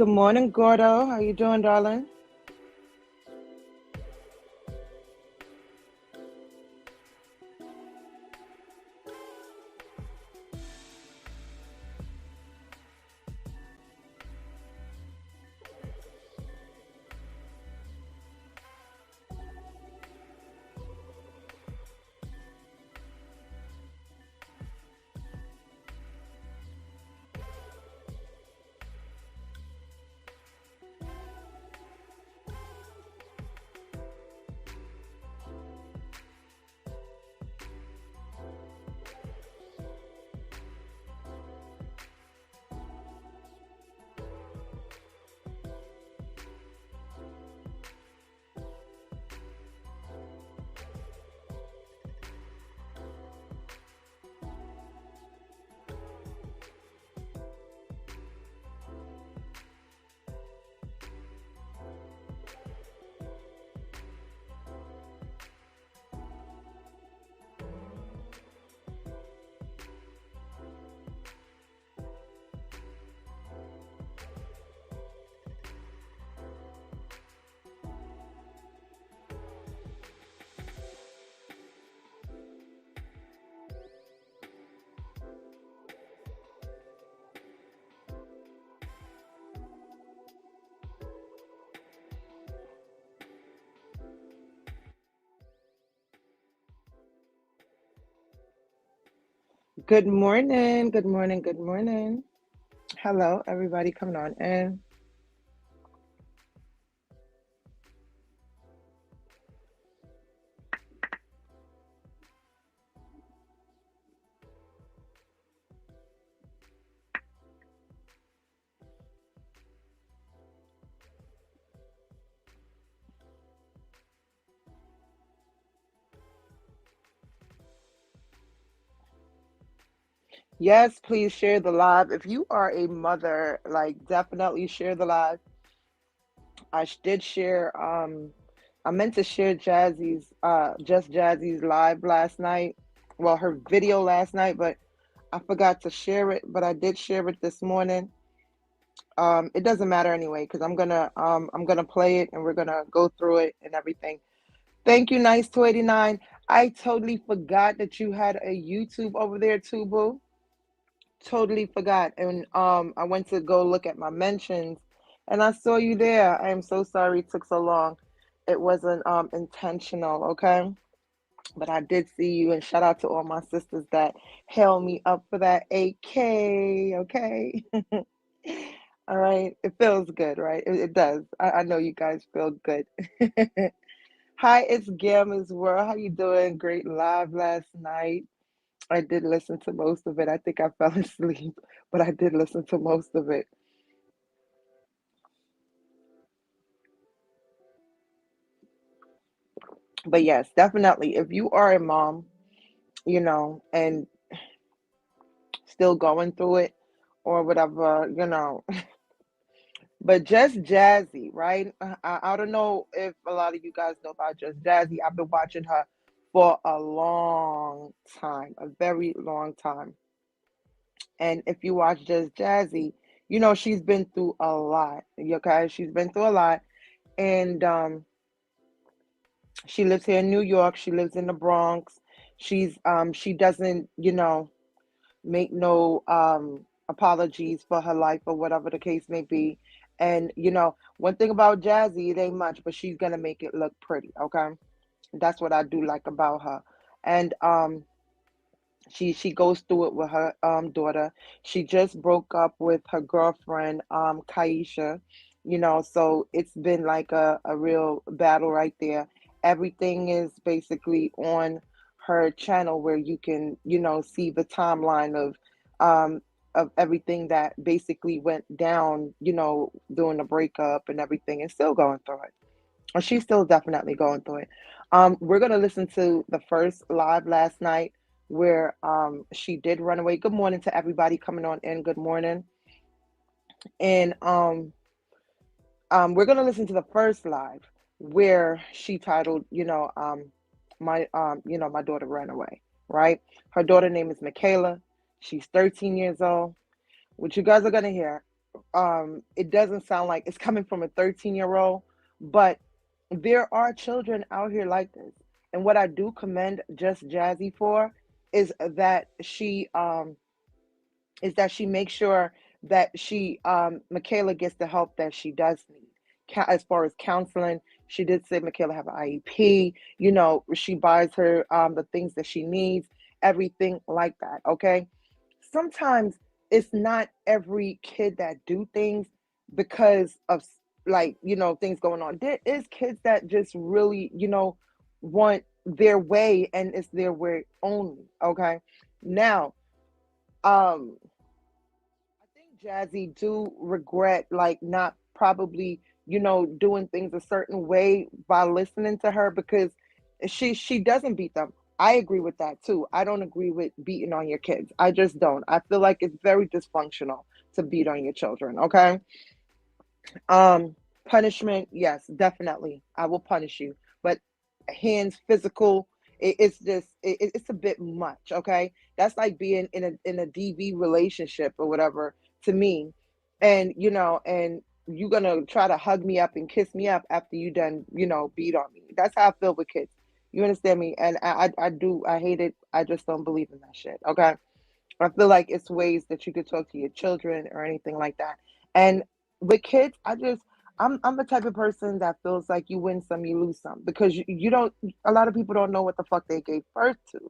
Good morning, Gordo. How you doing, darling? Good morning. Good morning. Good morning. Hello, everybody coming on in. Yes, please share the live. If you are a mother, like definitely share the live. Did share I meant to share Jazzy's just Jazzy's live last night. Well, her video last night, but I forgot to share it, but I did share it this morning. It doesn't matter anyway, because I'm gonna play it and we're gonna go through it and everything. Thank you, nice 289. I totally forgot that you had a YouTube over there too, boo. Totally forgot. And I went to go look at my mentions and I saw you there. I am so sorry it took so long. It wasn't intentional, okay? But I did see you, and shout out to all my sisters that held me up for that 8K, okay? All right. It feels good, right? It does. I know you guys feel good. Hi, it's Gamma's World. How you doing? Great live last night. I did listen to most of it. I think I fell asleep, but I did listen to most of it. But yes, definitely. If you are a mom, and still going through it or whatever, but just Jazzy, right? I don't know if a lot of you guys know about just Jazzy. I've been watching her for a long time, a very long time. And if you watch just Jazzy, she's been through a lot. Okay, she's been through a lot, and she lives here in New York. She lives in the Bronx. She doesn't, make no apologies for her life or whatever the case may be. And one thing about Jazzy, it ain't much, but she's gonna make it look pretty. Okay, that's what I do like about her. And she goes through it with her daughter. She just broke up with her girlfriend Kaisha, so it's been like a real battle right there. Everything is basically on her channel where you can, see the timeline of everything that basically went down, during the breakup and everything, and still going through it. Or she's still definitely going through it. We're gonna listen to the first live last night where she did run away. Good morning to everybody coming on in. Good morning. And we're gonna listen to the first live where she titled, my daughter ran away. Right? Her daughter name is Michaela. She's 13 years old. What you guys are gonna hear. it doesn't sound like it's coming from a 13-year-old, but there are children out here like this. And what I do commend Just Jazzy for is that she makes sure that she Michaela gets the help that she does need. As far as counseling, she did say Michaela have an IEP. She buys her the things that she needs, everything like that. Okay, sometimes it's not every kid that do things because of like things going on. There is kids that just really want their way, and it's their way only. Okay, now I think Jazzy do regret like not probably doing things a certain way by listening to her, because she doesn't beat them. I agree with that too. I don't agree with beating on your kids. I just don't. I feel like it's very dysfunctional to beat on your children. Okay. Um, Punishment, yes, definitely. I will punish you, but hands physical, it's just it's a bit much. Okay, that's like being in a DV relationship or whatever to me, and and you're gonna try to hug me up and kiss me up after you done beat on me. That's how I feel with kids. You understand me? And I hate it. I just don't believe in that shit. Okay. I feel like it's ways that you could talk to your children or anything like that. And with kids, I'm the type of person that feels like you win some, you lose some, because you don't. A lot of people don't know what the fuck they gave birth to,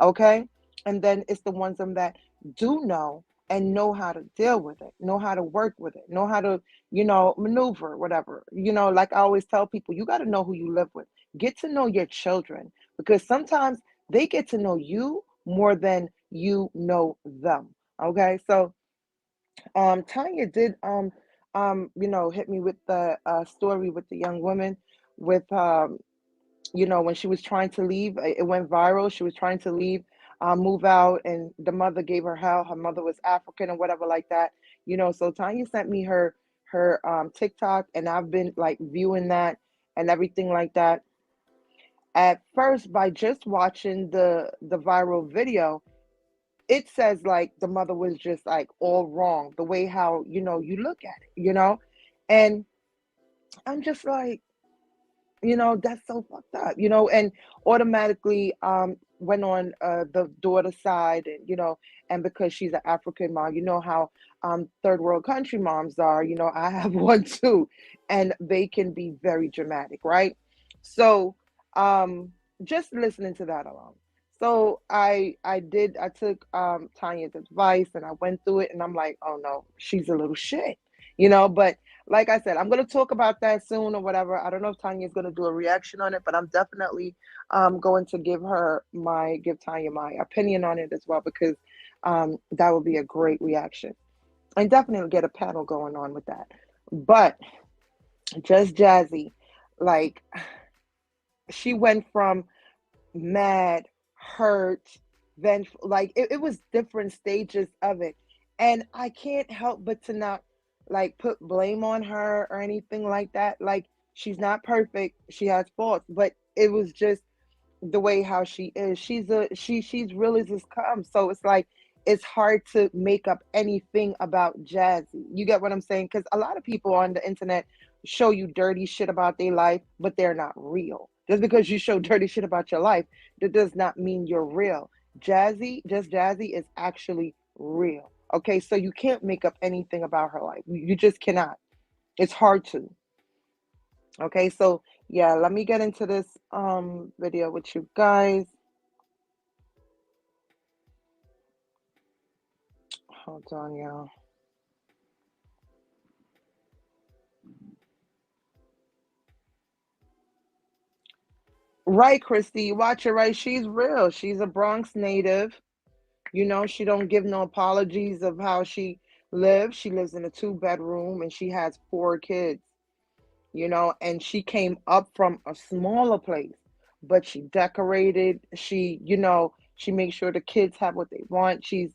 okay? And then it's the ones of them that do know and know how to deal with it, know how to work with it, know how to maneuver, whatever. Like I always tell people, you got to know who you live with. Get to know your children, because sometimes they get to know you more than you know them. Okay, so Tanya did hit me with the story with the young woman with when she was trying to leave. It went viral. She was trying to leave, move out, and the mother gave her hell. Her mother was African or whatever like that. So Tanya sent me her TikTok, and I've been like viewing that and everything like that. At first, by just watching the viral video, it says like the mother was just like all wrong, the way how you look at it. And I'm just like, that's so fucked up, and automatically went on the daughter side, and and because she's an African mom, how third world country moms are. I have one too, and they can be very dramatic, right? So um just listening to that alone. So I took Tanya's advice, and I went through it, and I'm like, oh no, she's a little shit, but like I said, I'm gonna talk about that soon or whatever. I don't know if Tanya's gonna do a reaction on it, but I'm definitely going to give Tanya my opinion on it as well, because that would be a great reaction. And definitely get a panel going on with that. But just Jazzy, like she went from mad, hurt, vengeful. Like it was different stages of it. And I can't help but to not like put blame on her or anything like that. Like she's not perfect. She has faults, but it was just the way how she is. She's real as this comes. So it's like it's hard to make up anything about Jazzy. You get what I'm saying? Because a lot of people on the internet show you dirty shit about their life, but they're not real. Just because you show dirty shit about your life, that does not mean you're real. Just Jazzy is actually real. Okay, so you can't make up anything about her life. You just cannot. It's hard to. Okay, so yeah, let me get into this video with you guys. Hold on, y'all. Right, Christy, watch it. Right, she's real. She's a Bronx native. She don't give no apologies of how she lives. She lives in a two-bedroom, and she has four kids. And she came up from a smaller place, but she decorated. She makes sure the kids have what they want. She's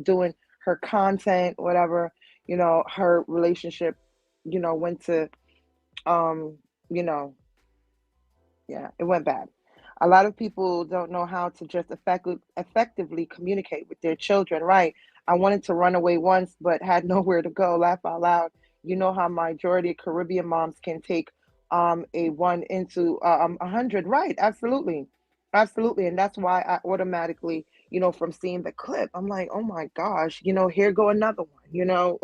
doing her content, whatever. Her relationship went to um you know yeah, it went bad. A lot of people don't know how to just effectively communicate with their children, right? I wanted to run away once, but had nowhere to go. Laugh out loud. You know how majority of Caribbean moms can take a one into 100, right? Absolutely, absolutely, and that's why I automatically, from seeing the clip, I'm like, oh my gosh, here go another one.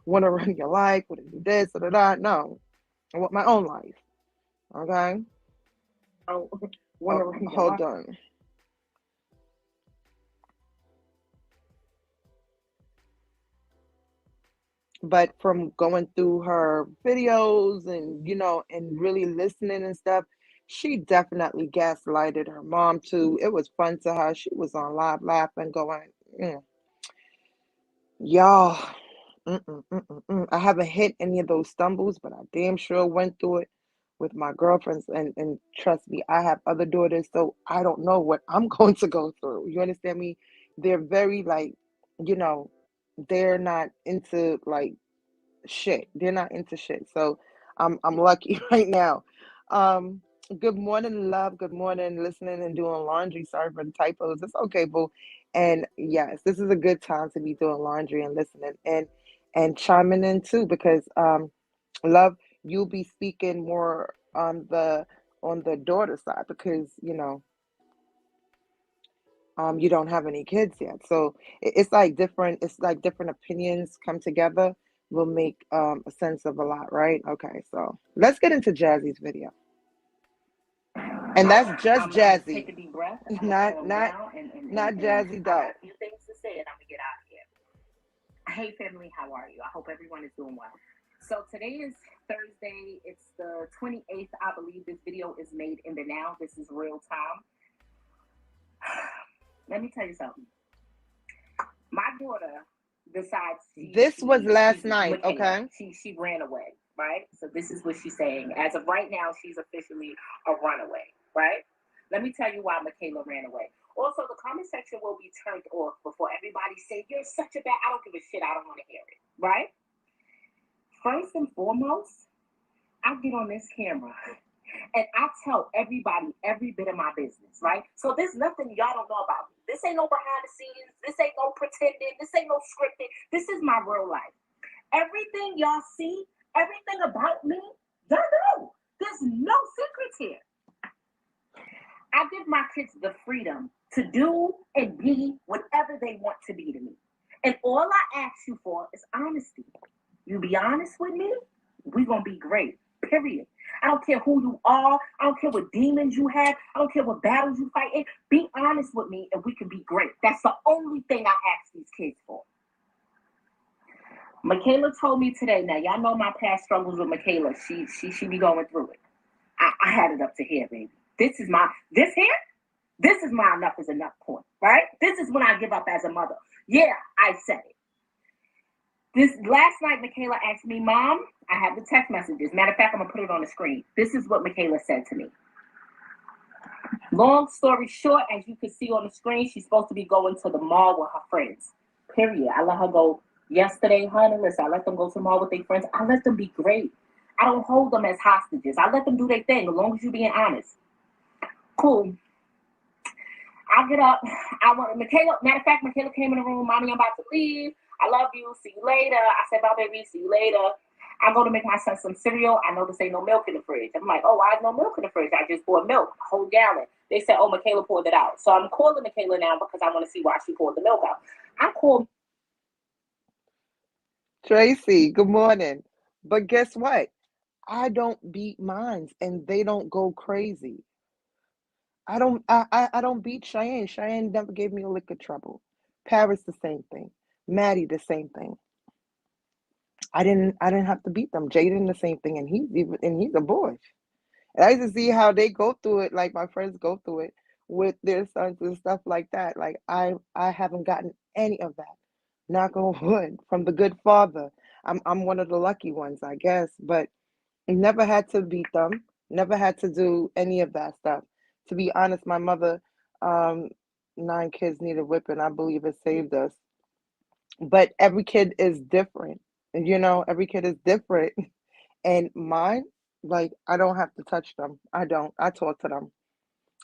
Want to run your life? Want to do this? Da, da, da. No, I want my own life. Okay. Want to run your hold life. On. But from going through her videos and and really listening and stuff, she definitely gaslighted her mom too. It was fun to her. She was on live laughing, going, mm, y'all. I haven't hit any of those stumbles, but I damn sure went through it with my girlfriends. And trust me, I have other daughters, so I don't know what I'm going to go through. You understand me? They're very like, you know, they're not into like shit. They're not into shit. So I'm lucky right now. Um Good morning, love. Good morning, listening and doing laundry. Sorry for the typos. It's okay, boo. And yes, this is a good time to be doing laundry and listening and chiming in too because love, you'll be speaking more on the daughter side because you don't have any kids yet. So it's like different opinions come together will make a sense of a lot, right? Okay, so let's get into Jazzy's video. And that's just Jazzy. Take a deep breath. Not Jazzy Doll. I got a few things to say and I'm gonna get out of here. Hey family, how are you? I hope everyone is doing well. So today is Thursday. It's the 28th. I believe this video is made in the now. This is real time. Let me tell you something. My daughter decides this was last night, Michaela. Okay? She ran away, right? So this is what she's saying. As of right now, she's officially a runaway, right? Let me tell you why Michaela ran away. Also, the comment section will be turned off before everybody say, you're such a bad, I don't give a shit, I don't want to hear it, right? First and foremost, I get on this camera and I tell everybody every bit of my business, right? So there's nothing y'all don't know about me. This ain't no behind the scenes. This ain't no pretending. This ain't no scripted. This is my real life. Everything y'all see, everything about me, y'all know. There's no secrets here. I give my kids the freedom to do and be whatever they want to be to me. And all I ask you for is honesty. You be honest with me, we gonna be great. Period. I don't care who you are. I don't care what demons you have. I don't care what battles you fight in. Be honest with me and we can be great. That's the only thing I ask these kids for. Michaela told me today, now y'all know my past struggles with Michaela. She be going through it. I had it up to here, baby. This is my enough is enough point, right? This is when I give up as a mother. Yeah, I said it. This last night, Michaela asked me, Mom, I have the text messages. Matter of fact, I'm going to put it on the screen. This is what Michaela said to me. Long story short, as you can see on the screen, she's supposed to be going to the mall with her friends. Period. I let her go yesterday, honey. Listen, I let them go to the mall with their friends. I let them be great. I don't hold them as hostages. I let them do their thing as long as you're being honest. Cool. I get up. I want Michaela. Matter of fact, Michaela came in the room. Mommy, I'm about to leave. I love you. See you later. I said, bye, baby. See you later. I go to make my son some cereal. I notice ain't no milk in the fridge. I'm like, oh, why is no milk in the fridge? I just bought milk, a whole gallon. They said, oh, Michaela poured it out. So I'm calling Michaela now because I want to see why she poured the milk out. I called Tracy. Good morning. But guess what? I don't beat mines and they don't go crazy. I don't beat Cheyenne. Cheyenne never gave me a lick of trouble. Paris the same thing. Maddie the same thing. I didn't have to beat them. Jaden the same thing, and he's a boy. And I used to see how they go through it, like my friends go through it with their sons and stuff like that. Like I haven't gotten any of that. Knock on wood from the good father. I'm one of the lucky ones, I guess. But never had to beat them. Never had to do any of that stuff. To be honest, my mother, um, 9 kids need a whipping. I believe it saved us. But every kid is different. Every kid is different. And mine, like, I don't have to touch them. I don't. I talk to them.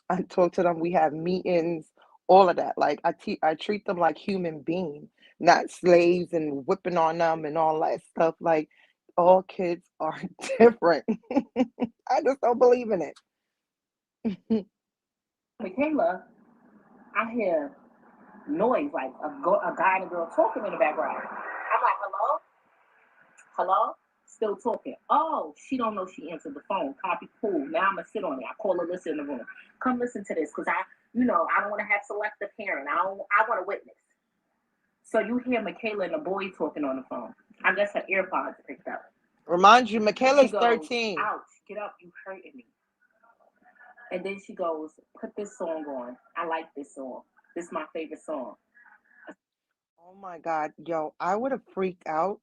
I talk to them. We have meetings, all of that. Like I treat them like human beings. not slaves and whipping on them and all that stuff. Like all kids are different. I just don't believe in it. Michaela, I hear noise like a guy and a girl talking in the background. I'm like, hello, hello, still talking. Oh, she don't know she answered the phone. Copy, cool. Now I'm gonna sit on it. I call Alyssa in the room. Come listen to this, cause I don't want to have selective hearing. I want to witness. So you hear Michaela and the boy talking on the phone. I guess her earpods picked up. Remind you, She Michaela's goes, 13. ouch, get up, you hurting me. And then she goes, put this song on. I like this song. This is my favorite song. Oh my God, yo, I would have freaked out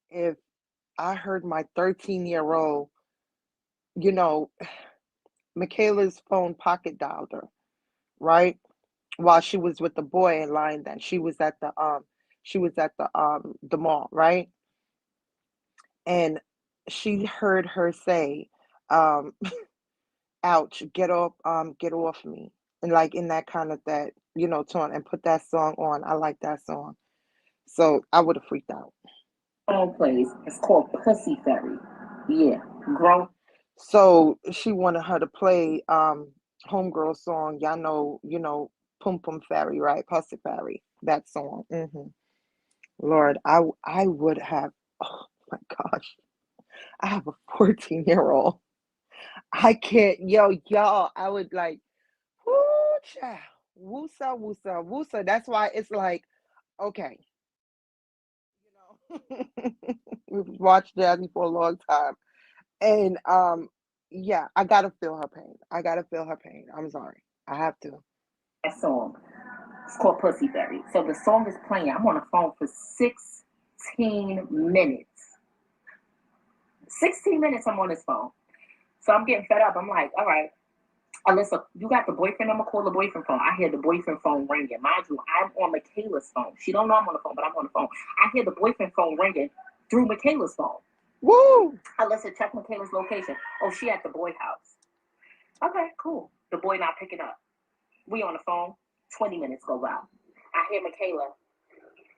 if I heard my 13-year-old, you know, Michaela's phone pocket dialed her, right? While she was with the boy in line then. She was at the mall, right? And she heard her say, um, ouch, get off me. And like in that kind of that, tone and put that song on. I like that song. So I would have freaked out. Song plays. It's called Pussy Fairy. Yeah. Grown. So she wanted her to play homegirl song. Y'all know, Pum Pum Fairy, right? Pussy Fairy. That song. Lord, I would have, oh my gosh. I have a 14-year-old. I can't, y'all, I would like, whoo, child, woosa, woosa, woosa. That's why it's like, okay, we've watched Jazzy for a long time. And yeah, I gotta feel her pain. I gotta feel her pain. I'm sorry. I have to. That song. It's called Pussy Fairy. So the song is playing. I'm on the phone for 16 minutes. 16 minutes I'm on this phone. So I'm getting fed up. I'm like, all right, Alyssa, you got the boyfriend? I'm gonna call the boyfriend phone. I hear the boyfriend phone ringing. Mind you, I'm on Michaela's phone. She don't know I'm on the phone, but I'm on the phone. I hear the boyfriend phone ringing through Michaela's phone. Woo! Alyssa, check Michaela's location. Oh, she at the boy house. Okay, cool. The boy not picking up. We on the phone. 20 minutes go by. I hear Michaela.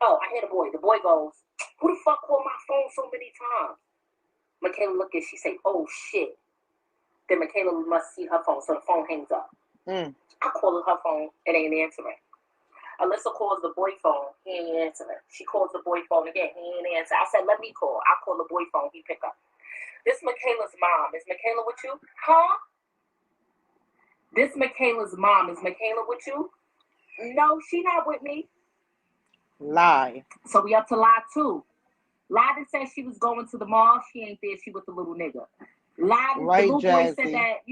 Oh, I hear the boy. The boy goes, who the fuck called my phone so many times? Michaela look at, she say, oh shit. Then Michaela must see her phone, so the phone hangs up. Mm. I call her phone, it ain't answering. Alyssa calls the boy phone, he ain't answering. She calls the boy phone again, he ain't answer. I said, let me call. I call the boy phone, he pick up. This Michaela's mom. Is Michaela with you? Huh? This Michaela's mom. Is Michaela with you? No, she not with me. Lie. So we up to lie two. Lie that said she was going to the mall. She ain't there. She with the little nigga. Lie that the Right, little boy said Jazzy. that,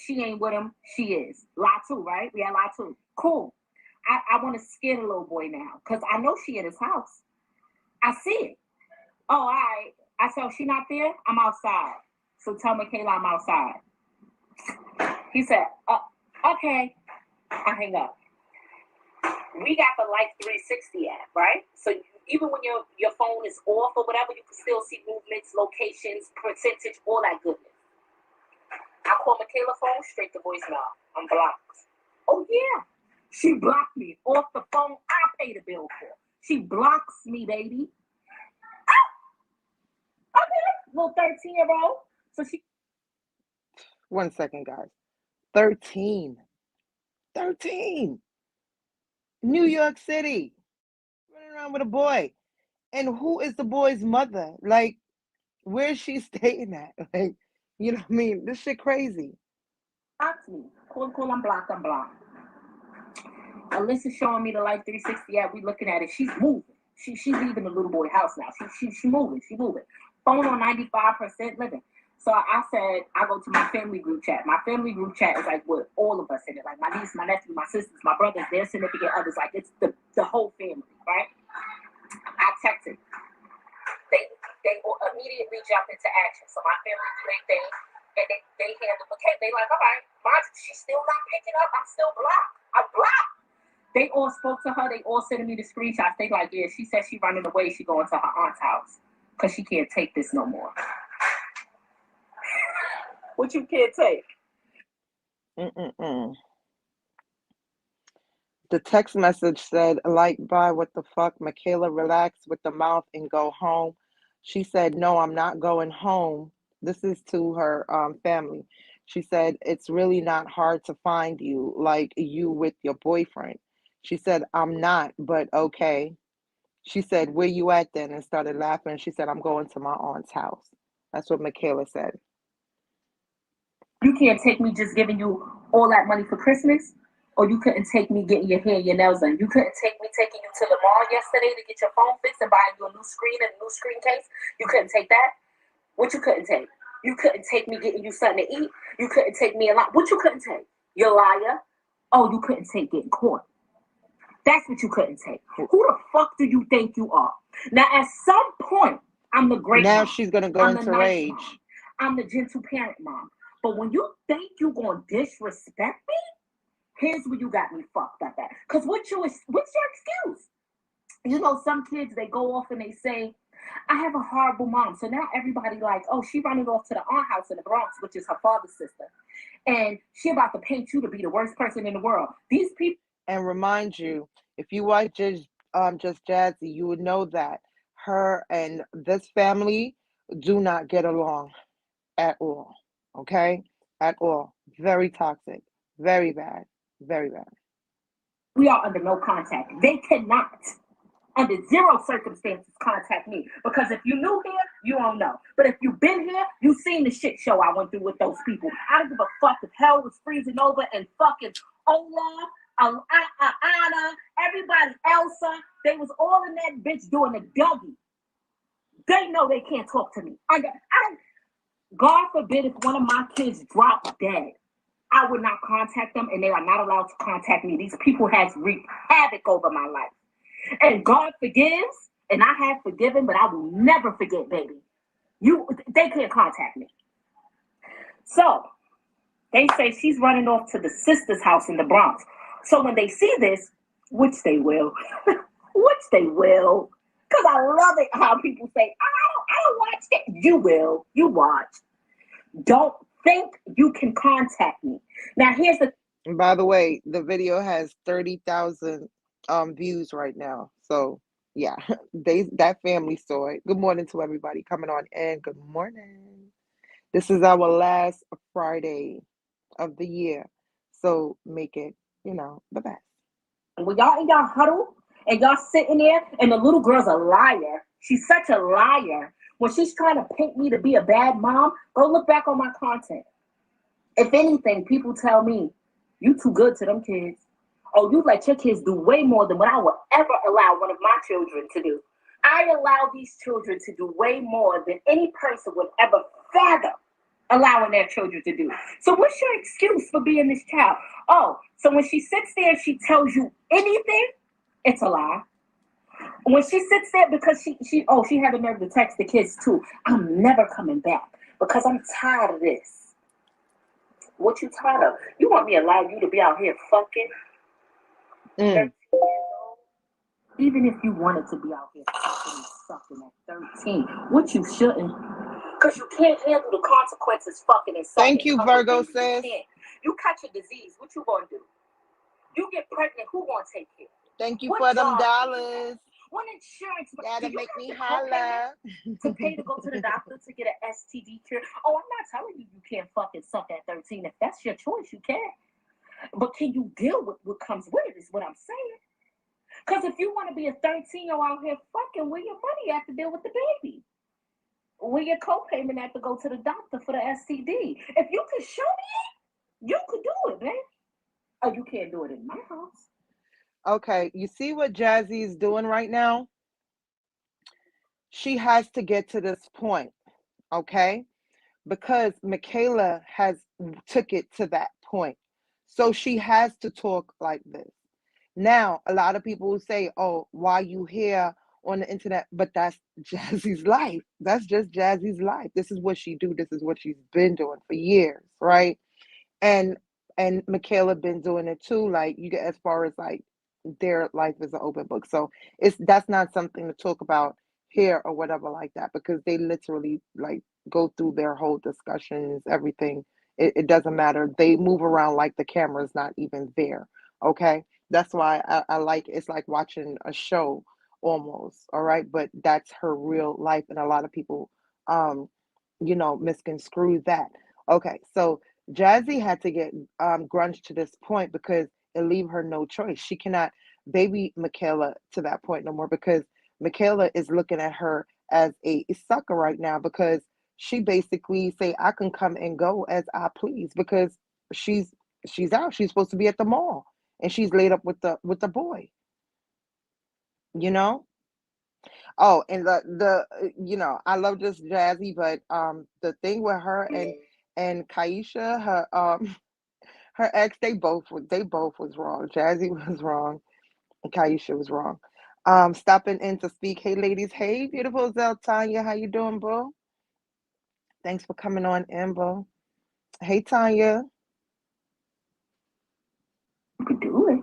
she ain't with him. She is. Lie two, right? We had lie two. Cool. I want to scare the little boy now because I know she at his house. I see it. Oh, all right. I said, oh, she not there? I'm outside. So tell Michaela I'm outside. He said, okay. I hang up. We got the Life 360 app, right? So even when your phone is off or whatever, you can still see movements, locations, percentage, all that goodness. I call Michaela phone straight to voicemail. I'm blocked. Oh yeah, she blocked me off the phone. I pay the bill for. She blocks me, baby. Okay, little 13-year-old. So she 1 second, guys. 13. 13. New York City. Running around with a boy. And who is the boy's mother? Like, where's she staying at? Like, you know what I mean? This shit crazy. blocks me. Call, I'm blocked, I'm blocked. Alyssa's showing me the Life 360 app. We looking at it. She's moving. She's leaving the little boy house now. She moving. She moving. Phone on 95% living. So I said I go to my family group chat. My family group chat is like with all of us in it, like my niece, my nephew, my sisters, my brothers, their significant others. Like it's the whole family, right? I texted. They will immediately jump into action. So my family do their thing, and they handle the case. They like, all right, she's still not picking up. I'm still blocked. I'm blocked. They all spoke to her. They all sending me the screenshots. They like, yeah, she said she running away. She going to her aunt's house because she can't take this no more. What you can't take? Mm-mm-mm. The text message said, like, bye, what the fuck? Michaela, relax with the mouth and go home. She said, no, I'm not going home. This is to her family. She said, it's really not hard to find you, like you with your boyfriend. She said, I'm not, but okay. She said, where you at then? And started laughing. She said, I'm going to my aunt's house. That's what Michaela said. You can't take me just giving you all that money for Christmas, or you couldn't take me getting your hair and your nails done. You couldn't take me taking you to the mall yesterday to get your phone fixed and buying you a new screen and a new screen case. You couldn't take that. What you couldn't take? You couldn't take me getting you something to eat. You couldn't take me a lot. What you couldn't take? You liar. Oh, you couldn't take getting caught. That's what you couldn't take. Who the fuck do you think you are? Now, at some point, I'm the great Now mom. she's going to go I'm the into nice rage. mom. I'm the gentle parent mom. But when you think you're going to disrespect me, here's where you got me fucked up at. Because what's your excuse? You know, some kids, they go off and they say, I have a horrible mom. So now everybody like, oh, she running off to the aunt house in the Bronx, which is her father's sister. And she about to paint you to be the worst person in the world. These people. And remind you, if you watch just Jazzy, you would know that her and this family do not get along at all. Okay? At all. Very toxic. Very bad. Very bad. We are under no contact. They cannot, under zero circumstances, contact me. Because if you new here, you don't know. But if you've been here, you've seen the shit show I went through with those people. I don't give a fuck if hell was freezing over and fucking Ola, Anna, everybody, Elsa, they was all in that bitch doing the Dougie. They know they can't talk to me. God forbid if one of my kids dropped dead, I would not contact them, and they are not allowed to contact me. These people has wreaked havoc over my life. And God forgives, and I have forgiven, but I will never forget, baby. They can't contact me. So they say she's running off to the sister's house in the Bronx. So when they see this, which they will, because I love it how people say, I don't watch it. You will. You watch. Don't think you can contact me. Now, here's the. And by the way, the video has 30,000 views right now. So yeah, that family saw it. Good morning to everybody coming on in. Good morning. This is our last Friday of the year. So make it, the best. When y'all in y'all huddle and y'all sitting there and the little girl's a liar. She's such a liar. When she's trying to paint me to be a bad mom, go look back on my content. If anything, people tell me, you too good to them kids. Oh, you let your kids do way more than what I would ever allow one of my children to do. I allow these children to do way more than any person would ever fathom allowing their children to do. So what's your excuse for being this child? Oh, so when she sits there and she tells you anything, it's a lie. When she sits there because she had the nerve to text the kids too. I'm never coming back because I'm tired of this. What you tired of? You want me to allow you to be out here fucking? Even if you wanted to be out here fucking and sucking at 13, which you shouldn't. Because you can't handle the consequences fucking and sucking. Thank you, Virgo sis. You catch a disease, what you gonna do? You get pregnant, who gonna take care? Thank you for them dollars. What insurance? That'll make me holla. To pay to go to the doctor to get an STD cure. Oh, I'm not telling you can't fucking suck at 13. If that's your choice, you can. But can you deal with what comes with it is what I'm saying. Because if you want to be a 13-year-old out here fucking, where your money at to deal with the baby? Where your co-payment at to go to the doctor for the STD? If you can show me it, you could do it, man. Oh, you can't do it in my house. Okay, you see what Jazzy is doing right now? She has to get to this point, okay? Because Michaela has took it to that point. So she has to talk like this. Now, a lot of people will say, oh, why you here on the internet? But that's Jazzy's life. That's just Jazzy's life. This is what she do. This is what she's been doing for years, right? And Michaela been doing it too. Like you get as far as like their life is an open book. So that's not something to talk about here or whatever like that because they literally like go through their whole discussions, everything. It doesn't matter. They move around like the camera's not even there. Okay. That's why I like it's like watching a show almost. All right. But that's her real life. And a lot of people, um, misconstrue that. Okay. So Jazzy had to get grunge to this point because it leave her no choice. She cannot baby Michaela to that point no more because Michaela is looking at her as a sucker right now because she basically say I can come and go as I please because she's she's out. She's supposed to be at the mall and she's laid up with the boy, you know? Oh, and I love this Jazzy, but the thing with her and Kaisha, her her ex, they both was wrong. Jazzy was wrong and Kaisha was wrong. Stopping in to speak. Hey ladies, hey beautiful Zel Tanya, how you doing, boo? Thanks for coming on in, boo. Hey Tanya. You could do it.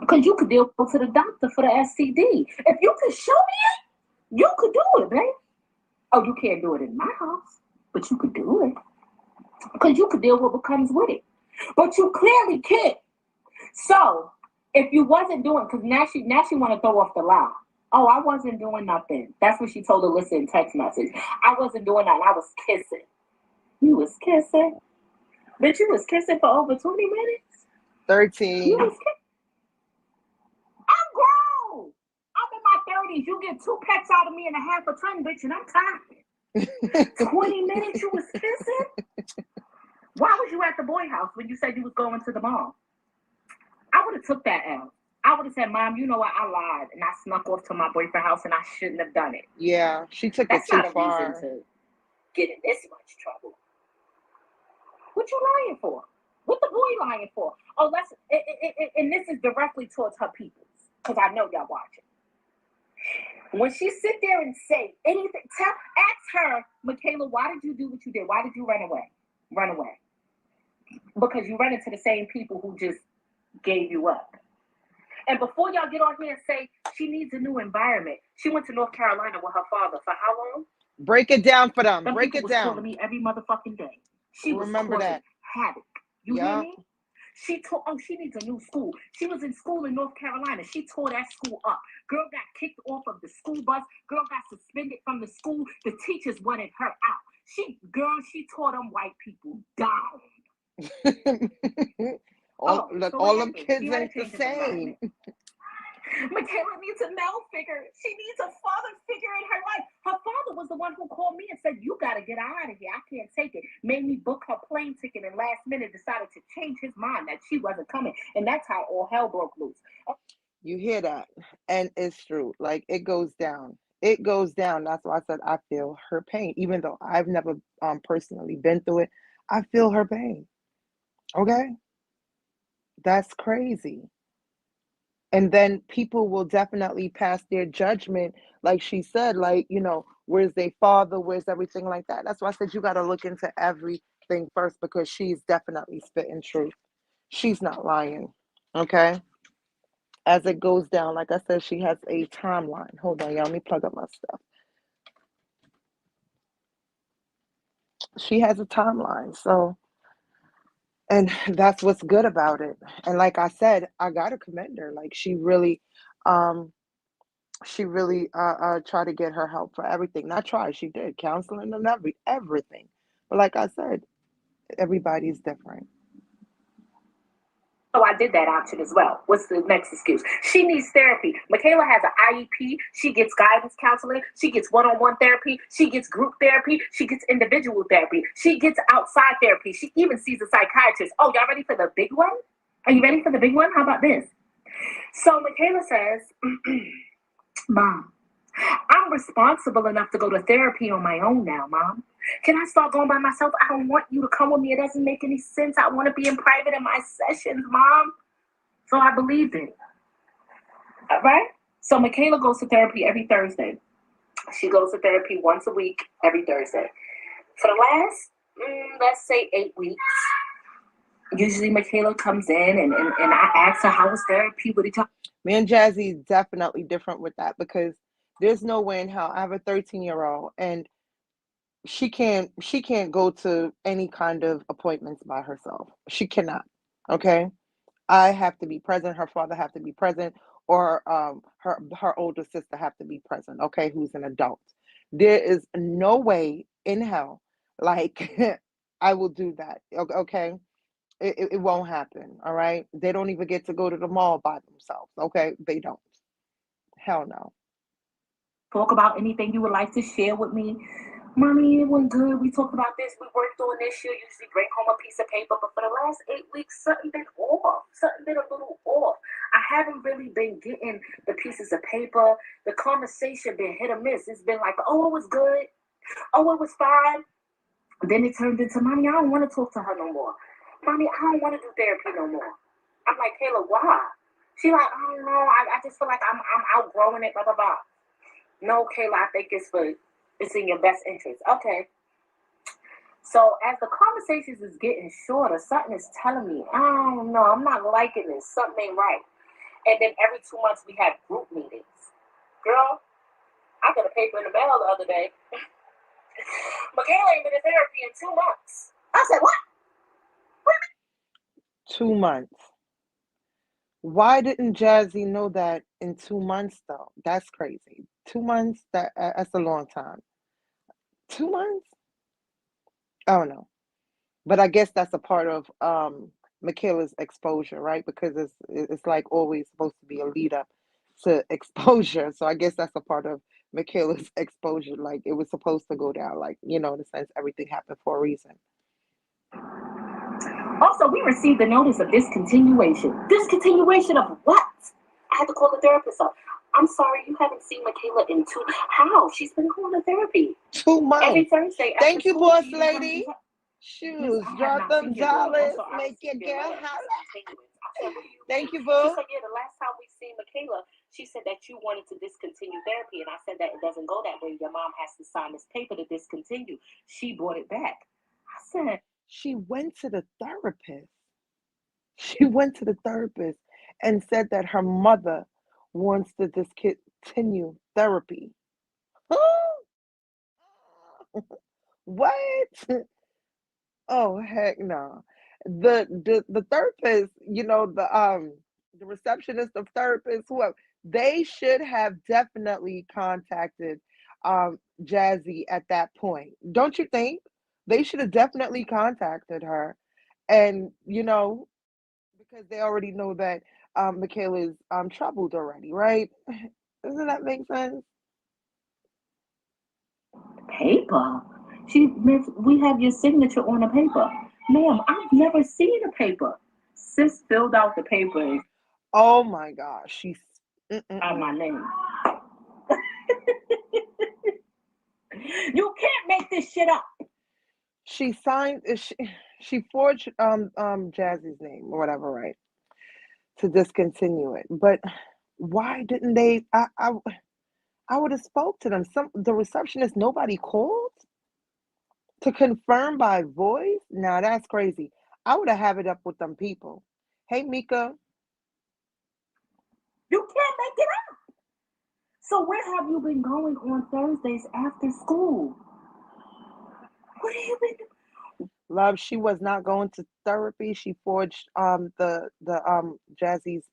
Because you could deal to the doctor for the STD. If you could show me it, you could do it, babe. Oh, you can't do it in my house, but you could do it. Because you could deal with what comes with it. But you clearly can't. So, if you wasn't doing, because now she want to throw off the lie. Oh, I wasn't doing nothing. That's what she told Alyssa in text message. I wasn't doing nothing. I was kissing. You was kissing? Bitch, you was kissing for over 20 minutes? You 13. was kissing? I'm grown. I'm in my 30s. You get 2 pecks out of me and a half a ton, bitch, and I'm tired. 20 minutes you was kissing? Why was you at the boy house when you said you was going to the mall? I would have took that L. I would have said, Mom, you know what? I lied and I snuck off to my boyfriend's house and I shouldn't have done it. Yeah, she took it That's too not a reason far. to get in this much trouble. What you lying for? What the boy lying for? Oh, and this is directly towards her people because I know y'all watching. When she sit there and say anything, ask her, Michaela, why did you do what you did? Why did you run away? Run away. Because you run into the same people who just gave you up. And before y'all get on here and say she needs a new environment, she went to North Carolina with her father for how long? Break it down for them. Them Break people it was calling down. me every motherfucking day. She was Remember causing that. havoc. You hear Yeah. me? She told, oh, she needs a new school. She was in school in North Carolina. She tore that school up. Girl got kicked off of the school bus. Girl got suspended from the school. The teachers wanted her out. She tore them white people down. all Oh, look, so what all them happened? She kids had a ain't the change of same. environment. Michaela needs a male figure. She needs a father figure in her life. Her father was the one who called me and said, you got to get out of here. I can't take it. Made me book her plane ticket and last minute decided to change his mind that she wasn't coming. And that's how all hell broke loose. You hear that? And it's true. Like it goes down. It goes down. That's why I said I feel her pain. Even though I've never personally been through it, I feel her pain. Okay? That's crazy. And then people will definitely pass their judgment, like she said, like, where's their father, where's everything like that. That's why I said you got to look into everything first because she's definitely spitting truth. She's not lying. Okay? As it goes down, like I said, she has a timeline. Hold on, y'all. Let me plug up my stuff. She has a timeline. So, and that's what's good about it. And like I said, I got to commend her. Like um, she really tried to get her help for everything. Not try, she did counseling and everything. But like I said, everybody's different. So I did that option as well. What's the next excuse? She needs therapy. Michaela has an IEP. She gets guidance counseling. She gets one-on-one therapy. She gets group therapy. She gets individual therapy. She gets outside therapy. She even sees a psychiatrist. Oh, y'all ready for the big one? Are you ready for the big one? How about this? So Michaela says, Mom, I'm responsible enough to go to therapy on my own now, Mom. Can I start going by myself? I don't want you to come with me. It doesn't make any sense. I want to be in private in my sessions, Mom. So I believed it. All right? So Michaela goes to therapy every Thursday. She goes to therapy once a week, every Thursday. For the last, let's say 8 weeks, usually Michaela comes in and I ask her, how was therapy? What did y'all? Me and Jazzy definitely different with that because there's no way in hell. I have a 13-year-old and she can't go to any kind of appointments by herself. She cannot. Okay? I have to be present, her father have to be present, or her older sister have to be present, okay, who's an adult. There is no way in hell, like, I will do that. Okay. It won't happen. All right. They don't even get to go to the mall by themselves. Okay. They don't. Hell no. Talk about anything you would like to share with me. Mommy, it went good. We talked about this. We worked on this. You usually bring home a piece of paper, but for the last 8 weeks, something been off. Something been a little off. I haven't really been getting the pieces of paper. The conversation been hit or miss. It's been like, oh, it was good. Oh, it was fine. Then it turned into, Mommy, I don't want to talk to her no more. Mommy, I don't want to do therapy no more. I'm like, Kayla, why? She like, I don't know. I just feel like I'm outgrowing it, blah, blah, blah. No, Kayla, I think it's in your best interest. Okay. So as the conversations is getting shorter, something is telling me, I don't know, I'm not liking this. Something ain't right. And then every 2 months we have group meetings. Girl, I got a paper in the mail the other day. Michaela ain't been in therapy in 2 months. I said, what? 2 months. Why didn't Jazzy know that in 2 months though? That's crazy. 2 months, that's a long time. 2 months? Oh no. But I guess that's a part of Michaela's exposure, right? Because it's like always supposed to be a lead up to exposure. So I guess that's a part of Michaela's exposure. Like it was supposed to go down. Like, in a sense, everything happened for a reason. Also, we received a notice of discontinuation. Discontinuation of what? I had to call the therapist up. I'm sorry, you haven't seen Michaela in two. How? She's been going to therapy Two every months. Thursday after Thank you, school. boss She even comes to lady. talk. Miss, Shoes, I have drop not them seen your daughter. dollars, Also, I make your received your girl letter of holla. discontinuance. I said, what do you Thank mean? you, She boo. said, yeah, the last time we seen Michaela, she said that you wanted to discontinue therapy. And I said that it doesn't go that way. Your mom has to sign this paper to discontinue. She brought it back. I said, She went to the therapist. She went to the therapist and said that her mother wants to discontinue therapy. What? Oh heck no. The therapist, the receptionist of therapists, whoever, they should have definitely contacted Jazzy at that point. Don't you think? They should have definitely contacted her. And because they already know that Michaela's troubled already, right? Doesn't that make sense? paper? Miss, we have your signature on the paper. Ma'am, I've never seen a paper. Sis filled out the paper Oh my gosh, she's and my mm-mm-mm. name. You can't make this shit up. She signed she forged Jazzy's name or whatever, right? To discontinue it. But why didn't they I would have spoke to them. The receptionist, nobody called to confirm by voice. Now that's crazy. I would have it up with them people. Hey Mika, You can't make it up. So where have you been going on Thursdays after school? What have you been doing? love, she was not going to therapy. She forged the Jazzy's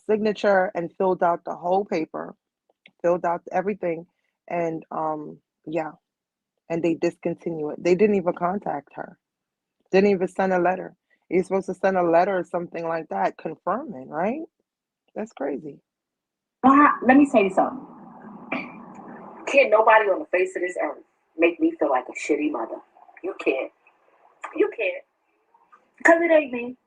signature and filled out the whole paper, filled out everything, and yeah, and they discontinue it. They didn't even contact her. Didn't even send a letter. You're supposed to send a letter or something like that confirming, right? That's crazy. Let me tell you something. Can't nobody on the face of this earth make me feel like a shitty mother. You can't. You can't. Because it ain't me.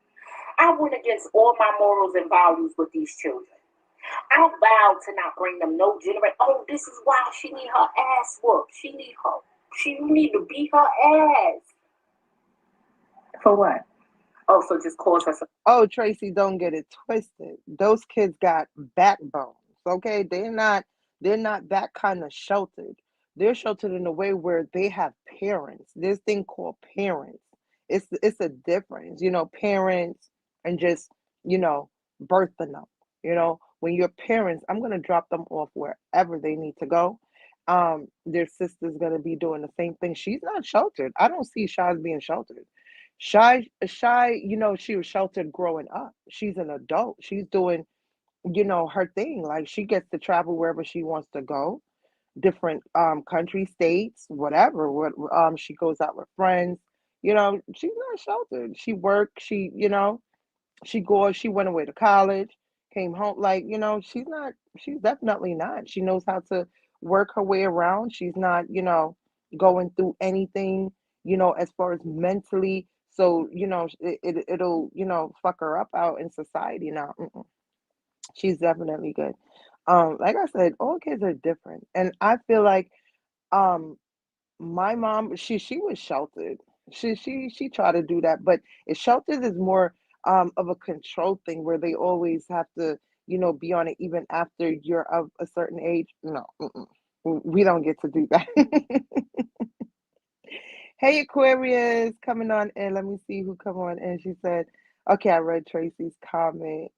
I went against all my morals and values with these children. I vowed to not bring them no generation. Oh, this is why she need her ass whooped. She need her. She need to beat her ass. For what? Oh, so just cause her some. Oh, Tracy, don't get it twisted. Those kids got backbones. Okay, they're not that kind of sheltered. They're sheltered in a way where they have parents. This thing called parents. It's a difference, parents and just birthing them. When your parents, I'm gonna drop them off wherever they need to go. Their sister's gonna be doing the same thing. She's not sheltered. I don't see Shaz being sheltered. Shy, she was sheltered growing up. She's an adult. She's doing, her thing. Like she gets to travel wherever she wants to go, different country, states, whatever. What she goes out with friends. She's not sheltered. She worked, she went away to college, came home, like, she's definitely not. She knows how to work her way around. She's not, going through anything, as far as mentally. So, it'll, fuck her up out in society now. Mm-mm. She's definitely good. Like I said, all kids are different. And I feel like um my mom, she was sheltered. She tried to do that, but it sheltered is more of a control thing where they always have to, be on it even after you're of a certain age. No, mm-mm. We don't get to do that. Hey Aquarius, coming on in. Let me see who come on in. She said, okay, I read Tracy's comment.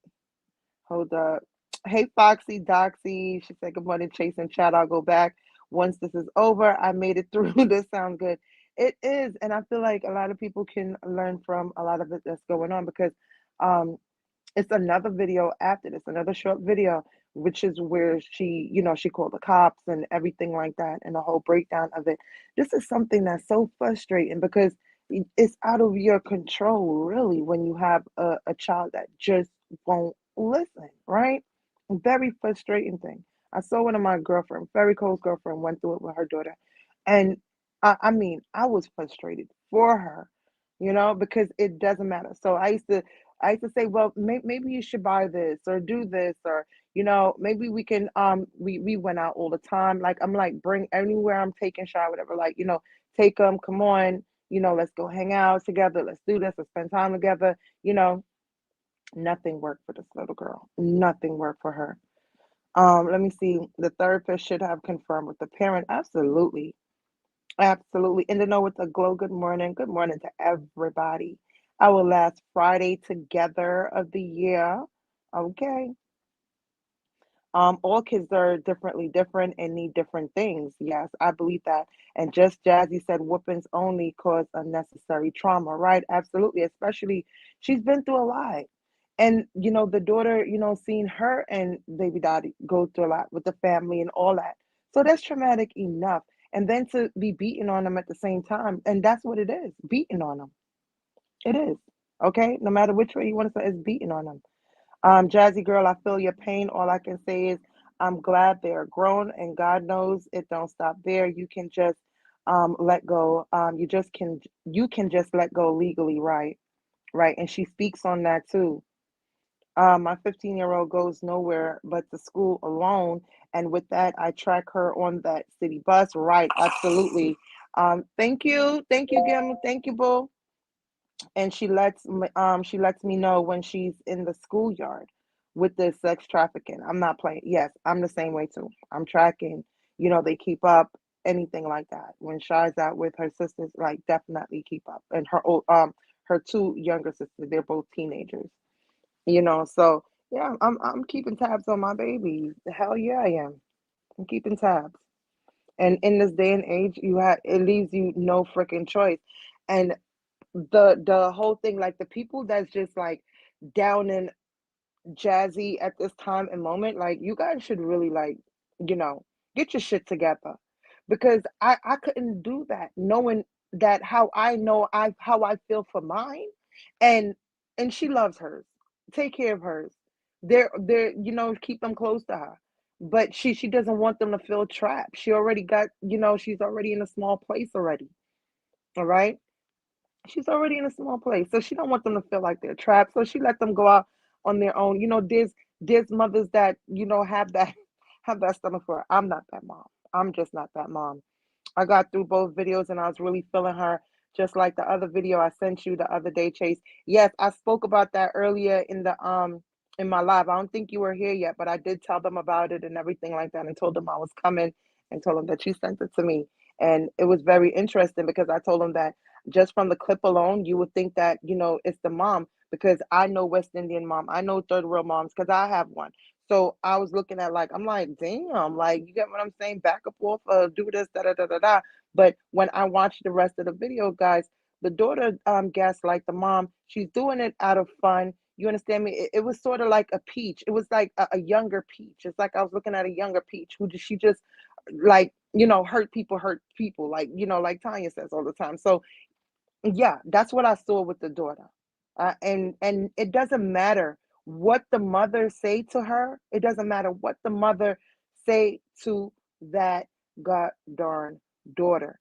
Hold up. Hey, Foxy Doxy. She said, good morning, Chase and Chat. I'll go back once this is over. I made it through. This sounds good. It is. And I feel like a lot of people can learn from a lot of it that's going on because um, it's another video after this, another short video, which is where she called the cops and everything like that and the whole breakdown of it. This is something that's so frustrating because it's out of your control, really, when you have a child that just won't listen, right? Very frustrating thing. I saw one of my girlfriend, very close girlfriend, went through it with her daughter. And I mean, I was frustrated for her, because it doesn't matter. So I used to say, well, maybe you should buy this or do this, or maybe we can. We went out all the time. Like I'm like, bring anywhere I'm taking Shy, whatever. Like take them. Come on, let's go hang out together. Let's do this. Let's spend time together. Nothing worked for this little girl. Nothing worked for her. Let me see. The therapist should have confirmed with the parent. Absolutely, absolutely. And to know with the glow. Good morning. Good morning to everybody. Our last Friday together of the year. Okay. All kids are differently different and need different things. Yes, I believe that. And just Jazzy said, whoopings only cause unnecessary trauma, right? Absolutely. Especially she's been through a lot. And the daughter, seeing her and baby daddy go through a lot with the family and all that. So that's traumatic enough. And then to be beaten on them at the same time. And that's what it is, beating on them. It is. Okay. No matter which way you want to say, it's beating on them. Jazzy girl, I feel your pain. All I can say is I'm glad they're grown, and God knows it don't stop there. You can just let go. You can just let go legally, right? Right. And she speaks on that too. My 15-year-old goes nowhere but to school alone, and with that, I track her on that city bus. Right. Absolutely. Thank you, Gim. Thank you, Boo. And she lets me know when she's in the schoolyard with the sex trafficking. I'm not playing. Yes, I'm the same way too. I'm tracking. They keep up anything like that. When Shy's out with her sisters, like definitely keep up. And her two younger sisters, they're both teenagers. So yeah, I'm keeping tabs on my babies. Hell yeah, I am. I'm keeping tabs. And in this day and age, it leaves you no freaking choice. And the whole thing, like the people that's just like down and Jazzy at this time and moment, like you guys should really like, you know, get your shit together. Because I couldn't do that knowing that how I know I how I feel for mine, and she loves hers. Take care of hers. They're keep them close to her. But she doesn't want them to feel trapped. She already got, she's already in a small place already. All right, she's already in a small place, so she don't want them to feel like they're trapped. So she let them go out on their own. There's mothers that have that have that stomach for her. I'm not that mom. I'm just not that mom. I got through both videos and I was really feeling her, just like the other video I sent you the other day, Chase. Yes, I spoke about that earlier in my live. I don't think you were here yet, but I did tell them about it and everything like that and told them I was coming and told them that you sent it to me. And it was very interesting because I told them that just from the clip alone, you would think that, it's the mom because I know West Indian mom. I know third world moms because I have one. So I was looking at like, I'm like, damn, like you get what I'm saying? Back up off, do this, da da da da da. But when I watched the rest of the video, guys, The daughter gaslight the mom. She's doing it out of fun. You understand me? It was sort of like a peach. It was like a younger peach. It's like I was looking at a younger peach who she just like, hurt people, like, like Tanya says all the time. So yeah, that's what I saw with the daughter. And it doesn't matter what the mother say to her. It doesn't matter what the mother say to that god darn daughter.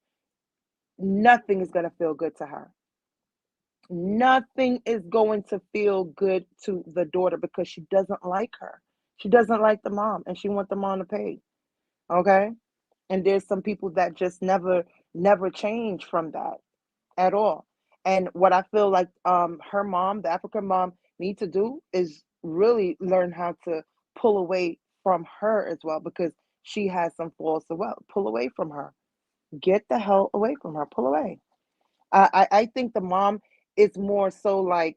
Nothing is going to feel good to her. Nothing is going to feel good to the daughter because she doesn't like her. She doesn't like the mom and she wants the mom to pay. Okay? And there's some people that just never change from that at all. And what I feel like her mom, the African mom, need to do is really learn how to pull away from her as well because she has some flaws as well. Pull away from her. Get the hell away from her. Pull away. I think the mom is more so like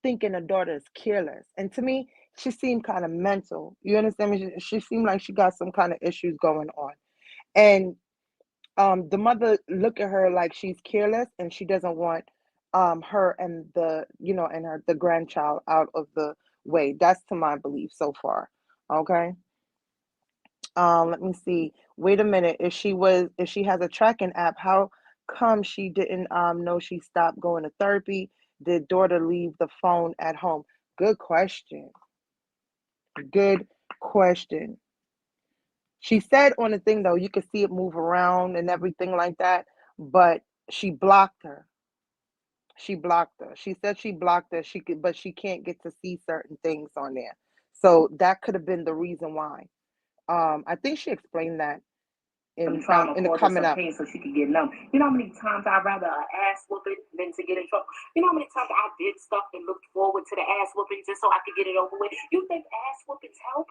thinking the daughter is careless. And to me, she seemed kind of mental. You understand me? She seemed like she got some kind of issues going on. And the mother look at her like she's careless and she doesn't want her and the grandchild out of the way. That's to my belief so far. Okay. Let me see. Wait a minute. If she has a tracking app, how come she didn't know she stopped going to therapy? Did daughter leave the phone at home? Good question. Good question. She said on the thing though, you could see it move around and everything like that, but she blocked her. She blocked her. She said she blocked her. But she can't get to see certain things on there. So that could have been the reason why. I think she explained that trauma in the caused her coming some up. pain so she could get numb. You know how many times I'd rather an ass whooping than to get in trouble? You know how many times I did stuff and looked forward to the ass whooping just so I could get it over with? You think ass whoopings help?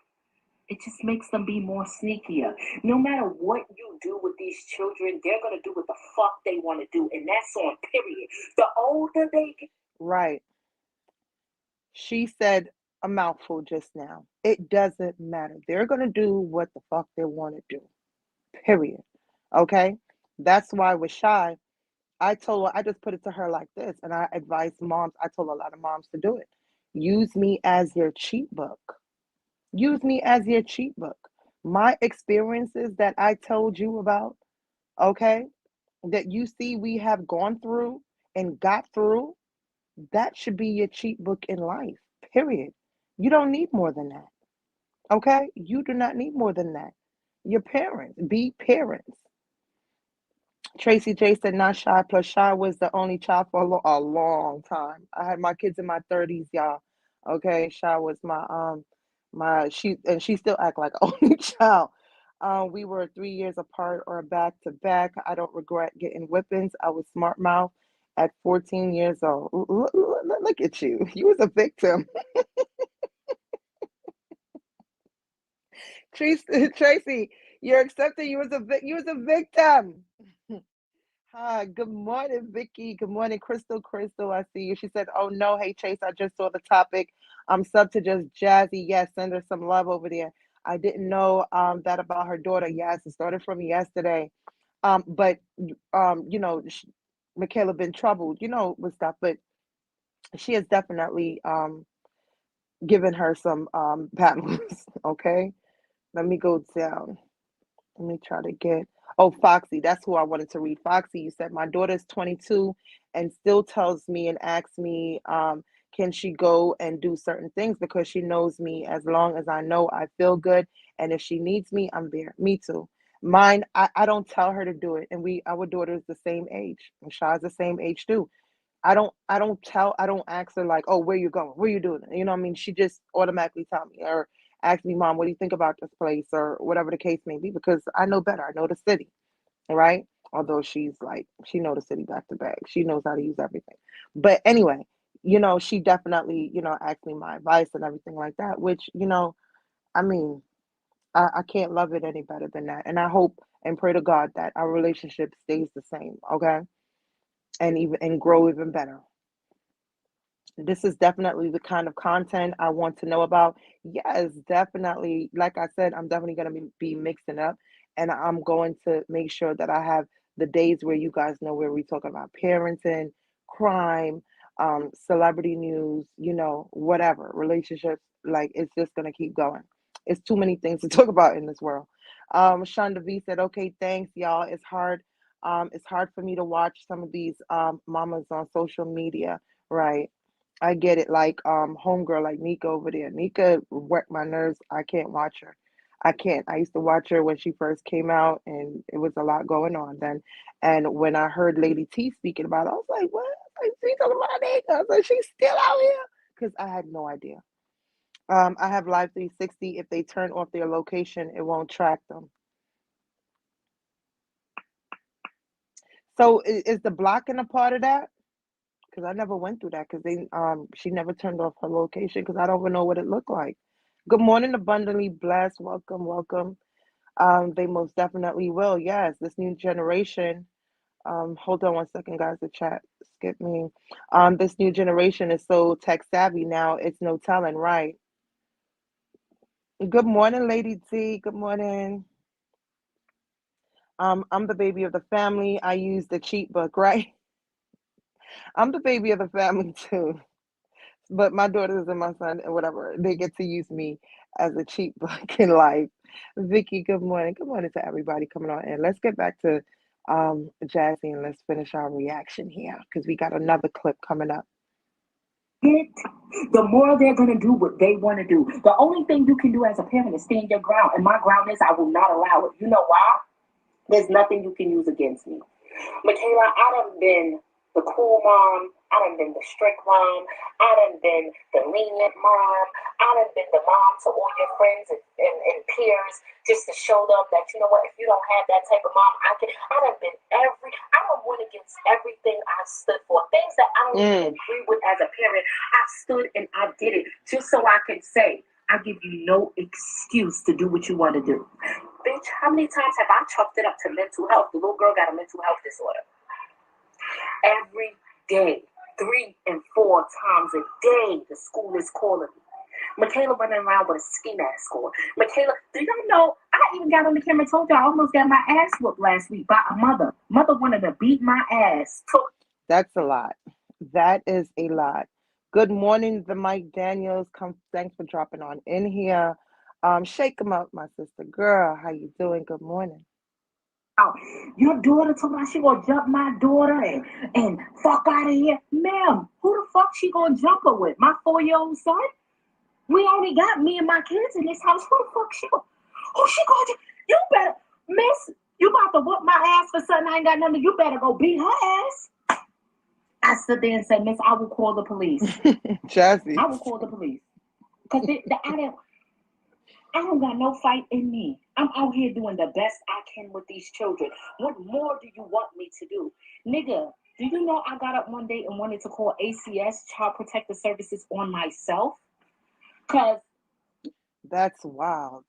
It just makes them be more sneakier. No matter what you do with these children, they're going to do what the fuck they want to do. And that's on period. The older they get. Right. She said a mouthful just now. It doesn't matter. They're going to do what the fuck they want to do. Period. Okay? That's why with Shy, I told her, I just put it to her like this, and I advised moms, I told a lot of moms to do it. Use me as your cheat book. Use me as your cheat book. My experiences that I told you about, okay, that you see we have gone through and got through, that should be your cheat book in life, period. You don't need more than that, okay? You do not need more than that. Your parents, be parents. Tracy J said, not Shy, plus Shy was the only child for a long time. I had my kids in my 30s, y'all. Okay, Shy was she still act like only child. We were 3 years apart or back to back. I don't regret getting whippings. I was smart mouth at 14 years old. Look at you. You was a victim. Tracy, you're accepting you was a victim. Hi, good morning, Vicky. Good morning, Crystal. Crystal, I see you. She said, "Oh no, hey Chase, I just saw the topic. I'm sub to just Jazzy. Yes, send her some love over there. I didn't know that about her daughter. Yes, it started from yesterday. But Michaela been troubled, with stuff, but she has definitely given her some battles. Okay, let me go down. Let me try to get. Oh, Foxy, that's who I wanted to read. Foxy, you said my daughter's 22 and still tells me and asks me, can she go and do certain things because she knows me as long as I know I feel good. And if she needs me, I'm there. Me too. Mine, I don't tell her to do it. And our daughter is the same age. And Shaw's the same age too. I don't ask her like, oh, where you going? Where you doing? You know what I mean? She just automatically tell me or ask me, Mom, what do you think about this place or whatever the case may be? Because I know better. I know the city, right? Although she's like, she know the city back to back. She knows how to use everything. But anyway, she definitely, asked me my advice and everything like that, which, I mean, I can't love it any better than that. And I hope and pray to God that our relationship stays the same, okay? And grow even better. This is definitely the kind of content I want to know about. Yes, definitely. Like I said, I'm definitely going to be mixing up and I'm going to make sure that I have the days where you guys know where we talk about parenting, crime, celebrity news, whatever, relationships. Like it's just gonna keep going. It's too many things to talk about in this world. Shonda V said, "Okay, thanks, y'all. It's hard. It's hard for me to watch some of these mamas on social media, right? I get it. Like homegirl, like Nika over there. Nika worked my nerves. I can't watch her. I can't. I used to watch her when she first came out, and it was a lot going on then. And when I heard Lady T speaking about it, I was like, "What? Like she's talking about Nika? I was like, she's still out here?" Because I had no idea. I have Live 360. If they turn off their location, it won't track them. So is the blocking a part of that? Because I never went through that because she never turned off her location because I don't even know what it looked like. Good morning, abundantly blessed. Welcome, welcome. They most definitely will. Yes, this new generation. Hold on one second, guys. The chat skip me. This new generation is so tech savvy now. It's no telling, right? Good morning, Lady T. Good morning. I'm the baby of the family. I use the cheat book, right? I'm the baby of the family too. But my daughters and my son and whatever, they get to use me as a cheat book in life. Vicky, good morning. Good morning to everybody coming on in. Let's get back to Jazzy and let's finish our reaction here because we got another clip coming up. The more they're going to do what they want to do. The only thing you can do as a parent is stand your ground. And my ground is I will not allow it. You know why? There's nothing you can use against me. Michaela, I done been the cool mom. I done been the strict mom. I done been the lenient mom. I done been the mom to all your friends and peers just to show them that, you know what, if you don't have that type of mom, I done been I don't went against everything I stood for. Things that I don't even agree with as a parent, I stood and I did it just so I could say, I give you no excuse to do what you want to do. Bitch, how many times have I chalked it up to mental health? The little girl got a mental health disorder. Every day, 3 and 4 times a day, the school is calling me. Michaela running around with a ski mask on. Michaela, do y'all know, I even got on the camera and told y'all I almost got my ass whooped last week by a mother. Mother wanted to beat my ass. That's a lot. That is a lot. Good morning, the Mike Daniels. Thanks for dropping on in here. Shake them up, my sister. Girl, how you doing? Good morning. Your daughter told me she gonna jump my daughter and fuck out of here. Ma'am, who the fuck she gonna jump her with? My 4-year-old son? We only got me and my kids in this house. Who the fuck she gonna? Who she gonna? You better, miss. You about to whoop my ass for something I ain't got nothing. You better go beat her ass. I stood there and said, Miss, I will call the police. Jazzy. I will call the police. Because I don't got no fight in me. I'm out here doing the best I can with these children. What more do you want me to do? Nigga, do you know I got up one day and wanted to call ACS, Child Protective Services, on myself? Because that's wild.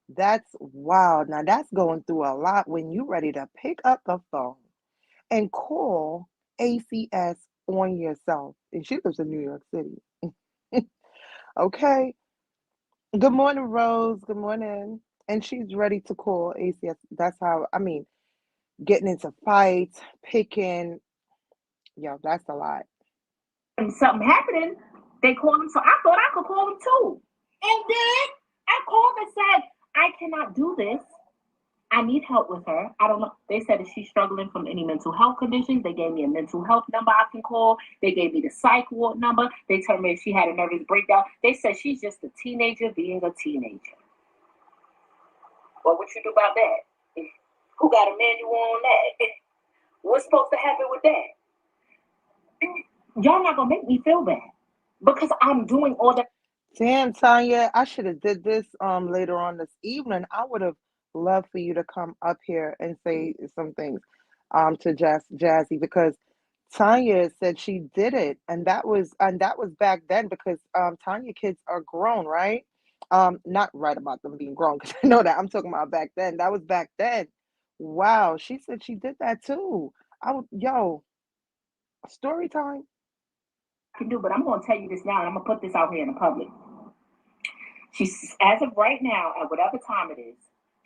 That's wild. Now that's going through a lot when you're ready to pick up the phone and call ACS on yourself. And she lives in New York City. Okay. Good morning, Rose. Good morning. And she's ready to call ACS. That's how, getting into fights, picking. Yo, that's a lot. something happening, they called him. So I thought I could call him too. And then I called and said, I cannot do this. I need help with her. I don't know. They said if she's struggling from any mental health conditions, they gave me a mental health number I can call. They gave me the psych ward number. They told me if she had a nervous breakdown. They said she's just a teenager being a teenager. Well, what you do about that? Who got a manual on that? What's supposed to happen with that? Y'all not gonna make me feel bad because I'm doing all that. Damn, Tanya, I should have did this later on this evening. I would have loved for you to come up here and say some things to Jazzy because Tanya said she did it, and that was back then because Tanya kids are grown, right? Not right about them being grown because I know that I'm talking about back then. That was back then. Wow, she said she did that too. Story time. Can do, but I'm gonna tell you this now, and I'm gonna put this out here in the public. She's as of right now, at whatever time it is,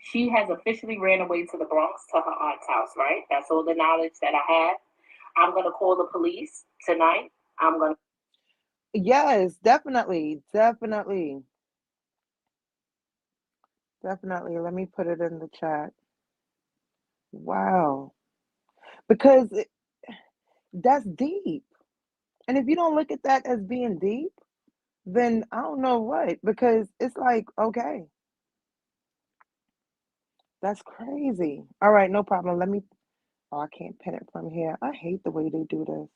She has officially ran away to the Bronx to her aunt's house, right? That's all the knowledge that I have. I'm going to call the police tonight. I'm going to Yes, definitely, definitely, definitely. Let me put it in the chat. Wow, because that's deep. And if you don't look at that as being deep, then I don't know what. Because it's like, okay, that's crazy. All right, no problem. Let me. Oh, I can't pin it from here. I hate the way they do this.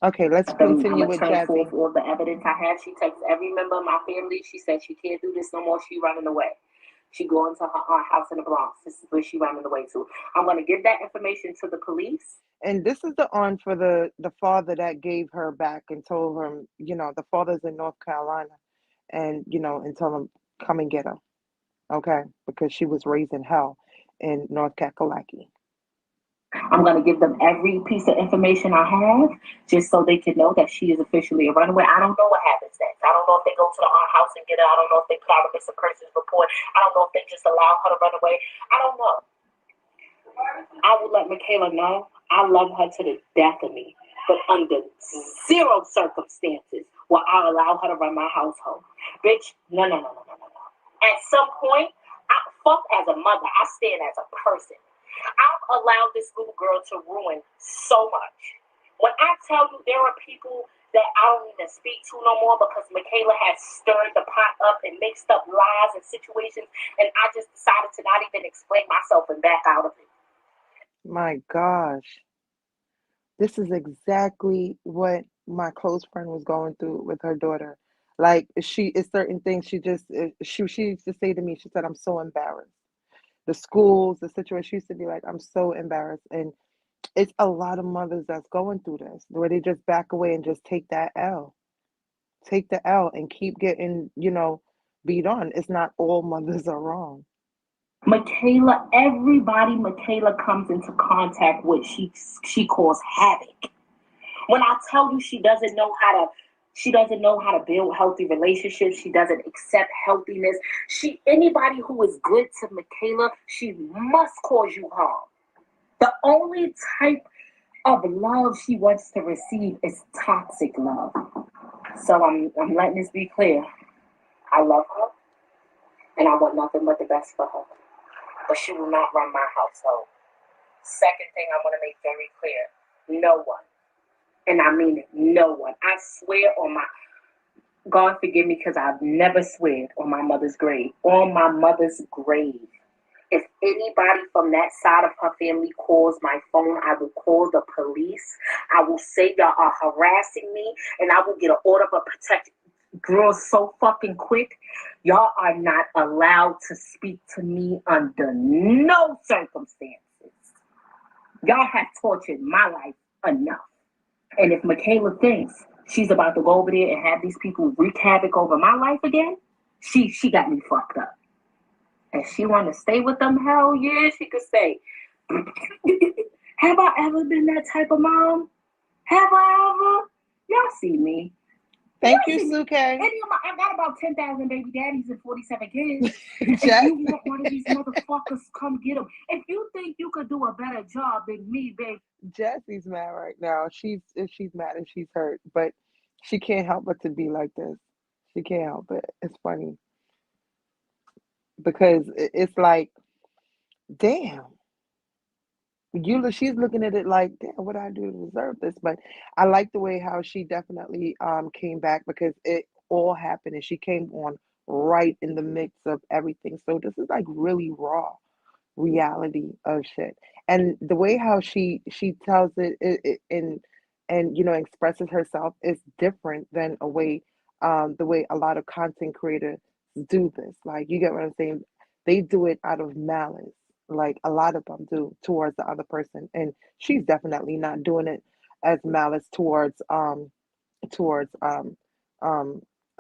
Okay, let's I'm continue gonna with turn forth Jazzy. all the evidence I have. She texts every member of my family. She said she can't do this no more. She running away. She going to her aunt house in the Bronx. This is where she running away to. I'm gonna give that information to the police. And this is the on for the father that gave her back and told her, the father's in North Carolina, and and tell him come and get her, okay? Because she was raised in hell in North Kakalaki. I'm gonna give them every piece of information I have, just so they can know that she is officially a runaway. I don't know what happens next. I don't know if they go to the aunt house and get her. I don't know if they put out a missing persons report. I don't know if they just allow her to run away. I don't know. I will let Michaela know I love her to the death of me, but under zero circumstances will I allow her to run my household. Bitch, no, no, no, no, no, no, no. At some point, fuck as a mother, I stand as a person. I've allowed this little girl to ruin so much. When I tell you there are people that I don't even speak to no more because Michaela has stirred the pot up and mixed up lies and situations, and I just decided to not even explain myself and back out of it. My gosh, this is exactly what my close friend was going through with her daughter. Like she is certain things she just she used to say to me. She said, "I'm so embarrassed." The schools, the situation. She used to be like, "I'm so embarrassed," and it's a lot of mothers that's going through this, where they just back away and just take the L, and keep getting, beat on. It's not all mothers are wrong. Michaela, everybody Michaela comes into contact with, she calls havoc. When I tell you she doesn't know how to build healthy relationships. She doesn't accept healthiness. Anybody who is good to Michaela, she must cause you harm. The only type of love she wants to receive is toxic love. So I'm letting this be clear. I love her and I want nothing but the best for her. But she will not run my household. Second thing I want to make very clear, no one, and I mean it, no one. I swear on my, God forgive me because I've never sweared on my mother's grave. On my mother's grave. If anybody from that side of her family calls my phone, I will call the police. I will say y'all are harassing me and I will get an order of protection. Girls, so fucking quick. Y'all are not allowed to speak to me under no circumstances. Y'all have tortured my life enough. And if Michaela thinks she's about to go over there and have these people wreak havoc over my life again, she got me fucked up. And she want to stay with them, hell yeah, she could stay. Have I ever been that type of mom? Have I ever? Y'all see me. Y'all Thank you, see me. Suke. I got about 10,000 baby daddies and 47 kids. If you want one of these motherfuckers, come get them. If you think you could do a better job than me, babe. Jazzy's mad right now. She's mad and she's hurt, but she can't help but to be like this. She can't help it. It's funny because it's like, damn, she's looking at it like, damn, what I do to deserve this? But I like the way how she definitely came back because it all happened and she came on right in the mix of everything. So this is like really raw reality of shit, and the way how she tells it and expresses herself is different than a way the way a lot of content creators do this. Like, you get what I'm saying? They do it out of malice, like a lot of them do towards the other person, and she's definitely not doing it as malice towards um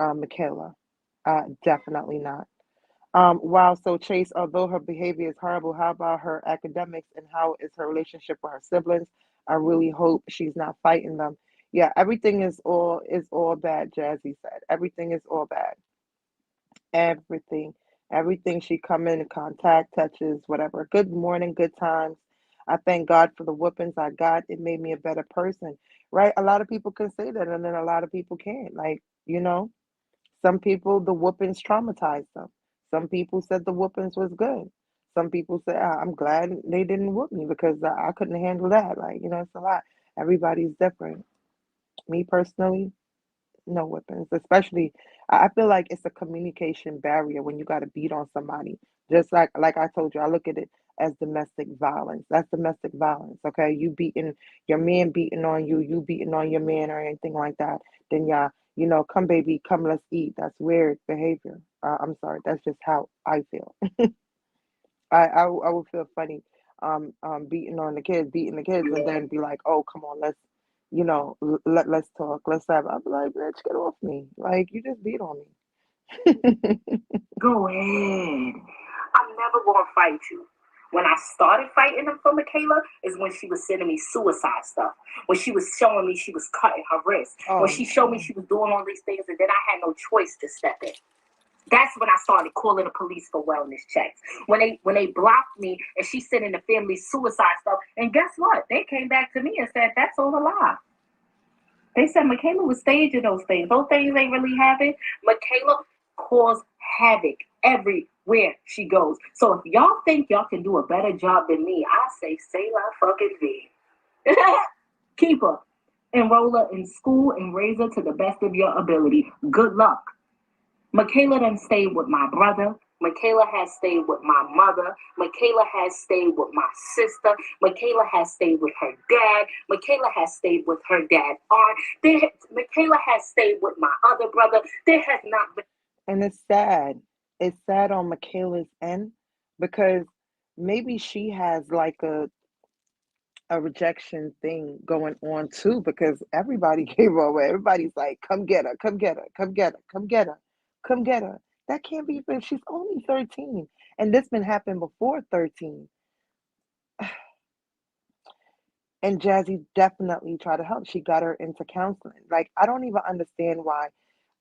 Michaela. Definitely not. Wow. So Chase, although her behavior is horrible, how about her academics and how is her relationship with her siblings? I really hope she's not fighting them. Yeah, everything is all bad, Jazzy said. Everything is all bad. everything. Everything she come in contact, touches, whatever. Good morning, good times. I thank God for the whoopings I got. It made me a better person. Right? A lot of people can say that and then a lot of people can't. Like, some people the whoopings traumatized them. Some people said the whoopings was good. Some people said, I'm glad they didn't whoop me because I couldn't handle that. Like, it's a lot. Everybody's different. Me personally, no weapons, especially I feel like it's a communication barrier when you got to beat on somebody. Just like I told you, I look at it as domestic violence. That's domestic violence. Okay, you beating your man, beating on you, you beating on your man, or anything like that. Then yeah, come baby, come let's eat. That's weird behavior. I'm sorry, that's just how I feel. I would feel funny, beating the kids, and then be like, oh come on, let's talk, let's have. I'll be like, bitch, get off me, like you just beat on me. Go ahead. I'm never gonna fight you. When I started fighting him for Michaela is when she was sending me suicide stuff. When she was showing me she was cutting her wrist. When Oh she showed me no. she was doing all these things and then I had no choice to step in. That's when I started calling the police for wellness checks. When they blocked me and she sending the family suicide stuff. And guess what? They came back to me and said that's all a lie. They said Michaela was staging those things. Those things ain't really happen. Michaela caused havoc everywhere she goes. So if y'all think y'all can do a better job than me, I say la fucking V. Keep her. Enroll her in school and raise her to the best of your ability. Good luck. Michaela done stayed with my brother. Michaela has stayed with my mother. Michaela has stayed with my sister. Michaela has stayed with her dad. Michaela has stayed with her dad aunt. Michaela has stayed with my other brother. There has not been. And it's sad on Michaela's end because maybe she has like a rejection thing going on too because everybody gave her away. Everybody's like, come get her, come get her, come get her, come get her, come get her. That can't be fair. She's only 13. And this been happened before 13. And Jazzy definitely tried to help. She got her into counseling. Like, I don't even understand why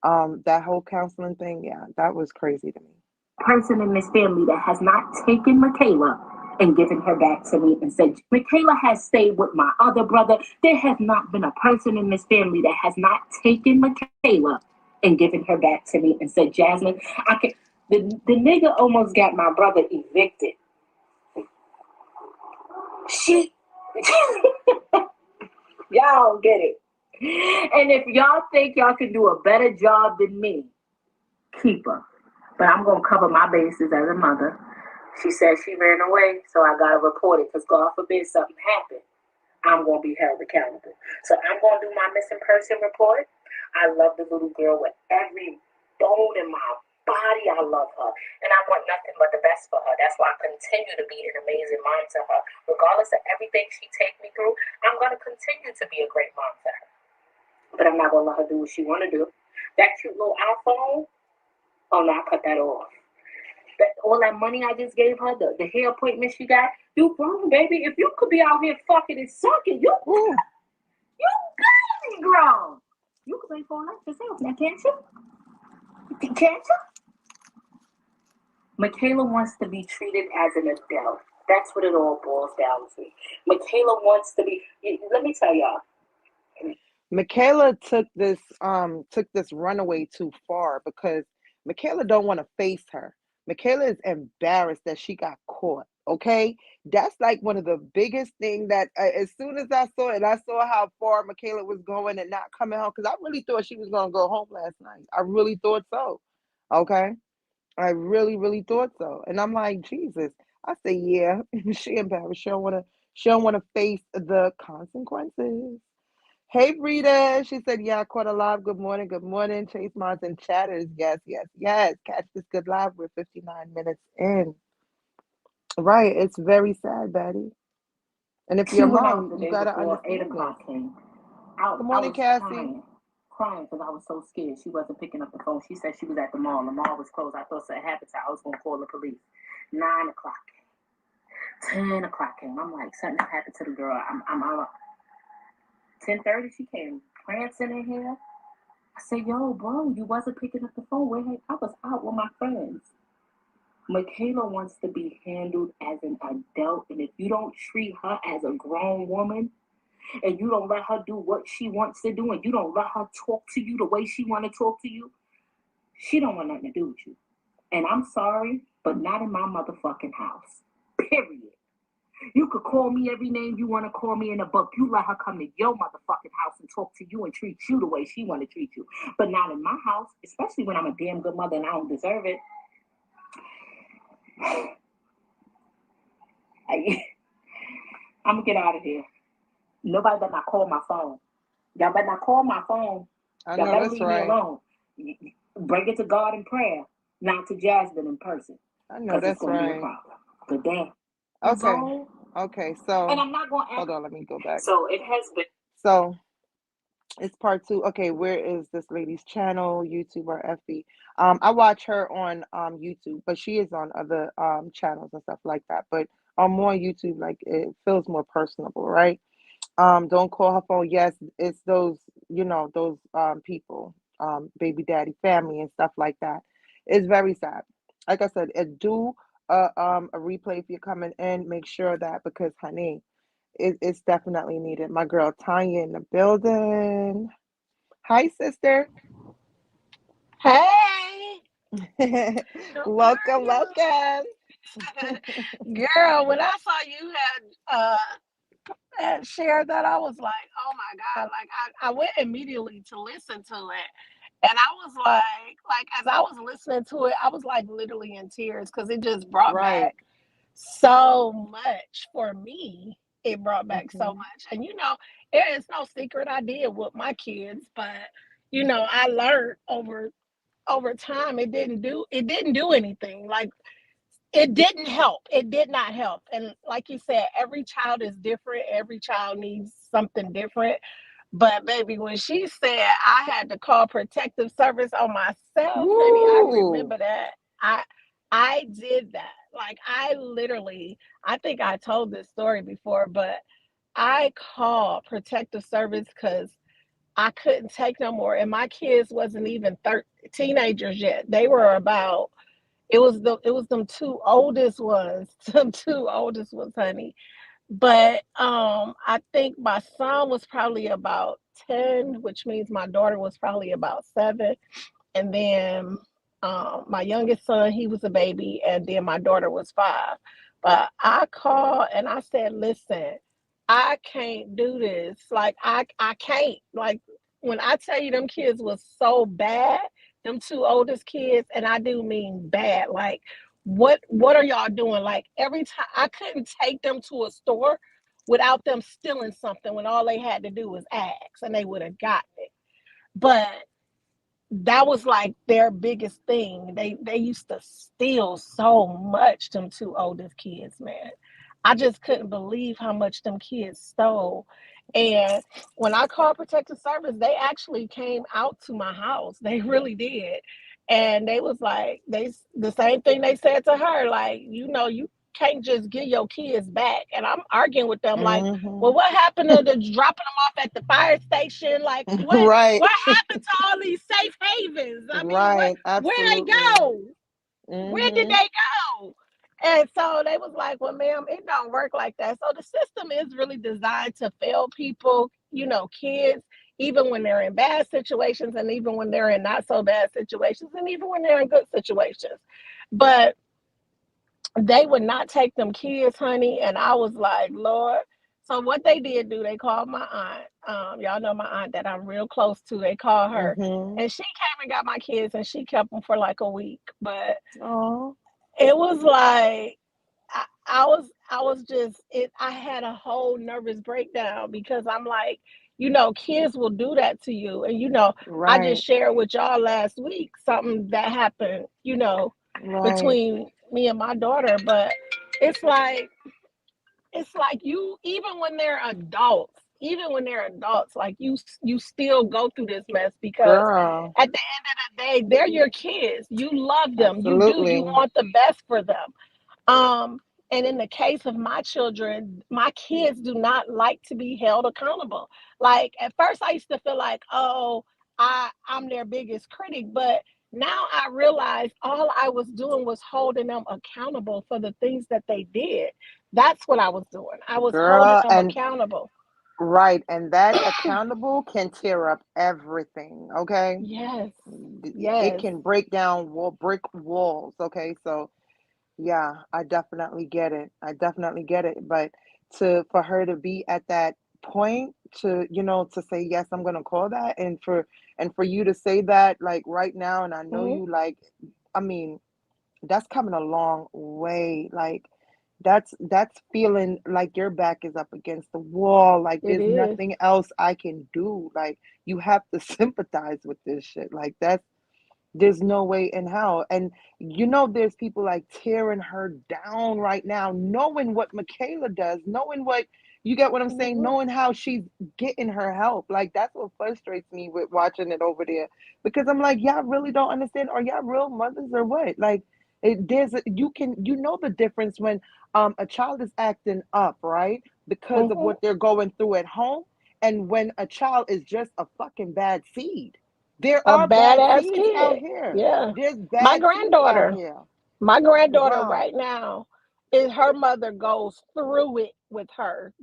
that whole counseling thing, yeah, that was crazy to me. Person in this family that has not taken Michaela and given her back to me and said, Michaela has stayed with my other brother. There has not been a person in this family that has not taken Michaela and given her back to me and said, Jasmine, I can. The nigga almost got my brother evicted. She, y'all get it. And if y'all think y'all can do a better job than me, keep her. But I'm going to cover my bases as a mother. She said she ran away, so I got to report it because God forbid something happened. I'm going to be held accountable. So I'm going to do my missing person report. I love the little girl with every bone in my body. I love her. And I want nothing but the best for her. That's why I continue to be an amazing mom to her. Regardless of everything she takes me through, I'm going to continue to be a great mom to her. But I'm not going to let her do what she want to do. That cute little iPhone, oh no, I cut that off. All that money I just gave her, the hair appointment she got, you grown, baby. If you could be out here fucking and sucking, you Ooh. gotta be grown. You could pay for life yourself now, can't you? Can't you? Michaela wants to be treated as an adult. That's what it all boils down to. Michaela wants to be. Let me tell y'all. Michaela took this runaway too far because Michaela don't want to face her. Michaela is embarrassed that she got caught. Okay, that's like one of the biggest thing that as soon as I saw it, I saw how far Michaela was going and not coming home because I really thought she was gonna go home last night. I really thought so. Okay, I really really thought so, and I'm like Jesus. I say yeah, she embarrassed. She don't want to. She don't want to face the consequences. Hey, Rita. She said, yeah, I caught a live. Good morning. Good morning. Chase Mons and Chatters. Yes, yes, yes. Catch this good live. We're 59 minutes in. Right. It's very sad, Betty. And if She you're a went out mom, the you day got to before 8 understand this. o'clock came. Good I morning, was Cassie. crying because I was so scared. She wasn't picking up the phone. She said she was at the mall. The mall was closed. I thought something happened to her. I was going to call the police. 9 o'clock came. 10 o'clock came. I'm like, something happened to the girl. I'm out. 10:30 she came prancing in here. I said, yo, bro, you wasn't picking up the phone. I was out with my friends. Michaela wants to be handled as an adult, and if you don't treat her as a grown woman, and you don't let her do what she wants to do, and you don't let her talk to you the way she want to talk to you, she don't want nothing to do with you. And I'm sorry, but not in my motherfucking house. Period. You could call me every name you want to call me in a book. You let her come to your motherfucking house and talk to you and treat you the way she want to treat you. But not in my house, especially when I'm a damn good mother and I don't deserve it. I'm going to get out of here. Nobody better not call my phone. Y'all better not call my phone. Y'all better leave me alone. Bring it to God in prayer, not to Jasmine in person. I know that's it's gonna right. Be a problem. Good day. Okay. Okay. So. And I'm not going to. Hold on. Let me go back. So it has been. So it's part 2. Okay. Where is this lady's channel? YouTube or FB? I watch her on YouTube, but she is on other channels and stuff like that. But on more YouTube, like it feels more personable, right? Don't call her phone. Yes, it's those, those people, baby daddy family and stuff like that. It's very sad. Like I said, do a replay if you're coming in. Make sure that, because honey, it's definitely needed. My girl Tanya in the building. Hi, sister. Hey, Welcome, welcome. girl, when I saw you had shared that, I was like, oh my God. Like I went immediately to listen to it. And I was like as I was listening to it, I was like literally in tears because it just brought Right. back so much for me. It brought back so Hmm. much. And it is no secret I did with my kids, but I learned over time it didn't do anything. Like it didn't help. It did not help. And like you said, every child is different. Every child needs something different. But baby, when she said I had to call protective service on myself, honey, I Woo. remember that. I I did that. Like I think I told this story before, but I called protective service because I couldn't take no more. And my kids wasn't even teenagers yet. They were about it was them two oldest ones, them two oldest ones, honey. But I think my son was probably about 10, which means my daughter was probably about 7. And then my youngest son, he was a baby, and then my daughter was 5. But I called and I said, listen, I can't do this. Like I can't. Like when I tell you them kids was so bad, them two oldest kids, and I do mean bad. Like what are y'all doing? Like every time I couldn't take them to a store without them stealing something when all they had to do was ask and they would have gotten it. But that was like their biggest thing. They used to steal so much, them two oldest kids, man. I just couldn't believe how much them kids stole. And when I called protective service, they actually came out to my house. They really did. And they was like, the same thing they said to her, like, you can't just get your kids back. And I'm arguing with them like, Hmm. well, what happened to the dropping them off at the fire station? Like, what Right. what happened to all these safe havens? I mean, Right. where they Absolutely. go? Where did Hmm. they go? And so they was like, well, ma'am, it don't work like that. So the system is really designed to fail people, kids, even when they're in bad situations and even when they're in not so bad situations and even when they're in good situations. But they would not take them kids, honey. And I was like, Lord. So what they did do, they called my aunt. Y'all know my aunt that I'm real close to. They called her, Hmm. and she came and got my kids, and she kept them for like a week. But Oh. it was like I was just it. I had a whole nervous breakdown because I'm like, kids will do that to you, and I Right. just shared with y'all last week something that happened, Right. between me and my daughter. But it's like you even when they're adults, like you still go through this mess because Girl. at the end of the day, they're your kids. You love them. You Absolutely. want the best for them. Um, and in the case of my children, my kids do not like to be held accountable. Like at first, I used to feel like, oh, I'm their biggest critic. But now I realize all I was doing was holding them accountable for the things that they did. That's what I was doing. I was holding Girl, them and accountable. right, and that accountable can tear up everything, okay? Yes. It Yes. can break down brick walls, okay? So, yeah, I definitely get it. I definitely get it. But for her to be at that point to, to say, yes, I'm gonna call that, and for you to say that like right now, and I know Mhm. you like, I mean, that's coming a long way. Like that's feeling like your back is up against the wall. Like It there's is. nothing else I can do. Like you have to sympathize with this shit. Like there's no way in hell. And there's people like tearing her down right now, knowing what Michaela does, knowing what you get what I'm saying, Mhm. knowing how she's getting her help. Like that's what frustrates me with watching it over there. Because I'm like, y'all really don't understand. Are y'all real mothers or what? Like you know the difference when a child is acting up, right? Because of Mhm. what they're going through at home, and when a child is just a fucking bad seed. There A are bad badass seeds out kid. here. Yeah. There's My bad seeds out granddaughter. here. My granddaughter Girl. right now is her mother goes through it with her,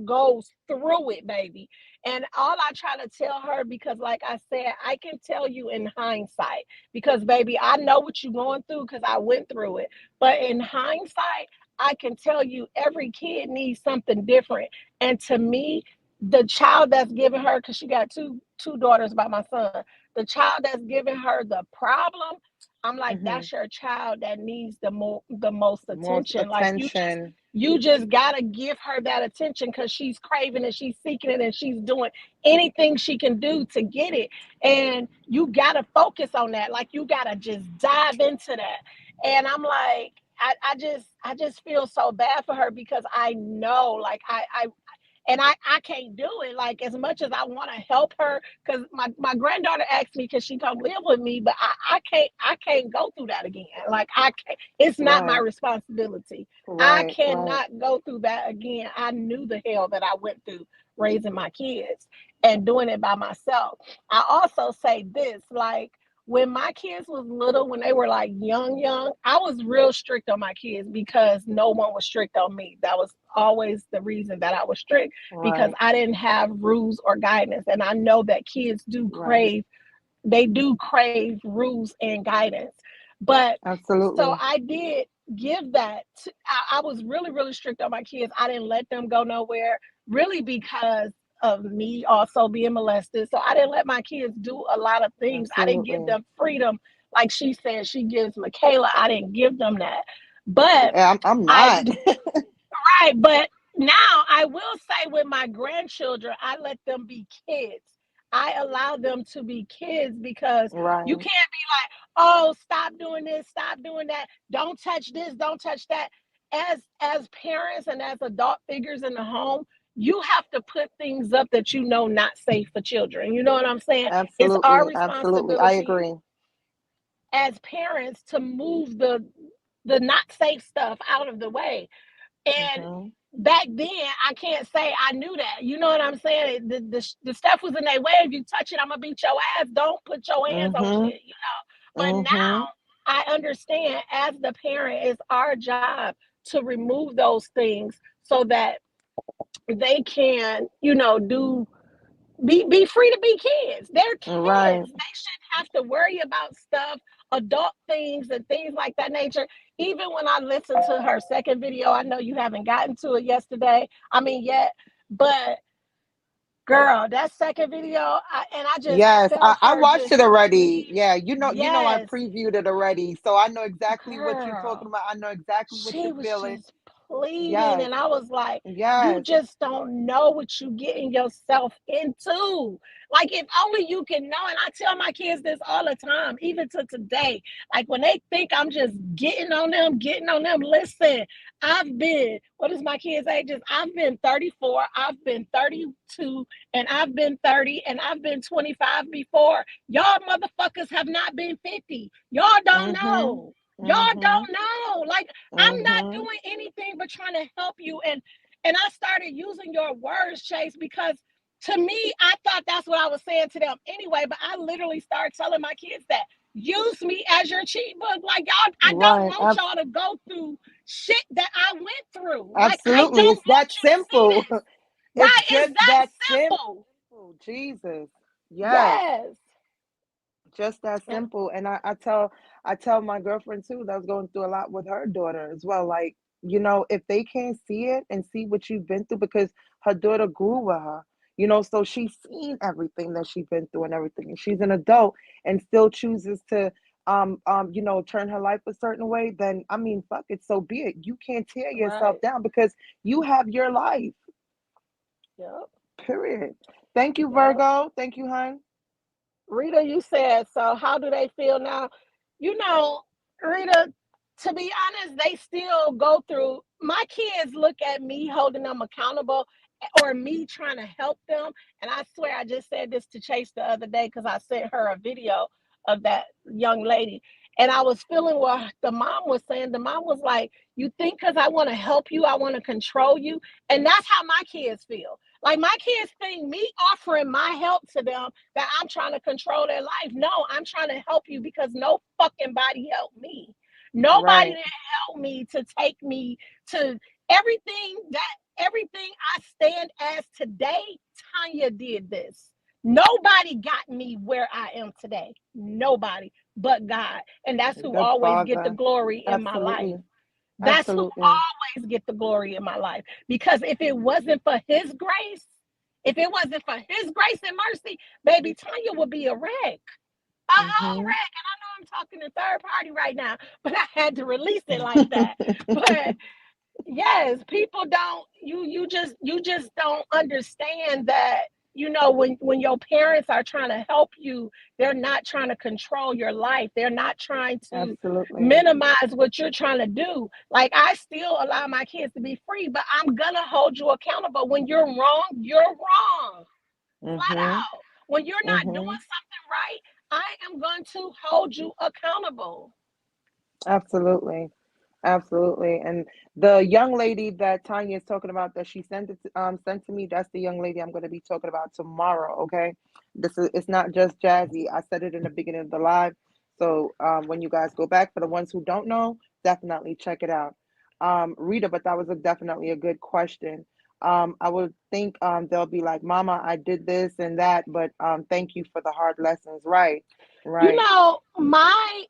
goes through it, baby. And all I try to tell her, because like I said, I can tell you in hindsight, because baby, I know what you're going through because I went through it. But in hindsight, I can tell you every kid needs something different. And to me, the child that's giving her, because she got two daughters by my son, the child that's giving her the problem, I'm like, Hmm. that's your child that needs the most Most attention. Like attention. you just gotta give her that attention because she's craving it, she's seeking it, and she's doing anything she can do to get it. And you gotta focus on that. Like you gotta just dive into that. And I'm like, I just feel so bad for her because I know, like I can't do it. Like as much as I want to help her, because my granddaughter asked me, can she come live with me? But I can't go through that again. Like I can't. It's not my Right. responsibility. I Right. Right. cannot go through that again. I knew the hell that I went through raising my kids and doing it by myself. I also say this, like when my kids was little, when they were like young, I was real strict on my kids because no one was strict on me. That was always the reason that I was strict, because Right. I didn't have rules or guidance. And I know that kids Right. do crave rules and guidance. But so Absolutely. I did give that. I was really, really strict on my kids. I didn't let them go nowhere, really, because of me also being molested. So I didn't let my kids do a lot of things. I didn't give Absolutely. them freedom. Like she said, she gives Michaela. I didn't give them that. But I'm I not. Right, but now I will say with my grandchildren, I let them be kids. I allow them to be kids because you Right. can't be like, oh, stop doing this, stop doing that, don't touch this, don't touch that. As parents and as adult figures in the home, you have to put things up that you know not safe for children. You know what I'm saying? It's our Absolutely. Absolutely. I responsibility agree. as parents to move the not safe stuff out of the way. And Hmm. back then, I can't say I knew that. You know what I'm saying? The stuff was in their way. If you touch it, I'm gonna beat your ass. Don't put your hands on Hmm. shit. You know. But Hmm. now I understand. As the parent, it's our job to remove those things so that they can, do be free to be kids. They're Right. kids. They shouldn't have to worry about stuff, adult things and things like that nature. Even when I listened to her second video, I know you haven't gotten to it yesterday. I mean yet, but girl, that second video, and I just Yes, felt I her watched just it already. plead. Yeah, I Yes, previewed it already, so I know exactly what you're talking girl. about. I know exactly what She you're was feeling. just pleading, Yes, and I was like, you yes. just don't know what you getting yourself into. Like if only you can know. And I tell my kids this all the time, even to today. Like when they think I'm just getting on them, listen, I've been, what is my kids' ages? I've been 34, I've been 32, and I've been 30, and I've been 25 before. Y'all motherfuckers have not been 50. Y'all don't Mhm. know. Y'all Mhm. don't know. Like I'm not Mhm. doing anything but trying to help you. And I started using your words, Chase, because To me, I thought that's what I was saying to them anyway, but I literally started telling my kids that use me as your cheat book. Like, y'all, I don't Right. want y'all to go through shit that I went through. Like, I Absolutely. don't It's want that you to see simple. this. It's Right? It's just that that simple. simple. Jesus. Yes. Yes. Just that simple. And I tell my girlfriend too that was going through a lot with her daughter as well. Like, if they can't see it and see what you've been through, because her daughter grew with her, so she's seen everything that she's been through and everything. And she's an adult and still chooses to turn her life a certain way, then I mean, fuck it, so be it. You can't tear yourself Right. down because you have your life. Yep. Period. Thank you, Yep. Virgo. Thank you, hon. Rita, you said, so how do they feel now? You know, Rita, to be honest, they still go through. My kids look at me holding them accountable or me trying to help them. And I swear I just said this to Chase the other day because I sent her a video of that young lady. And I was feeling what the mom was saying. The mom was like, you think because I want to help you, I want to control you. And that's how my kids feel. Like my kids think me offering my help to them that I'm trying to control their life. No, I'm trying to help you because no fucking body helped me. Nobody Right. didn't help me to take me to everything I stand as today. Tanya did this. Nobody got me where I am today. Nobody but God. And that's who Good always get the father. glory in my life. Absolutely. That's who Absolutely. always get the glory in my life. Because if it wasn't for his grace, if it wasn't for his grace and mercy, baby Tanya would be a wreck. A whole Mm-hmm. wreck. And I know I'm talking to third party right now, but I had to release it like that. But yes, people don't you just don't understand that, when your parents are trying to help you, they're not trying to control your life. They're not trying to Absolutely. minimize what you're trying to do. Like, I still allow my kids to be free, but I'm gonna hold you accountable. When you're wrong, flat Mm-hmm. out. When you're not doing Mm-hmm. something right, I am going to hold you accountable. Absolutely. Absolutely. And the young lady that Tanya is talking about that she sent to me, that's the young lady I'm going to be talking about tomorrow, okay? It's not just Jazzy. I said it in the beginning of the live. So when you guys go back, for the ones who don't know, definitely check it out. Rita, but that was definitely a good question. I would think they'll be like, Mama, I did this and that, but thank you for the hard lessons. Right. You Right. know, my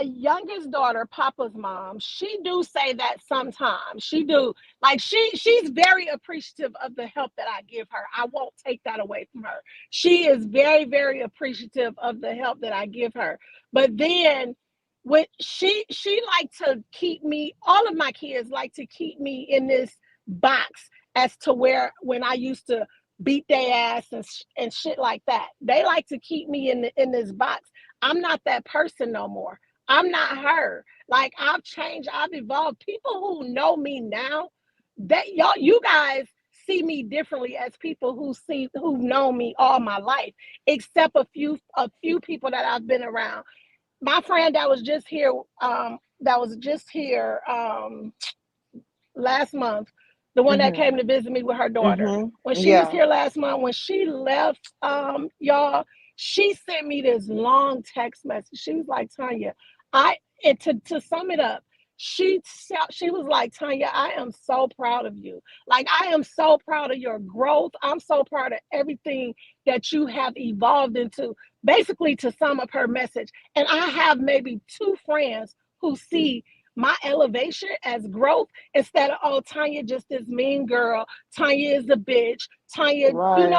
youngest daughter, Papa's mom, she do say that sometimes. She do. Like, she's very appreciative of the help that I give her. I won't take that away from her. She is very, very appreciative of the help that I give her. But then when she like to keep me, all of my kids like to keep me in this box, as to where when I used to beat their ass and shit like that. They like to keep me in this box. I'm not that person no more. I'm not her. Like, I've changed, I've evolved. People who know me now, that you guys see me differently as people who've known me all my life, except a few people that I've been around. My friend that was just here last month, the one that Mm-hmm. came to visit me with her daughter. When Mm-hmm. she was Yeah. here last month, when she left, y'all, she sent me this long text message. She was like, Tanya, I and to sum it up, she was like, Tanya, I am so proud of you. Like, I am so proud of your growth. I'm so proud of everything that you have evolved into. Basically, to sum up her message. And I have maybe two friends who see my elevation as growth, instead of, oh, Tanya just this mean girl, Tanya is a bitch, Tanya, Right.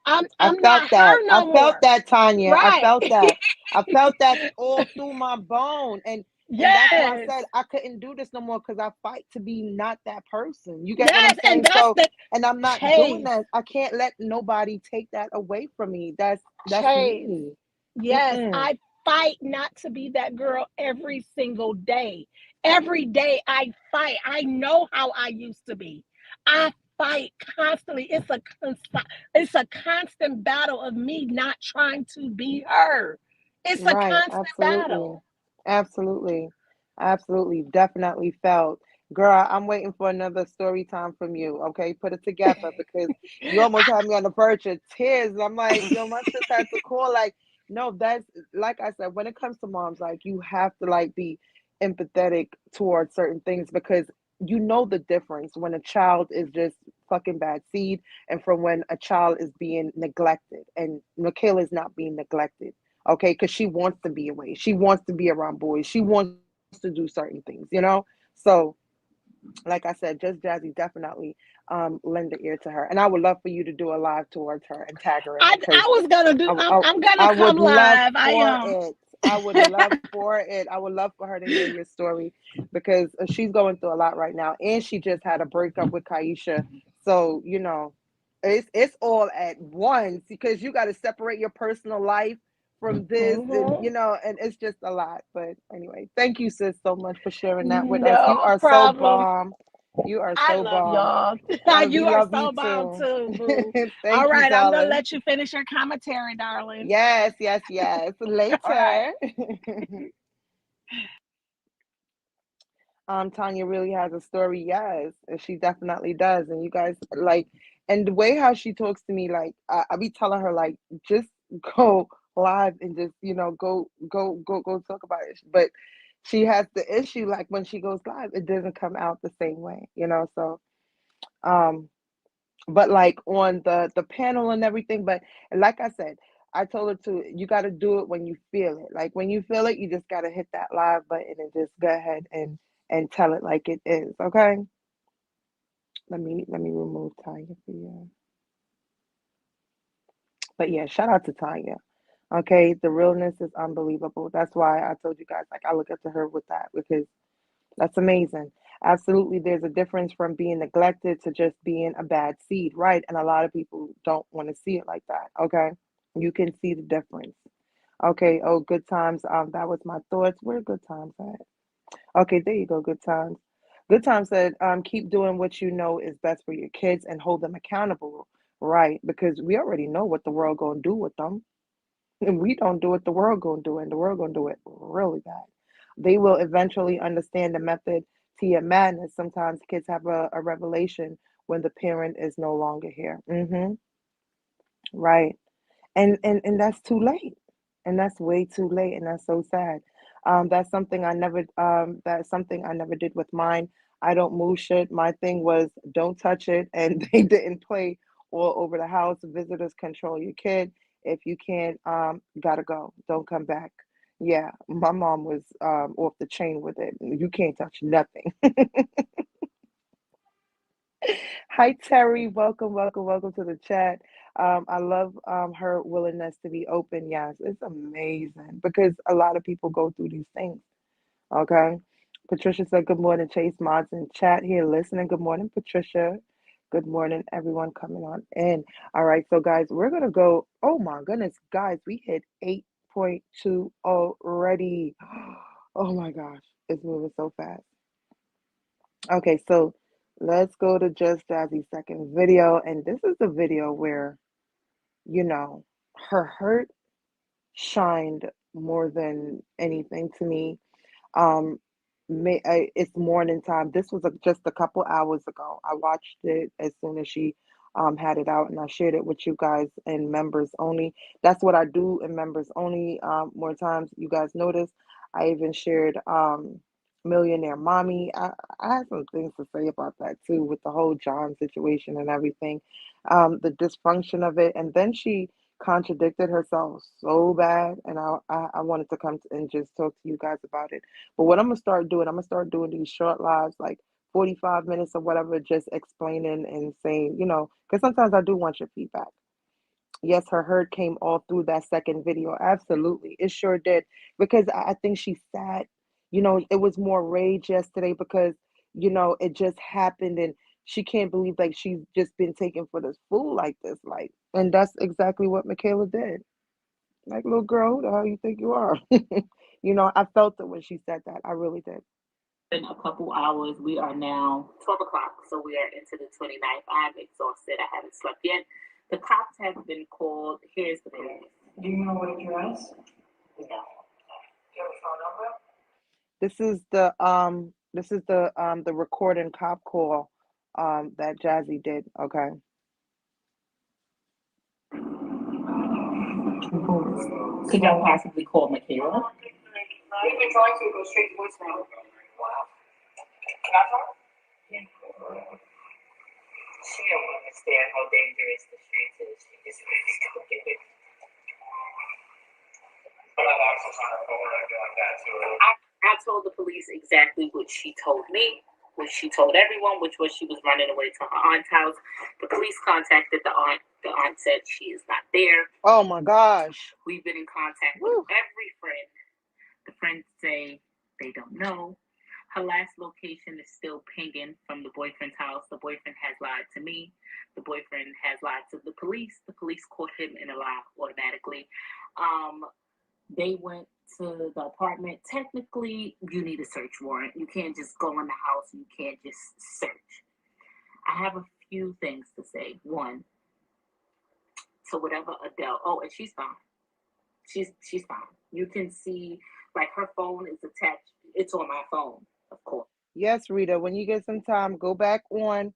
I I'm felt not that. her I no felt more. that, Tanya. I Right. felt that. I felt that all through my bone. And that's why I Yes. said I couldn't do this no more, because I fight to be not that person. You get what I'm Yes. And saying? that's So, the and I'm not doing chase. that. I can't let nobody take that away from me. That's Chase. me. Yes. Mm-mm. I fight not to be that girl every single day. Every day I fight. I know how I used to be. I fight constantly. It's a constant battle of me not trying to be her. It's a Right. constant Absolutely. battle. Absolutely. Absolutely. Definitely felt. Girl, I'm waiting for another story time from you. Okay, put it together because you almost had me on the verge of tears. I'm like, yo, my sis had to call. Like, no, that's like I said. When it comes to moms, like you have to like be empathetic towards certain things because you know the difference when a child is just fucking bad seed and from when a child is being neglected. And Michaela is not being neglected. Okay, because she wants to be away. She wants to be around boys. She wants to do certain things. So like I said, just Jazzy definitely lend the ear to her, and I would love for you to do a live towards her and tag her in it because I was gonna do. I, I I'm gonna I come would love live. I for am. it. I would love for it. I would love for her to hear your story because she's going through a lot right now, and she just had a breakup with Kaisha. So it's all at once because you got to separate your personal life from this, and Hmm. and it's just a lot. But anyway, thank you, sis, so much for sharing that with us. You No are so problem. bomb. You are I so love bomb. y'all. We You are love you so bomb too. too, boo. All Thank you, right, I'm gonna darling. let you finish your commentary, darling. Yes, yes, yes. All right. Later. Tanya really has a story. Yes, and she definitely does. And you guys like, and the way how she talks to me, like I be telling her like, just go live and just go talk about it. But she has the issue like when she goes live, it doesn't come out the same way. So um but like on the panel and everything. But like I said, I told her to you got to do it when you feel it. Like when you feel it, you just got to hit that live button and just go ahead and tell it like it is. Okay. Let me remove Tanya for you. But yeah, shout out to Tanya. Okay, the realness is unbelievable. That's why I told you guys like I look up to her with that because that's amazing. Absolutely, there's a difference from being neglected to just being a bad seed, right? And a lot of people don't want to see it like that. Okay, you can see the difference. Okay. Oh, good times. That was my thoughts. Where are good times at? Okay, there you go. Good times. Good times said, keep doing what you know is best for your kids and hold them accountable, right? Because we already know what the world gonna do with them. And we don't do it, the world gonna do it, and the world gonna do it really bad. They will eventually understand the method to your madness. Sometimes kids have a revelation when the parent is no longer here. Right. And that's too late. And that's way too late. And that's so sad. That's something I never did with mine. I don't move shit. My thing was don't touch it. And they didn't play all over the house. Visitors control your kid. If you can't, gotta go. Don't come back. Yeah, my mom was off the chain with it. You can't touch nothing. Hi, Terry. Welcome, welcome, welcome to the chat. I love her willingness to be open. Yes, it's amazing because a lot of people go through these things. Okay. Patricia said, good morning, Chase Mods in chat here listening. Good morning, Patricia. Good morning, everyone coming on in. All right. So, guys, we're going to go. Oh, my goodness. Guys, we hit 8.2 already. Oh, my gosh. It's moving so fast. Okay. So, let's go to Just Jazzy's second video. And this is the video where, you know, her hurt shined more than anything to me. um it's morning time. This was just a couple hours ago. I watched it as soon as she had it out, and I shared it with you guys in members only. That's what I do in members only. More times you guys notice I even shared Millionaire Mommy. I had some things to say about that too, with the whole John situation and everything, the dysfunction of it. And then she contradicted herself so bad, and I wanted to come and just talk to you guys about it. But what I'm gonna start doing these short lives, like 45 minutes or whatever, just explaining and saying, because sometimes I do want your feedback. Yes, her hurt came all through that second video. Absolutely. It sure did. Because I think she's sad. It was more rage yesterday because, it just happened and she can't believe like she's just been taken for this fool like this. Like, and that's exactly what Michaela did. Like, little girl, who the hell you think you are? I felt it when she said that. I really did. In a couple hours. We are now 12 o'clock, so we are into the 29th. I'm exhausted. I haven't slept yet. The cops have been called. Here's the thing. Do you know what address? No. Do you have a phone number? This is the This is the recording cop call that Jazzy did. Okay. Could y'all possibly call Michaela? We've been trying to go straight to voicemail. Wow. Can I talk? Yeah. She don't understand how dangerous the streets is. She just really don't get it. But I've also trying to phone her like that too. I told the police exactly what she told me, what she told everyone, which was she was running away to her aunt's house. The police contacted the aunt. The aunt said she is not there. Oh my gosh. We've been in contact Woo. with every friend. The friends say they don't know. Her last location is still pinging from the boyfriend's house. The boyfriend has lied to me. The boyfriend has lied to the police. The police caught him in a lie automatically. They went to the apartment. Technically, you need a search warrant. You can't just go in the house. You can't just search. I have a few things to say. One, to whatever Adele. Oh, and she's fine. She's fine. You can see like her phone is attached. It's on my phone, of course. Yes, Rita, when you get some time, go back on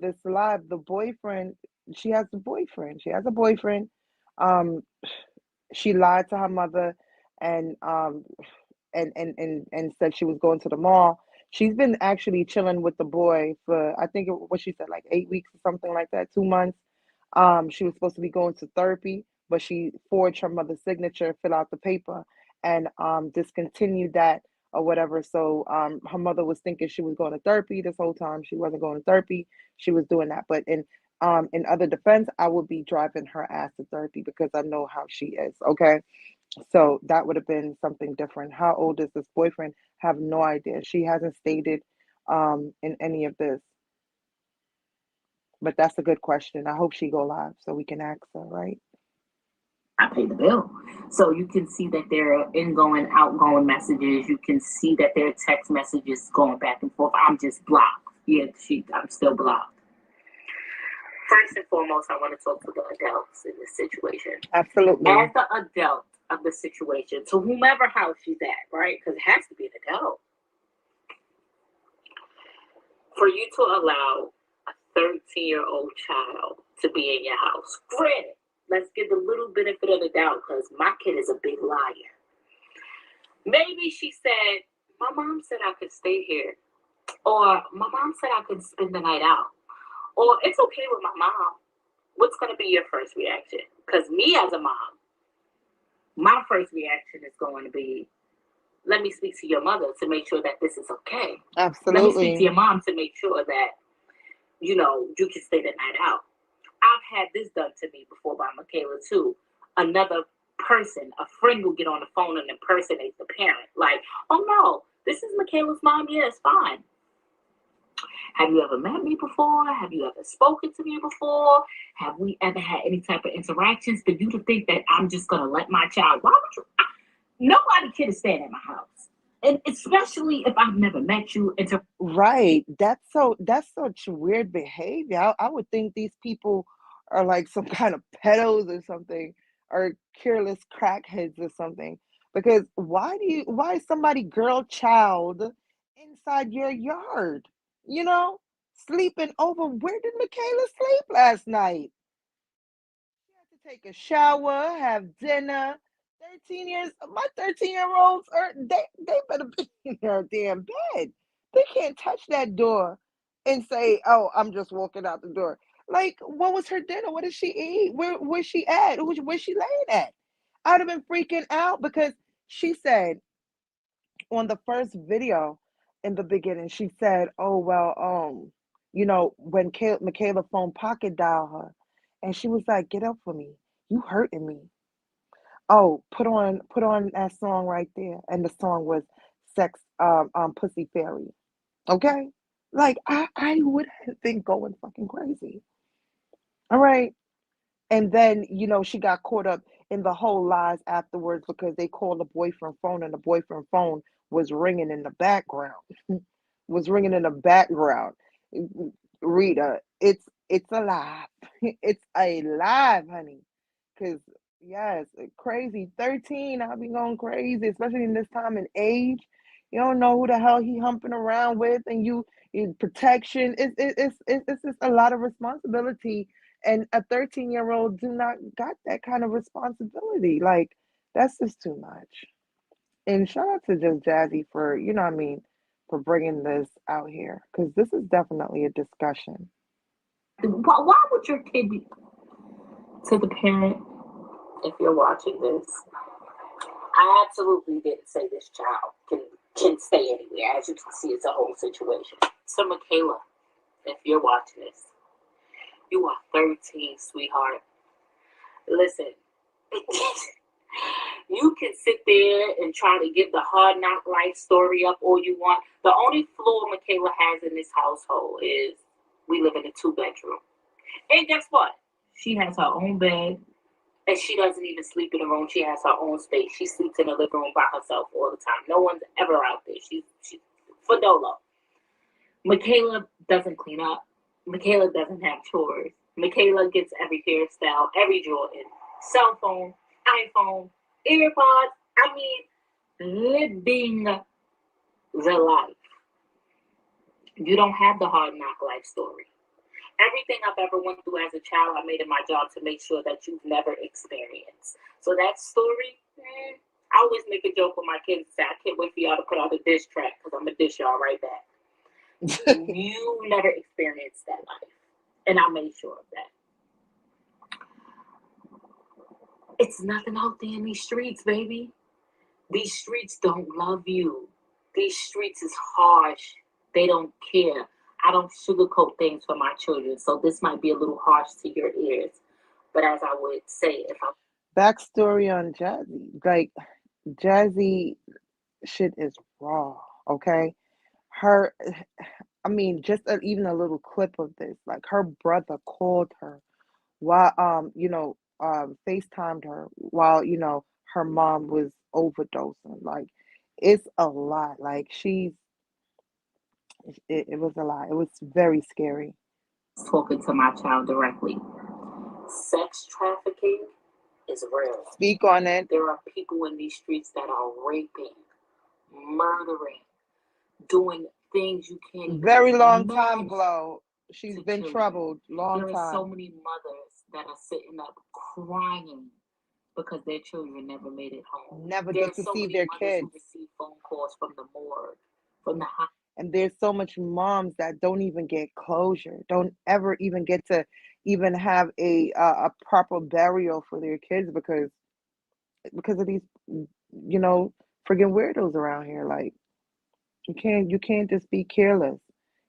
this live. The boyfriend, she has a boyfriend. She has a boyfriend. Um she lied to her mother and and said she was going to the mall. She's been actually chilling with the boy for I think what she said like 8 weeks or something like that, 2 months. She was supposed to be going to therapy, but she forged her mother's signature, fill out the paper, and discontinued that or whatever. So her mother was thinking she was going to therapy this whole time. She wasn't going to therapy. She was doing that. But in other defense, I would be driving her ass to therapy because I know how she is. Okay. So that would have been something different. How old is this boyfriend? Have no idea. She hasn't stated in any of this. But that's a good question. I hope she go live so we can ask her, right? I pay the bill. So you can see that there are ingoing, outgoing messages. You can see that there are text messages going back and forth. I'm just blocked. Yeah, I'm still blocked. First and foremost, I want to talk to the adults in this situation. Absolutely. As the adult of the situation, to whomever house she's at, right? Because it has to be an adult. For you to allow a 13-year-old child to be in your house, granted, let's give the little benefit of the doubt because my kid is a big liar. Maybe she said, my mom said I could stay here. Or my mom said I could spend the night out. Or it's okay with my mom. What's going to be your first reaction? Because me as a mom, my first reaction is going to be, let me speak to your mother to make sure that this is okay. Let me speak to Absolutely. your mom to make sure that, you can stay the night out. I've had this done to me before by Michaela too. Another person, a friend will get on the phone and impersonate the parent. Like, oh no, this is Michaela's mom. Yeah, it's fine. Have you ever met me before? Have you ever spoken to me before? Have we ever had any type of interactions? For you to think that I'm just gonna let my child, why would you? Nobody can stand at my house. And especially if I've never met you. Right. That's such weird behavior. I would think these people are like some kind of pedos or something, or careless crackheads or something. Because why is somebody girl child inside your yard? You know, sleeping over. Where did Michaela sleep last night? She had to take a shower, have dinner. 13 years, my 13-year-olds are they better be in their damn bed. They can't touch that door and say, "Oh, I'm just walking out the door." Like, what was her dinner? What did she eat? Where's she at? Where's she laying at? I'd have been freaking out because she said on the first video in the beginning, she said, "Oh well, when Michaela phone pocket dial her, and she was like, 'Get up for me, you hurting me.' Oh, put on that song right there." And the song was Sex Pussy Fairy. Okay? Like I would have been going fucking crazy. All right. And then, she got caught up in the whole lies afterwards because they called the boyfriend phone and the boyfriend phone was ringing in the background. Was ringing in the background. Rita, it's alive. It's alive, honey. Cause yes, crazy. 13, I'll be going crazy, especially in this time and age. You don't know who the hell he humping around with, and protection. It's just a lot of responsibility, and a 13-year-old do not got that kind of responsibility. Like that's just too much. And shout out to just Jazzy for what I mean, for bringing this out here because this is definitely a discussion. Why would your kid be to the parent if you're watching this? I absolutely didn't say this child can stay anywhere. As you can see, it's a whole situation. So Michaela, if you're watching this, you are 13, sweetheart. Listen, you can sit there and try to give the hard knock life story up all you want. The only flaw Michaela has in this household is we live in a 2 bedroom. And guess what? She has her own bed, and she doesn't even sleep in a room. She has her own space. She sleeps in the living room by herself all the time. No one's ever out there. She's for Dolo. Michaela doesn't clean up. Michaela doesn't have chores. Michaela gets every hairstyle, every Jordan, cell phone, iPhone, AirPods. I mean, living the life. You don't have the hard knock life story. Everything I've ever went through as a child, I made it my job to make sure that you've never experienced. So that story, I always make a joke with my kids and say, I can't wait for y'all to put out a diss track because I'm going to dish y'all right back. You never experienced that life. And I made sure of that. It's nothing out there in these streets, baby. These streets don't love you. These streets is harsh. They don't care. I don't sugarcoat things for my children, so this might be a little harsh to your ears. But as I would say, if I Backstory on Jazzy. Like Jazzy shit is raw, okay? Her I mean, just even a little clip of this. Like her brother called her while FaceTimed her while, her mom was overdosing. Like it's a lot. Like it was a lot. It was very scary. was talking to my child directly, sex trafficking is real. Speak on it. There are people in these streets that are raping, murdering, doing things you can't even Very long time, imagine Glow. She's to been children. troubled long There are so time. many mothers that are sitting up crying because their children never made it home. Never There get are to so see many their mothers who kids. receive phone calls from the morgue, from the hospital. And there's so much moms that don't even get closure, don't ever even get to even have a proper burial for their kids because of these you know friggin' weirdos around here. Like you can't just be careless.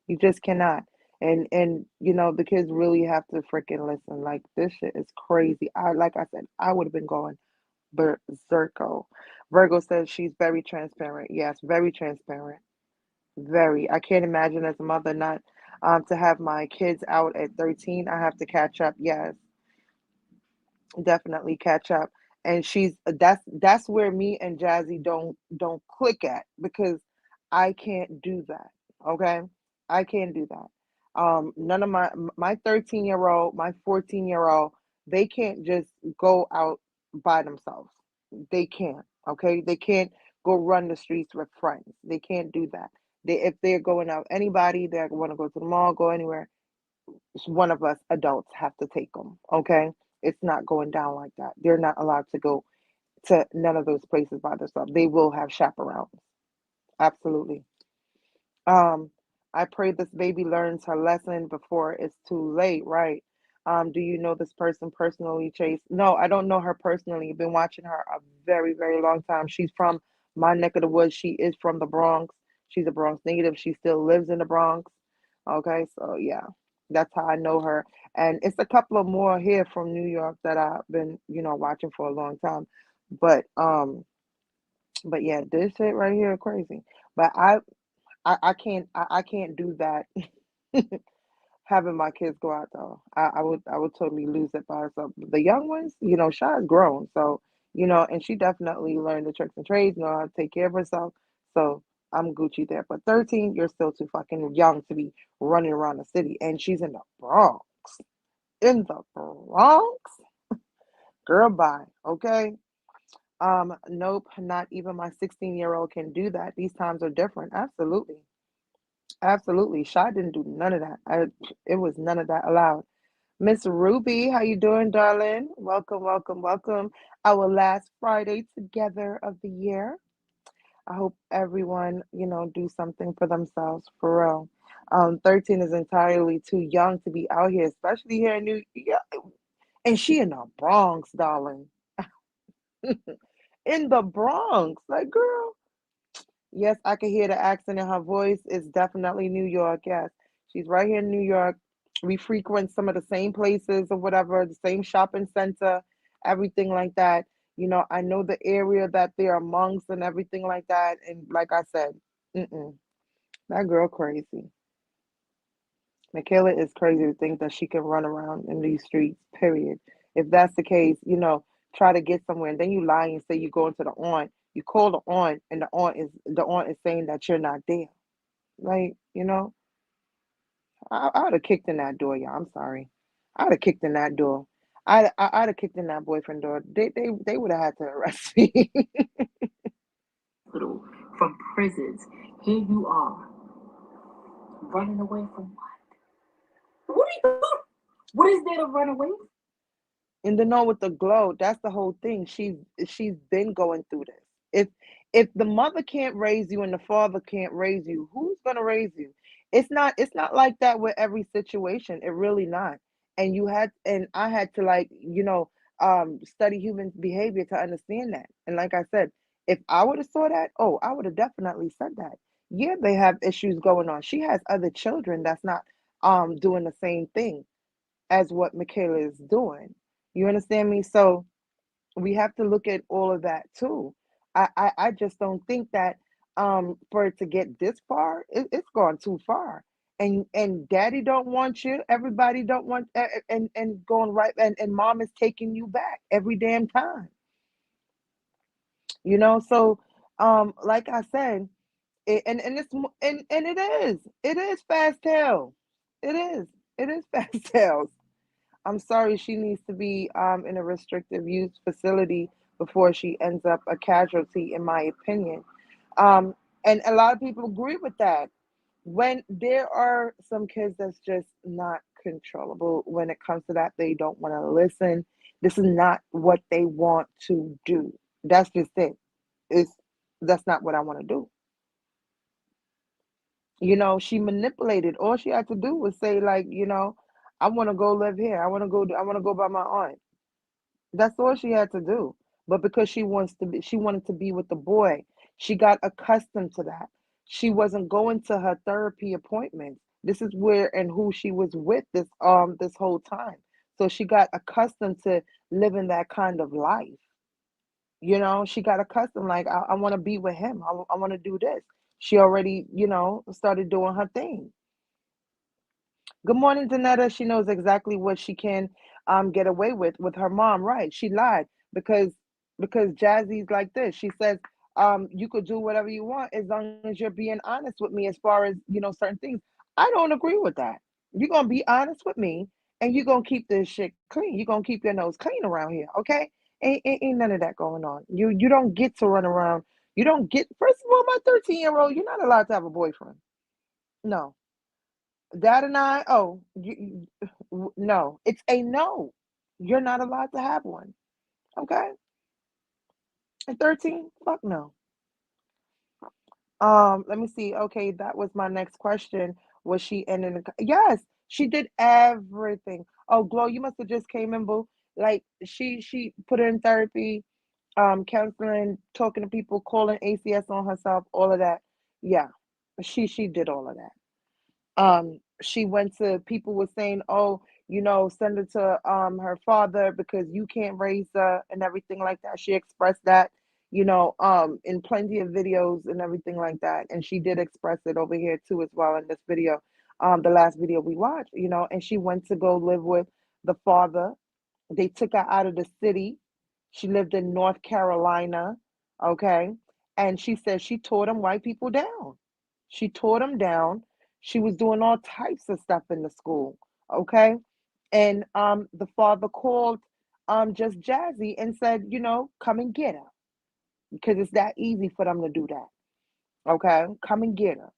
You just cannot. And the kids really have to freaking listen. Like this shit is crazy. Like I said, I would have been going berserko. Virgo says she's very transparent. Yes, very transparent. Very. I can't imagine as a mother not to have my kids out at 13. I have to catch up. Yes, definitely catch up. And that's where me and Jazzy don't click at because I can't do that. Okay? I can't do that. None of my 13-year-old, my 14-year-old, they can't just go out by themselves. They can't. Okay? They can't go run the streets with friends. They can't do that. If they're going out, anybody that want to go to the mall, go anywhere, one of us adults have to take them. Okay, it's not going down like that. They're not allowed to go to none of those places by themselves. They will have chaperones. Absolutely. um I pray this baby learns her lesson before it's too late, right? Do you know this person personally, Chase? No, I don't know her personally. Been watching her a very, very long time. She's from my neck of the woods. She is from the Bronx. She's a Bronx native. She still lives in the Bronx. Okay, so yeah, that's how I know her. And it's a couple of more here from New York that I've been, watching for a long time. But yeah, this shit right here crazy. But I can't do that. Having my kids go out though. I would totally lose it by herself. The young ones, Shy's grown, so and she definitely learned the tricks and trades, know how to take care of herself. So I'm Gucci there. But 13, you're still too fucking young to be running around the city, and she's in the Bronx. In the Bronx, girl. Bye. Okay. Nope, not even my 16-year-old can do that. These times are different. Absolutely. Absolutely. Shy didn't do none of that. It was none of that allowed. Miss Ruby, how you doing, darling? Welcome, welcome, welcome. Our last Friday together of the year. I hope everyone, do something for themselves for real. 13 is entirely too young to be out here, especially here in New York. And she in the Bronx, darling. In the Bronx. Like, girl. Yes, I can hear the accent in her voice. It's definitely New York. Yes. She's right here in New York. We frequent some of the same places or whatever, the same shopping center, everything like that. I know the area that they're amongst and everything like that. And like I said, mm-mm, that girl crazy. Michaela is crazy to think that she can run around in these streets, period. If that's the case, try to get somewhere and then you lie and say you go into the aunt. You call the aunt and the aunt is saying that you're not there. Like, I would have kicked in that door, y'all. I'm sorry. I would have kicked in that door. I'd have kicked in that boyfriend door. They would have had to arrest me. Hospital, from prisons. Here you are, running away from what? What, are you, what is there to run away from? And the know with the glow, that's the whole thing. She's been going through this. If the mother can't raise you and the father can't raise you, who's gonna raise you? It's not like that with every situation. It really not. And I had to, like, study human behavior to understand that. And like I said, if I would have saw that, oh, I would have definitely said that. Yeah, they have issues going on. She has other children that's not doing the same thing as what Michaela is doing. You understand me? So we have to look at all of that too. I just don't think that for it to get this far, it's gone too far. And daddy don't want you, everybody don't want and going right and mom is taking you back every damn time. So like I said, and it is fast tail. It is. It is fast tails. I'm sorry, she needs to be in a restrictive use facility before she ends up a casualty, in my opinion. Um, and a lot of people agree with that. When there are some kids that's just not controllable when it comes to that, they don't want to listen. This is not what they want to do. That's just it. It's that's not what I want to do. She manipulated. All she had to do was say, like, I want to go live here. I want to go by my aunt. That's all she had to do. But because she wanted to be with the boy. She got accustomed to that. She wasn't going to her therapy appointments. This is where and who she was with this whole time. So she got accustomed to living that kind of life. She got accustomed, like, I want to be with him. I want to do this. She already, started doing her thing. Good morning, Danetta. She knows exactly what she can get away with her mom. Right? She lied because Jazzy's like this. She says you could do whatever you want as long as you're being honest with me as far as certain things. I don't agree with that. You're gonna be honest with me, and you're gonna keep this shit clean. You're gonna keep your nose clean around here, okay? Ain't none of that going on. You don't get to run around. You don't get. First of all, my 13-year-old, you're not allowed to have a boyfriend. No. Dad and I, oh, no, it's a no. You're not allowed to have one. Okay? At 13, fuck no. Let me see. Okay, that was my next question. Was she ending yes, she did everything. Oh, Glow, you must have just came in, boo. Like she put her in therapy, counseling, talking to people, calling ACS on herself, all of that. Yeah. She did all of that. She went to people were saying, oh, send her to her father because you can't raise her and everything like that. She expressed that, in plenty of videos and everything like that. And she did express it over here too as well in this video, the last video we watched, and she went to go live with the father. They took her out of the city. She lived in North Carolina, okay? And she said she tore them white people down. She tore them down. She was doing all types of stuff in the school, okay? And the father called just Jazzy and said, come and get her. because it's that easy for them to do that. Okay, come and get her.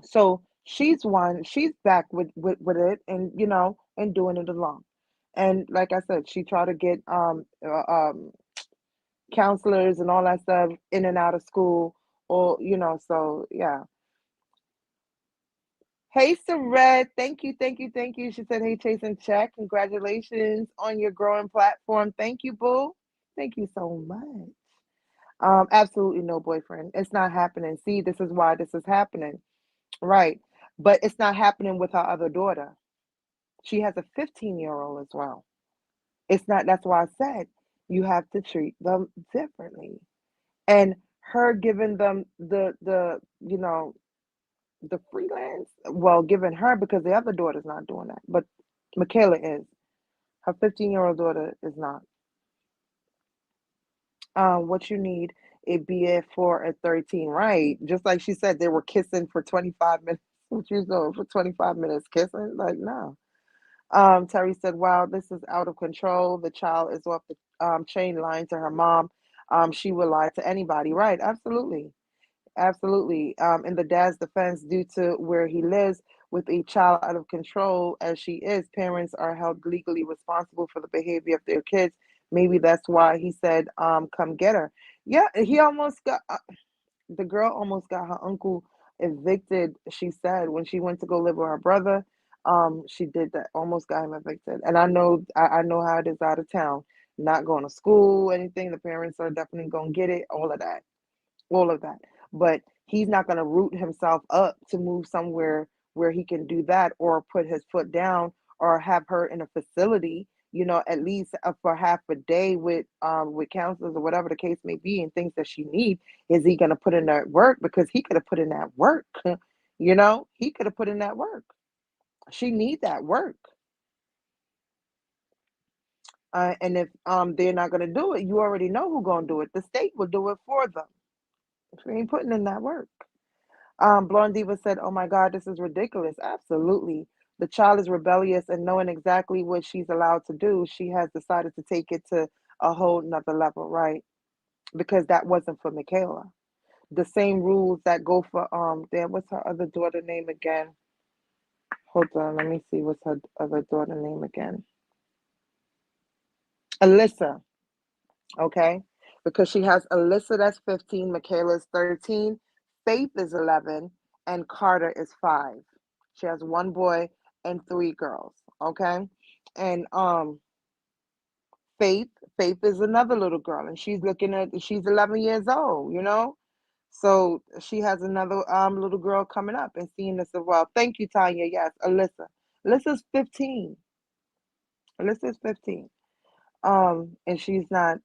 So she's back with it, and and doing it alone. And like I said, she tried to get counselors and all that stuff in and out of school, or so yeah. Hey, Saret, thank you, thank you, thank you. She said, "Hey, Chase and Check, congratulations on your growing platform. Thank you, boo. Thank you so much." Absolutely no boyfriend. It's not happening. See, this is why this is happening, right? But it's not happening with our other daughter. She has a 15-year-old as well. It's not. That's why I said you have to treat them differently. And her giving them the freelance, well, giving her, because the other daughter's not doing that, but Michaela is. Her 15-year-old daughter is not. What you need, it be it for a 13, right? Just like she said, they were kissing for 25 minutes. What you doing for 25 minutes kissing? Like, no. Terry said, "Wow, this is out of control. The child is off the chain, lying to her mom. She would lie to anybody." Right? Absolutely. Absolutely. In the dad's defense, due to where he lives with a child out of control as she is, parents are held legally responsible for the behavior of their kids. Maybe that's why he said, "Come get her." Yeah, he almost got the girl almost got her uncle evicted. She said when she went to go live with her brother, she did that. Almost got him evicted. And I know how it is out of town. Not going to school, anything. The parents are definitely gonna get it. All of that. But he's not going to root himself up to move somewhere where he can do that, or put his foot down, or have her in a facility, at least for half a day with counselors or whatever the case may be, and things that she needs. Is he going to put in that work? Because he could have put in that work. He could have put in that work. She need that work. And if they're not going to do it, you already know who's going to do it. The state will do it for them. She ain't putting in that work. Blonde Diva said, "Oh my God, this is ridiculous." Absolutely. The child is rebellious, and knowing exactly what she's allowed to do, she has decided to take it to a whole nother level, right? Because that wasn't for Michaela. The same rules that go for what's her other daughter name again? Hold on, let me see what's her other daughter name again. Alyssa, okay? Because she has Alyssa that's 15, Michaela's 13, Faith is 11, and Carter is 5. She has one boy and 3 girls, okay? And Faith, Faith is another little girl, and she's 11 years old. So she has another little girl coming up and seeing this as well. Thank you, Tanya. Yes, Alyssa. Alyssa's 15. Alyssa's 15. And she's not,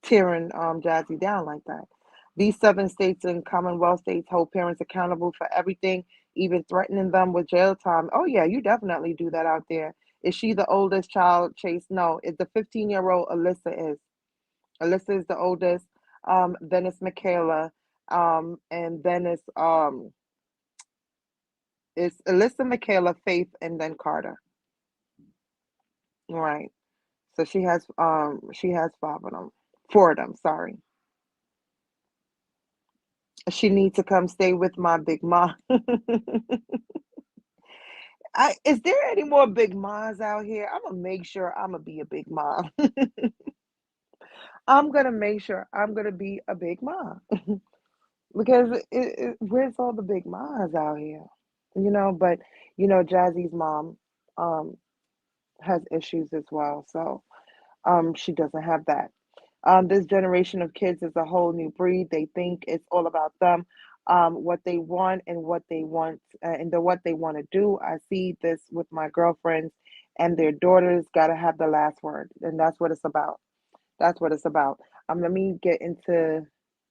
tearing Jazzy down like that. These southern states and Commonwealth states hold parents accountable for everything, even threatening them with jail time. Oh yeah, you definitely do that out there. Is she the oldest child, Chase? No, it's the 15-year-old Alyssa is. Alyssa is the oldest. Then it's Michaela. And then it's Alyssa, Michaela, Faith, and then Carter. Right. So she has 5 of them. 4 of them, sorry. She needs to come stay with my big mom. Is there any more big moms out here? I'm gonna make sure I'm gonna be a big mom. I'm gonna make sure I'm gonna be a big mom because where's all the big moms out here? But Jazzy's mom um has issues as well, so she doesn't have that. This generation of kids is a whole new breed. They think it's all about them, what they want and what they want to do. I see this with my girlfriends, and their daughters got to have the last word, and that's what it's about. That's what it's about. Let me get into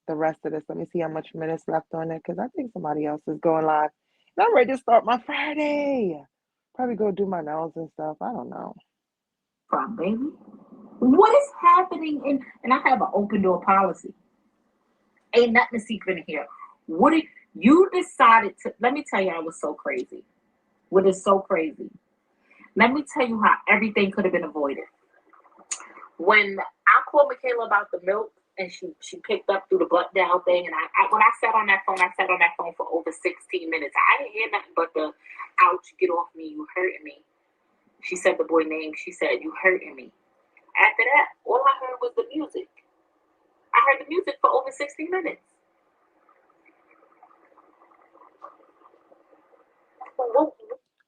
the rest of this. Let me see how much minutes left on it, because I think somebody else is going live. And I'm ready to start my Friday. Probably go do my nails and stuff. I don't know. From baby. What is happening and I have an open door policy. Ain't nothing secret in here. What did you decided to let me tell you I was so crazy. What is so crazy? Let me tell you how everything could have been avoided. When I called Michaela about the milk, and she picked up through the butt down thing. And I when I sat on that phone, I sat on that phone for over 16 minutes. I didn't hear nothing but the ouch, get off me, you hurting me. She said the boy name. She said, you hurting me. After that, all I heard was the music. I heard the music for over 60 minutes.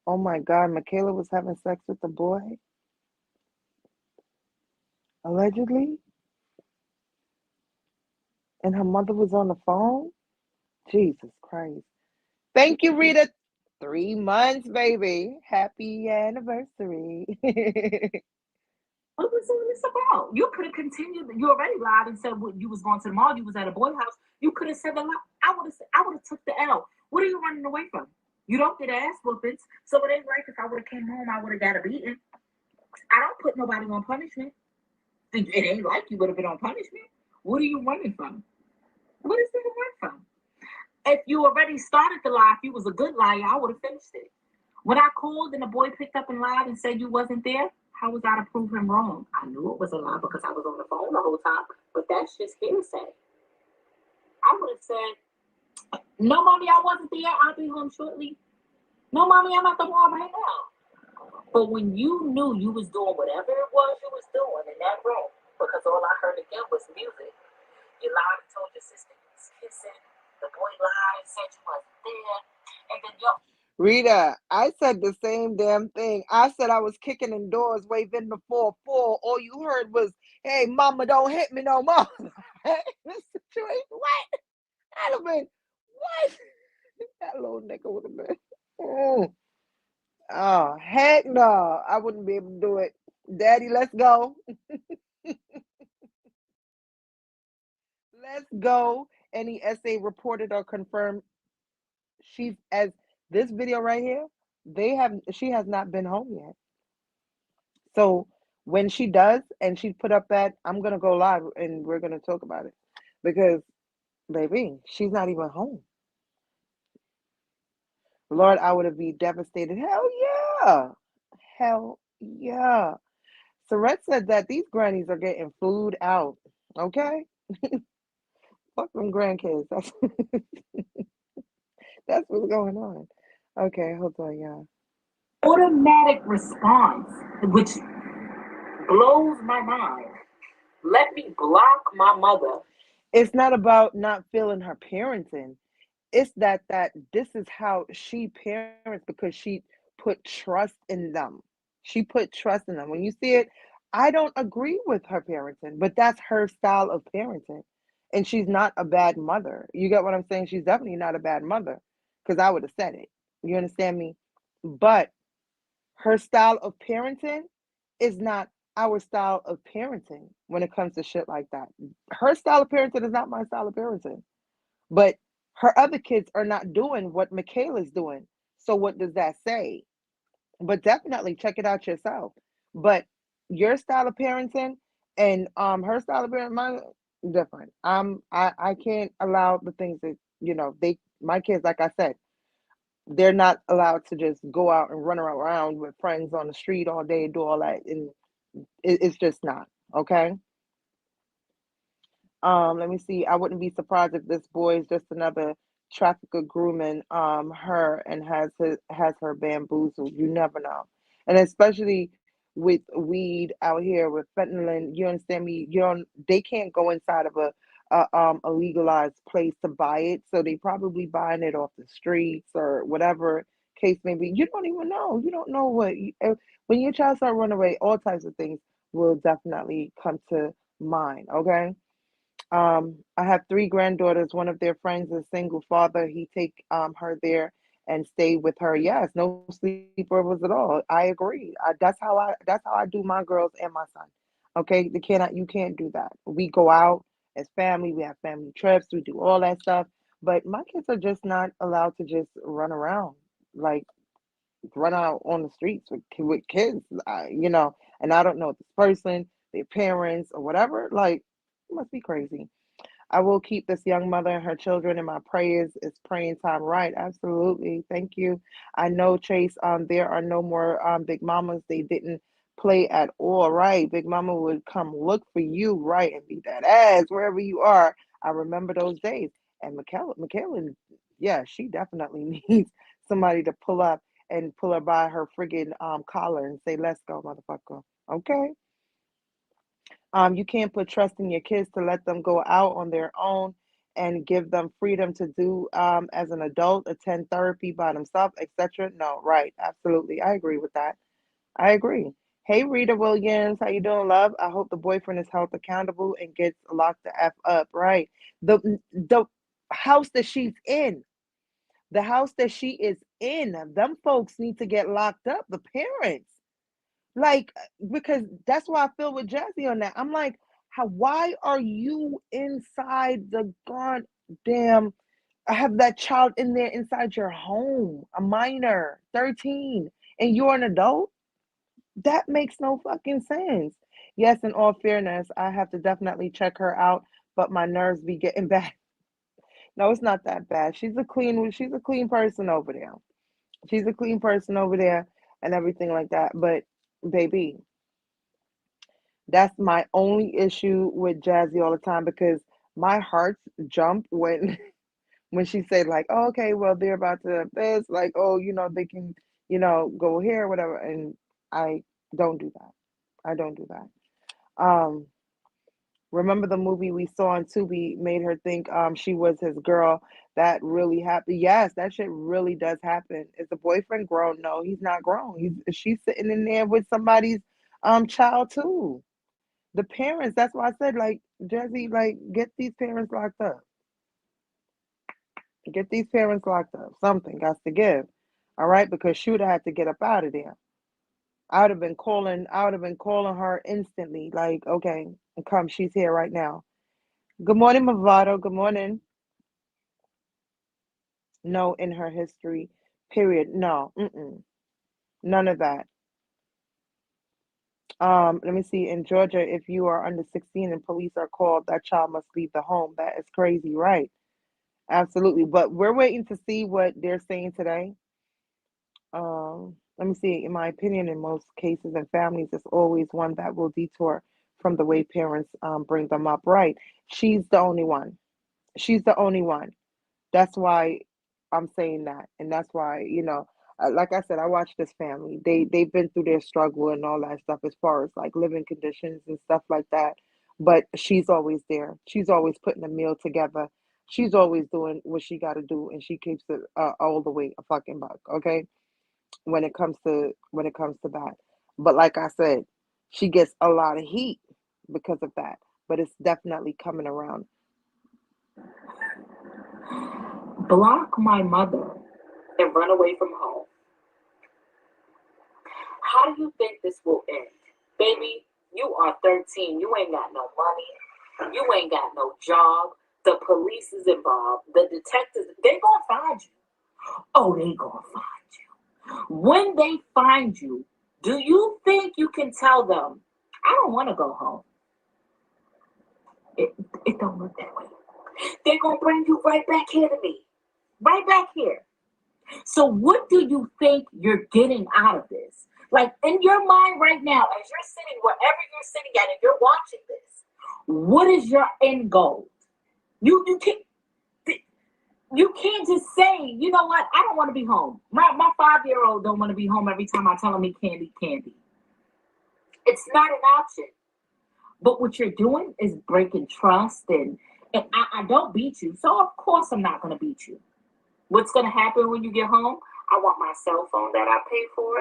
Oh my God, Michaela was having sex with the boy, allegedly, and her mother was on the phone. Jesus Christ. Thank you, Rita. 3 months, baby. Happy anniversary. What was all this about? You could have continued. You already lied and said what you was going to the mall. You was at a boy house. You could have said a lot. I would have took the L. What are you running away from? You don't get ass whoopings, so it ain't like if I would have came home, I would have got a beating. I don't put nobody on punishment. It ain't like you would have been on punishment. What are you running from? What is there to run from? If you already started the lie, if you was a good liar, I would have finished it. When I called and the boy picked up and lied and said you wasn't there, how was I to prove him wrong? I knew it was a lie because I was on the phone the whole time, but that's just hearsay. I would have said, no, mommy, I wasn't there. I'll be home shortly. No, mommy, I'm at the mall right now. But when you knew you was doing whatever it was you was doing in that room, because all I heard again was music, you lied and told your sister you was kissing. The boy lied and said you wasn't there. And then yo, Rita, I said the same damn thing. I said I was kicking in doors, waving the 4-4. All you heard was, hey, mama, don't hit me no more. This situation, what? I'd have been, what? That little nigga would have been. Oh, oh, heck no. I wouldn't be able to do it. Daddy, let's go. Let's go. Any essay reported or confirmed she's as this video right here, she has not been home yet. So when she does and she put up that, I'm gonna go live and we're gonna talk about it. Because baby, she's not even home. Lord, I would have been devastated. Hell yeah. Hell yeah. Surrette said that these grannies are getting food out. Okay? Fuck them grandkids. That's what's going on. Okay, hold on, y'all. automatic response, which blows my mind. Let me block my mother. It's not about not feeling her parenting. It's that this is how she parents because she put trust in them. She put trust in them. When you see it, I don't agree with her parenting, but that's her style of parenting. And she's not a bad mother. You get what I'm saying? She's definitely not a bad mother because I would have said it. You understand me? But her style of parenting is not our style of parenting when it comes to shit like that. Her style of parenting is not my style of parenting. But her other kids are not doing what Michaela's doing. So what does that say? But definitely check it out yourself. But your style of parenting and her style of parenting, mine different. I can't allow the things that they my kids, like I said, they're not allowed to just go out and run around with friends on the street all day and do all that, and it's just not okay. Let me see. I wouldn't be surprised if this boy is just another trafficker grooming her and has her bamboozled. You never know. And especially with weed out here with fentanyl, you understand me? They can't go inside of a legalized place to buy it. So they probably buying it off the streets or whatever case may be. You don't even know. You don't know when your child start running away, all types of things will definitely come to mind. Okay. I have three granddaughters. One of their friends is a single father. He take her there and stay with her. Yes, no sleepovers at all. I agree. That's how I do my girls and my son. Okay, you can't do that. We go out as family. We have family trips. We do all that stuff. But my kids are just not allowed to just run around like run out on the streets with kids. And I don't know this person, their parents, or whatever. Like, it must be crazy. I will keep this young mother and her children in my prayers. It's praying time, right? Absolutely. Thank you. I know, Chase. There are no more big mamas. They didn't play at all, right? Big Mama would come look for you, right, and beat that ass wherever you are. I remember those days. And Michaela, yeah, she definitely needs somebody to pull up and pull her by her friggin' collar and say, "Let's go, motherfucker." Okay. You can't put trust in your kids to let them go out on their own and give them freedom to do as an adult, attend therapy by themselves, etc. No, right? Absolutely, I agree with that. I agree. Hey, Rita Williams, how you doing, love? I hope the boyfriend is held accountable and gets locked the f up. Right? The house that she's in, the house that she is in, them folks need to get locked up. The parents. Like, because that's why I feel with Jazzy on that. I'm like, why are you inside the goddamn, I have that child in there inside your home, a minor, 13, and you're an adult? That makes no fucking sense. Yes, in all fairness, I have to definitely check her out, but my nerves be getting bad. No, it's not that bad. She's a clean person over there. She's a clean person over there and everything like that. But baby, that's my only issue with Jazzy all the time because my hearts jump when when she said like, oh, okay, well they're about to this, like, oh, they can, go here, whatever, and I don't do that. I don't do that. Um, Remember the movie we saw on Tubi made her think she was his girl. That really happened. Yes, that shit really does happen. Is the boyfriend grown? No, he's not grown. She's sitting in there with somebody's child too. The parents, that's why I said, like, Jesse, like, get these parents locked up. Get these parents locked up. Something got to give. All right, because she would have had to get up out of there. I would have been calling her instantly, like, okay, come, she's here right now. Good morning, Movado. Good morning. No, in her history, period. No, none of that. Let me see. In Georgia, if you are under 16 and police are called, that child must leave the home. That is crazy, right? Absolutely. But we're waiting to see what they're saying today. Let me see. In my opinion, in most cases and families, it's always one that will detour from the way parents bring them up. Right. She's the only one. She's the only one. That's why I'm saying that, and that's why like I said, I watch this family. They've been through their struggle and all that stuff as far as like living conditions and stuff like that. But she's always there. She's always putting a meal together. She's always doing what she got to do, and she keeps it all the way a fucking buck. Okay, when it comes to that. But like I said, she gets a lot of heat because of that. But it's definitely coming around. Block my mother and run away from home. How do you think this will end? Baby, you are 13. You ain't got no money. You ain't got no job. The police is involved. The detectives, they gonna find you. Oh, they gonna find you. When they find you, do you think you can tell them, I don't want to go home? It, it don't look that way. They're gonna bring you right back here to me. Right back here. So what do you think you're getting out of this? Like in your mind right now, as you're sitting wherever you're sitting at and you're watching this, what is your end goal? You can't just say, you know what, I don't want to be home. My 5-year-old don't want to be home every time I tell him he can't eat candy. It's not an option. But what you're doing is breaking trust, and I don't beat you, so of course I'm not going to beat you. What's going to happen when you get home? I want my cell phone that I paid for,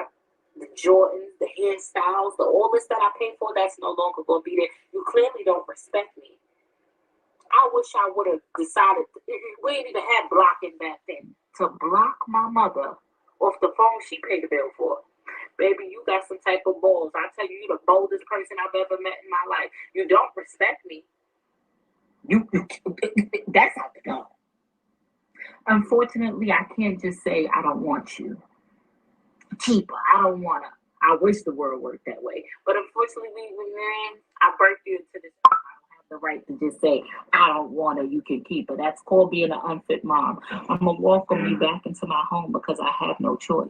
the Jordans, the hairstyles, all this that I paid for, that's no longer going to be there. You clearly don't respect me. I wish I would have decided, we didn't even have blocking back then, to block my mother off the phone she paid the bill for. Baby, you got some type of balls. I tell you, you're the boldest person I've ever met in my life. You don't respect me. That's out the door. Unfortunately, I can't just say I don't want you. Keep her. I don't want her. I wish the world worked that way. But unfortunately, I birthed you into this. I don't have the right to just say, I don't want her, you can keep her. That's called being an unfit mom. I'm going to welcome you back into my home because I have no choice.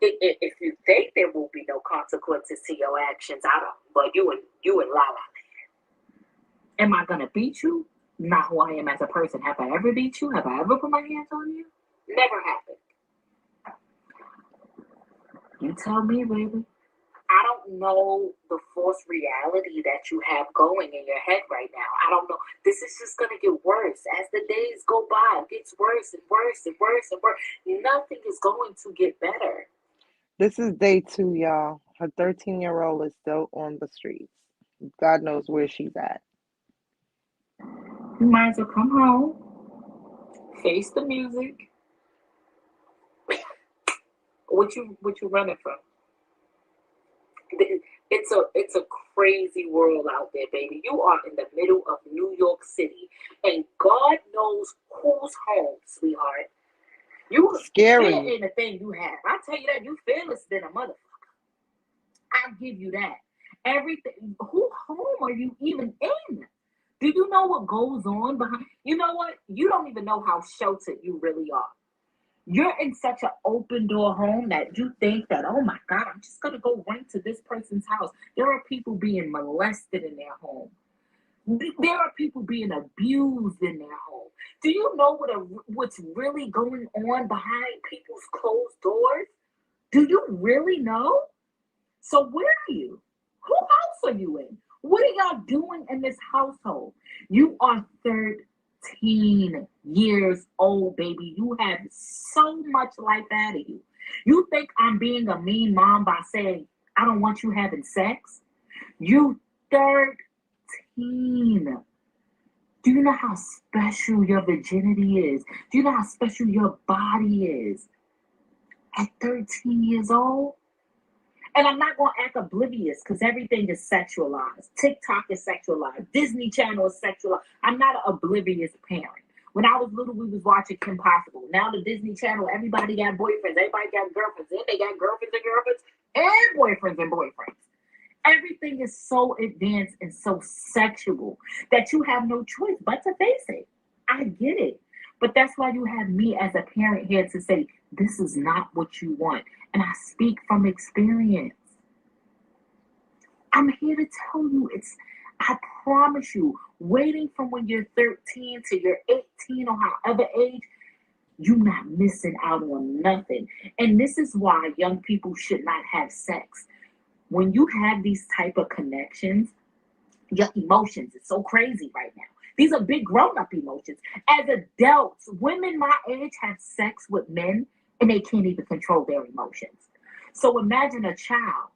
If you think there will be no consequences, consequences to your actions. I don't. But you and La La. Am I gonna beat you? Not who I am as a person. Have I ever beat you? Have I ever put my hands on you? Never happened. You tell me, baby. I don't know the false reality that you have going in your head right now. I don't know. This is just going to get worse. As the days go by, it gets worse and worse and worse and worse. Nothing is going to get better. This is day 2, y'all. Her 13-year-old is still on the streets. God knows where she's at. You might as well come home, face the music. What you running from? It's a crazy world out there, baby. You are in the middle of New York City, and God knows who's home, sweetheart. You Scary. fear in the thing you have. I tell you that, you fearless than a motherfucker. I'll give you that. Everything. Who home are you even in? Do you know what goes on behind? You know what? You don't even know how sheltered you really are. You're in such an open door home that you think that, oh my God, I'm just going to go rent to this person's house. There are people being molested in their home. There are people being abused in their home. Do you know what's really going on behind people's closed doors? Do you really know? So where are you? Who house are you in? What are y'all doing in this household? You are 13 years old, baby. You have so much life out of you. You think I'm being a mean mom by saying I don't want you having sex? You 13. Do you know how special your virginity is? Do you know how special your body is? At 13 years old? And I'm not going to act oblivious because everything is sexualized. TikTok is sexualized. Disney Channel is sexualized. I'm not an oblivious parent. When I was little, we was watching Kim Possible. Now the Disney Channel, everybody got boyfriends. Everybody got girlfriends. Then they got girlfriends and boyfriends and boyfriends. Everything is so advanced and so sexual that you have no choice but to face it. I get it. But that's why you have me as a parent here to say, this is not what you want. And I speak from experience. I'm here to tell you, I promise you, waiting from when you're 13 to you're 18 or however age, you're not missing out on nothing. And this is why young people should not have sex. When you have these type of connections, your emotions, it's so crazy right now. These are big grown-up emotions. As adults, women my age have sex with men and they can't even control their emotions. So imagine a child.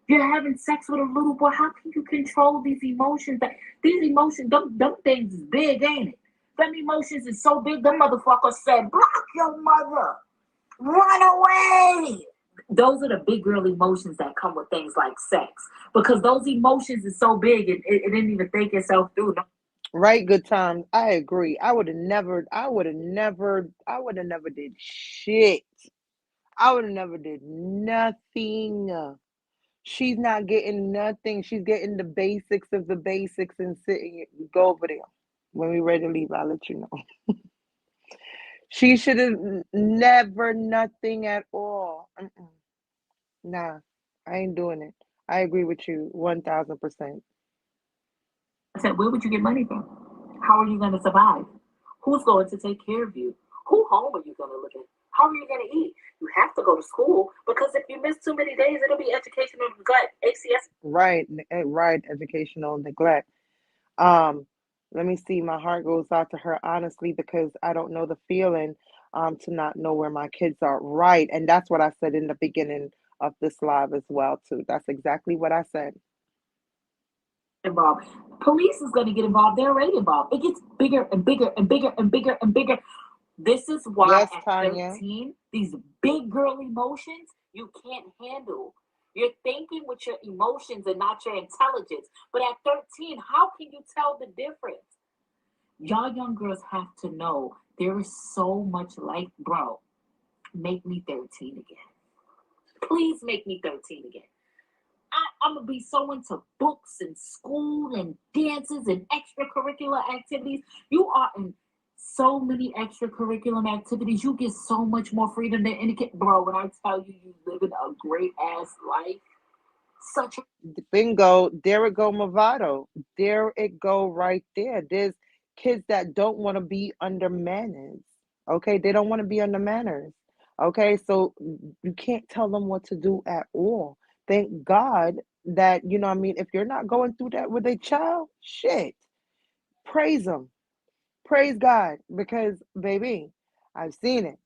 You're having sex with a little boy. How can you control these emotions? These emotions, them things is big, ain't it? Them emotions is so big, them motherfuckers said, block your mother. Run away. Those are the big girl emotions that come with things like sex. Because those emotions is so big, it didn't even think itself through. Right, good times. I agree. I would have never did shit. I would have never did nothing. She's not getting nothing. She's getting the basics of the basics and sitting. Go over there. When we ready to leave, I'll let you know. She should have never nothing at all. Nah, I ain't doing it. I agree with you 1000%. I said, where would you get money from? How are you going to survive? Who's going to take care of you? Who home are you going to live in? How are you going to eat? You have to go to school because if you miss too many days, it'll be educational neglect. ACS. Right, educational neglect. Let me see. My heart goes out to her honestly because I don't know the feeling to not know where my kids are. Right, and that's what I said in the beginning of this live as well too. That's exactly what I said. Involved. Police is going to get involved. They're already involved. It gets bigger and bigger and bigger and bigger and bigger. This is why Yes, at Tanya. 13, these big girl emotions you can't handle. You're thinking with your emotions and not your intelligence. But at 13, how can you tell the difference? Y'all young girls have to know there is so much life, bro. Make me 13 again. Please make me 13 again. I'm going to be so into books and school and dances and extracurricular activities. You are in so many extracurricular activities. You get so much more freedom than any kid. Bro, when I tell you, you living a great ass life. Such a Bingo, there it go, Movado. There it go right there. There's kids that don't want to be under manners. Okay, they don't want to be under manners. Okay, so you can't tell them what to do at all. Thank God that, I mean, if you're not going through that with a child, shit, praise them. Praise God. Because, baby, I've seen it.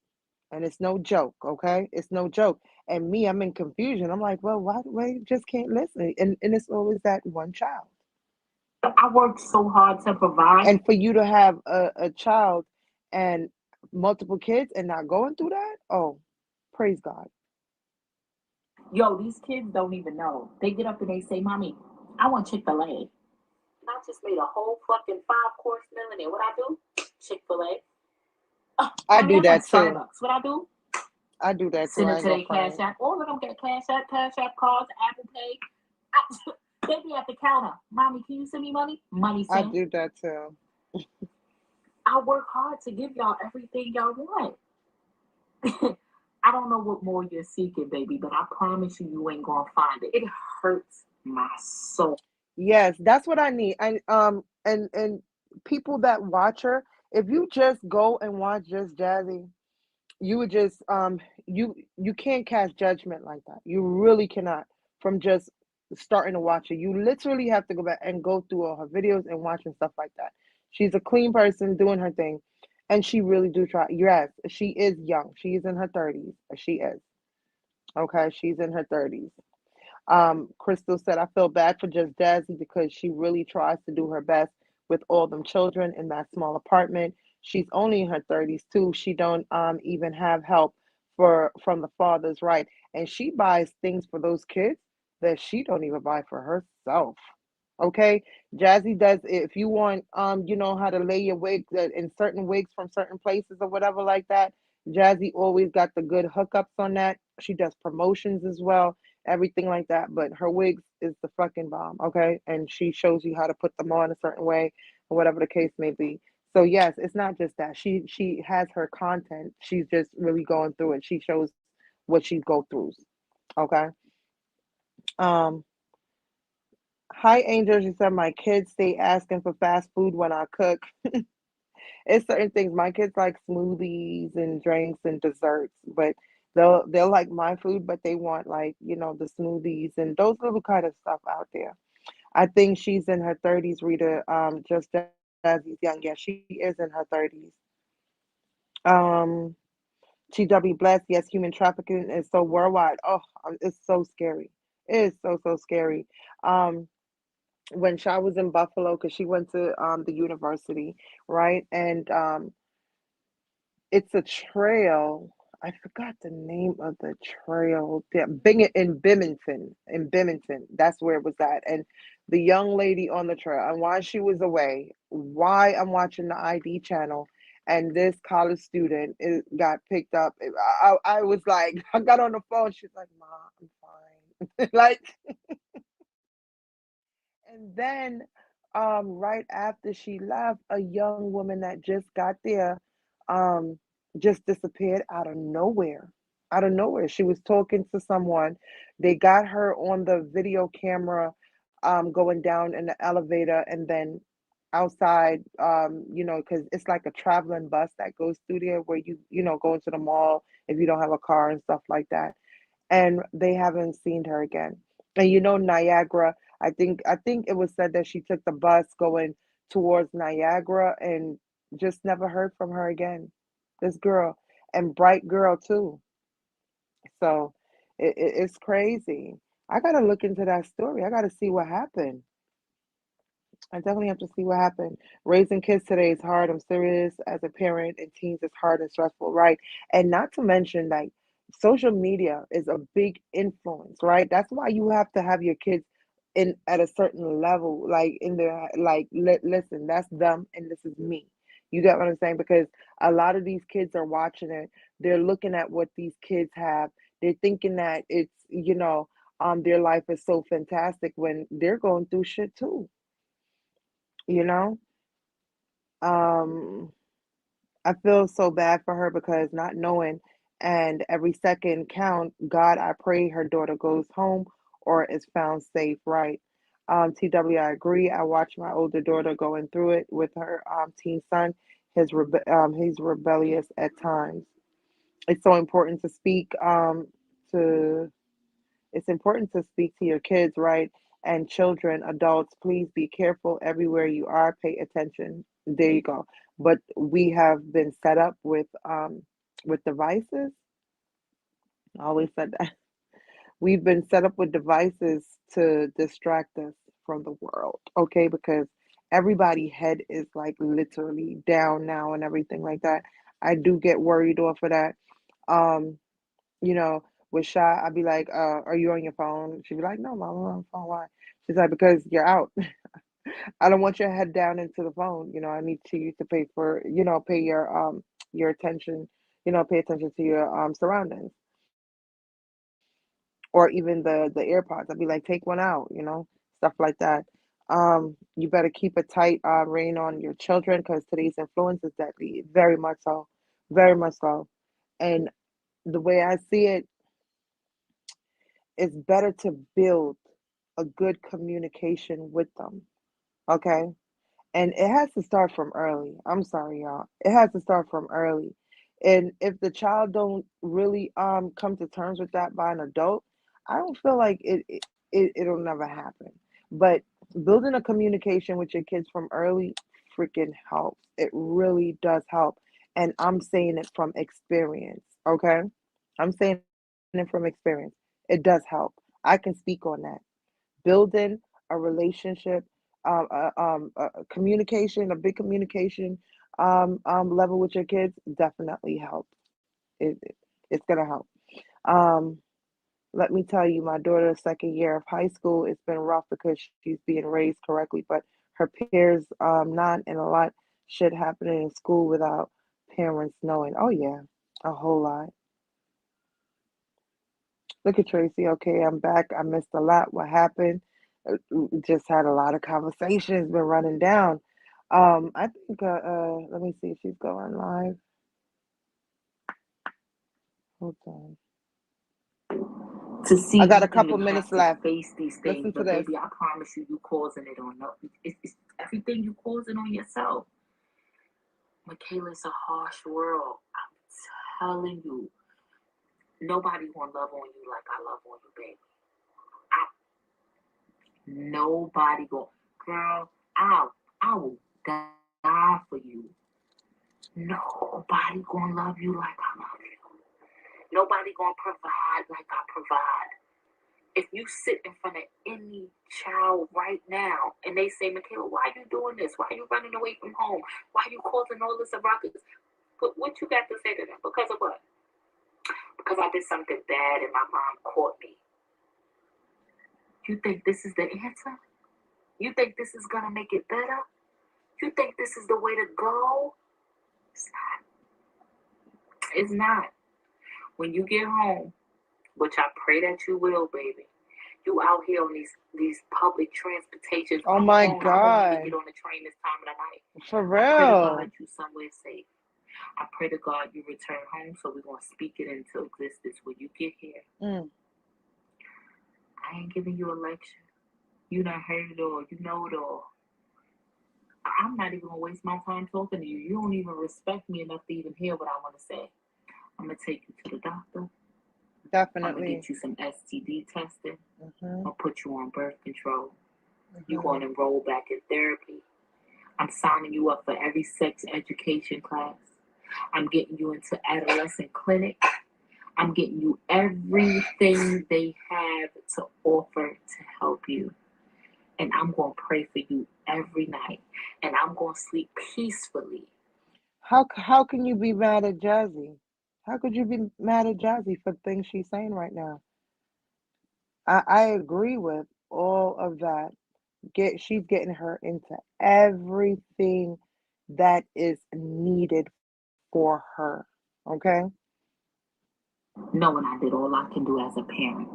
And it's no joke, okay? It's no joke. And me, I'm in confusion. I'm like, well, why you just can't listen? And it's always that one child. I worked so hard to provide. And for you to have a child and multiple kids and not going through that, oh, praise God. Yo, these kids don't even know. They get up and they say, "Mommy, I want Chick-fil-A." And I just made a whole fucking 5-course meal in there. What I do? Chick-fil-A. I Mommy, do I want that too. Starbucks. What I do? I do that too. Send I them ain't to gonna their Cash front. App. All of them get Cash App cards, Apple Pay. They be at the counter. Mommy, can you send me money? Money I sent. do that too. I work hard to give y'all everything y'all want. I don't know what more you're seeking, baby, but I promise you, you ain't gonna find it. It hurts my soul. Yes, that's what I need. And people that watch her, if you just go and watch just Jazzy, you would just you can't cast judgment like that. You really cannot from just starting to watch it. You literally have to go back and go through all her videos and watching stuff like that. She's a clean person doing her thing, and she really do try. Yes, she is young. She is in her 30s. She is. Okay, she's in her 30s. Crystal said, I feel bad for just Jazzy because she really tries to do her best with all them children in that small apartment. She's only in her 30s too. She don't even have help from the fathers, right? And she buys things for those kids that she don't even buy for herself. Okay, Jazzy does. If you want, you know how to lay your wigs in certain wigs from certain places or whatever like that. Jazzy always got the good hookups on that. She does promotions as well, everything like that. But her wigs is the fucking bomb. Okay, and she shows you how to put them on a certain way or whatever the case may be. So yes, it's not just that she has her content. She's just really going through it. She shows what she go through. Okay. Um, Hi, Angel. She said my kids stay asking for fast food when I cook. It's certain things. My kids like smoothies and drinks and desserts, but they'll like my food, but they want like, the smoothies and those little kind of stuff out there. I think she's in her 30s, Rita. Just Jazzy's young. Yeah, she is in her 30s. Um, TW Bless, yes, human trafficking is so worldwide. Oh, it's so scary. It is so scary. Um, when Sha was in Buffalo, because she went to the university, right? And it's a trail. I forgot the name of the trail. Yeah, in Bimington. In Bimington. That's where it was at. And the young lady on the trail, and while she was away, why I'm watching the ID channel, and this college student got picked up. I was like, I got on the phone. She's like, "Ma, I'm fine." Like, and then, right after she left, a young woman that just got there, um, just disappeared out of nowhere. Out of nowhere. She was talking to someone. They got her on the video camera, going down in the elevator and then outside, because it's like a traveling bus that goes through there where you go into the mall if you don't have a car and stuff like that, and they haven't seen her again. And Niagara, I think it was said that she took the bus going towards Niagara and just never heard from her again. This girl, and bright girl too. So it's crazy. I gotta look into that story. I gotta see what happened. I definitely have to see what happened. Raising kids today is hard. I'm serious. As a parent and teens, it's hard and stressful, right? And not to mention, like, social media is a big influence, right? That's why you have to have your kids in at a certain level, like in their like. Listen, that's them, and this is me. You get what I'm saying? Because a lot of these kids are watching it. They're looking at what these kids have. They're thinking that it's their life is so fantastic when they're going through shit too. You know um I feel so bad for her because not knowing and every second count, God, I pray her daughter goes home or is found safe, right? TW, I agree. I watched my older daughter going through it with her teen son. He's rebellious at times. It's so important to speak to it's important to speak to your kids, right? And children, adults, please be careful everywhere you are. Pay attention. There you go. But we have been set up with devices. I always said that. We've been set up with devices to distract us from the world, okay? Because everybody head is like literally down now and everything like that. I do get worried off of that. Um, you know, with Shy, I'd be like, are you on your phone? She'd be like, no, mom, I'm on the phone. Why? She's like, because you're out. I don't want your head down into the phone. I need you to pay for, pay your attention, pay attention to your surroundings. Or even the AirPods. I'd be like, take one out, stuff like that. You better keep a tight rein on your children because today's influence is deadly. Very much so. Very much so. And the way I see it, it's better to build a good communication with them. Okay. And it has to start from early. I'm sorry, y'all. It has to start from early. And if the child don't really come to terms with that by an adult, I don't feel like it'll never happen. But building a communication with your kids from early freaking helps. It really does help. And I'm saying it from experience, okay? I'm saying it from experience. It does help. I can speak on that. Building a relationship, communication, a big communication level with your kids definitely helps. It's gonna help. Um, Let me tell you, my daughter's second year of high school, it's been rough because she's being raised correctly, but her peers not, and a lot shit happening in school without parents knowing. Oh yeah, a whole lot. Look at Tracy. Okay, I'm back. I missed a lot. What happened? Just had a lot of conversations. Been running down. I think. Let me see if she's going live. Hold on. To see I got a you couple even have minutes to left. face these things. Listen to But this. baby, I promise you, you causing it on no. It's everything you causing on yourself. Michaela, it's a harsh world. I'm telling you, nobody gonna love on you like I love on you, baby. I, nobody gonna, girl. I will die for you. Nobody gonna love you like I love you. Nobody gonna provide like I provide. If you sit in front of any child right now and they say, Michaela, why are you doing this? Why are you running away from home? Why are you causing all this ruckus? What you got to say to them? Because of what? Because I did something bad and my mom caught me. You think this is the answer? You think this is going to make it better? You think this is the way to go? It's not. It's not. When you get home, which I pray that you will, baby, you out here on these public transportations. Oh my I won't even God. get on the train this time of the night. For I pray to God real. you somewhere safe. I pray to God you return home, so we're gonna speak it into existence when you get here. Mm. I ain't giving you a lecture. You done heard it all. You know it all. I'm not even gonna waste my time talking to you. You don't even respect me enough to even hear what I want to say. I'm gonna take you to the doctor. I'm gonna Definitely. get you some STD testing. Hmm. I'll put you on birth control. You're Hmm. gonna enroll back in therapy. I'm signing you up for every sex education class. I'm getting you into adolescent clinic. I'm getting you everything they have to offer to help you. And I'm going to pray for you every night. And I'm going to sleep peacefully. How can you be mad at Jazzy? How could you be mad at Jazzy for things she's saying right now? I agree with all of that. She's getting her into everything that is needed for her. Okay? Knowing I did all I can do as a parent.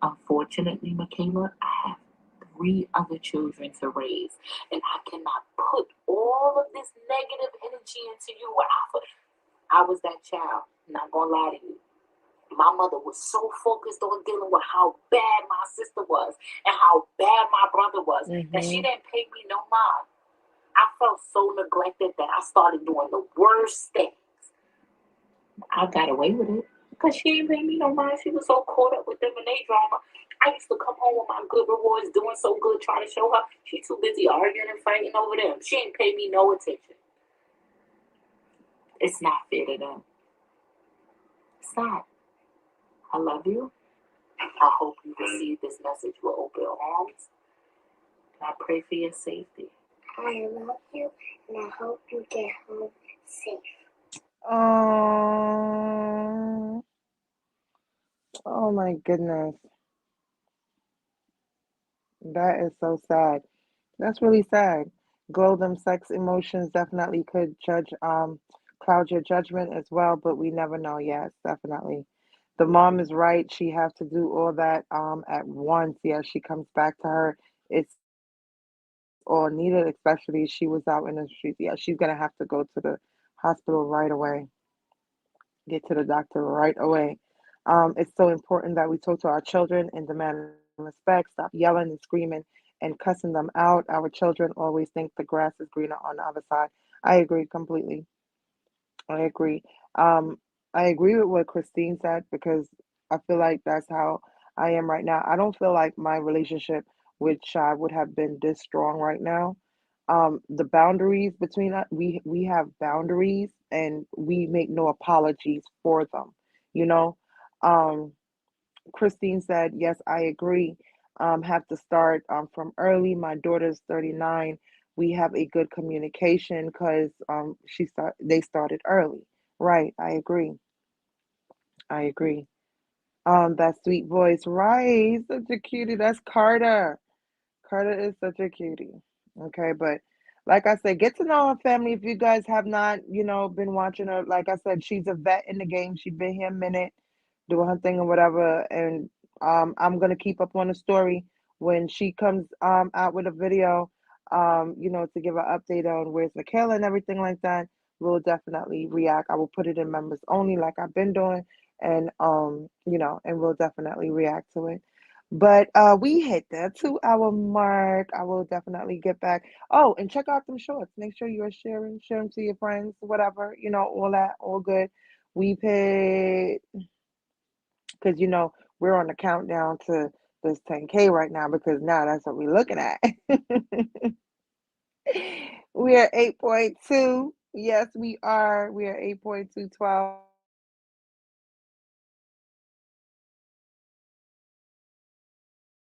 Unfortunately, Michaela, I have 3 other children to raise. And I cannot put all of this negative energy into you. I was that child. I'm not going to lie to you. My mother was so focused on dealing with how bad my sister was and how bad my brother was that she Mm-hmm. didn't pay me no mind. I felt so neglected that I started doing the worst things. I got away with it because she didn't pay me no mind. She was so caught up with them and they drama. I used to come home with my good rewards, doing so good, trying to show her. She's too busy arguing and fighting over them. She ain't pay me no attention. It's not fair to them. It's not. I love you. I hope you receive this message with open arms. And I pray for your safety. I love you and I hope you get home safe. Oh, oh my goodness. That is so sad. That's really sad. Glow them sex emotions definitely could cloud your judgment as well, but we never know. Yes, definitely. The mom is right. She have to do all that at once. Yeah, she comes back to her. It's all needed, especially she was out in the streets. Yeah, she's gonna have to go to the hospital right away. Get to the doctor right away. It's so important that we talk to our children and demand respect, stop yelling and screaming and cussing them out. Our children always think the grass is greener on the other side. I agree completely. I agree. Um, I agree with what Christine said because I feel like that's how I am right now. I don't feel like my relationship with Shy would have been this strong right now. The boundaries between us, we have boundaries and we make no apologies for them. You know, um, Christine said, yes, I agree. Have to start from early. My daughter's 39. We have a good communication because they started early. Right, I agree. I agree. That sweet voice, right? He's such a cutie. That's Carter. Carter is such a cutie. Okay, but like I said, get to know her family if you guys have not, been watching her. Like I said, she's a vet in the game. She's been here a minute, doing her thing or whatever. And I'm gonna keep up on the story when she comes out with a video, to give an update on where's Michaela and everything like that. We'll definitely react. I will put it in members only like I've been doing, and and we'll definitely react to it. But we hit the 2 hour mark. I will definitely get back. Oh, and check out them shorts. Make sure you are sharing, share them to your friends, whatever, all that, all good. We paid because we're on the countdown to this 10K right now because now that's what we're looking at. We are 8.2. Yes, we are. We are 8.212.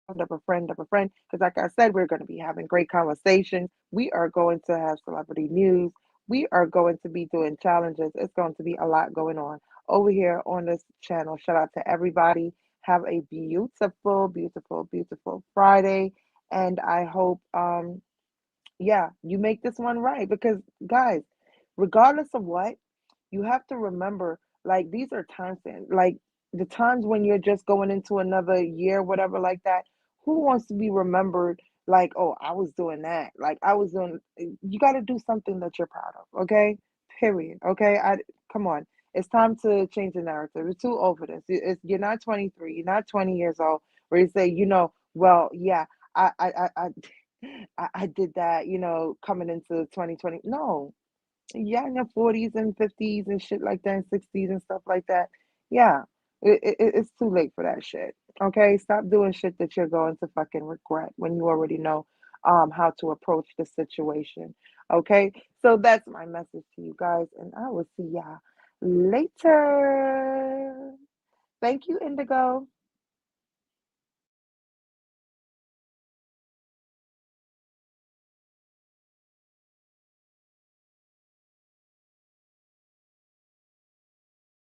Of a friend of a friend. Because, like I said, we're going to be having great conversations. We are going to have celebrity news. We are going to be doing challenges. It's going to be a lot going on over here on this channel. Shout out to everybody. Have a beautiful, beautiful, beautiful Friday. And I hope yeah, you make this one right because, guys, regardless of what, you have to remember, like, these are times, like, the times when you're just going into another year, whatever, like that. Who wants to be remembered like, oh, I was doing that? Like, I was doing, you got to do something that you're proud of, okay? Period. Okay? Come on. It's time to change the narrative. It's too over this. You're not 23, you're not 20 years old, where you say, well, yeah, I I did that, coming into 2020. No, yeah, in your 40s and 50s and shit like that, and 60s and stuff like that. Yeah, it's too late for that shit. Okay, stop doing shit that you're going to fucking regret when you already know how to approach the situation. Okay, so that's my message to you guys, and I will see y'all later. Thank you, Indigo.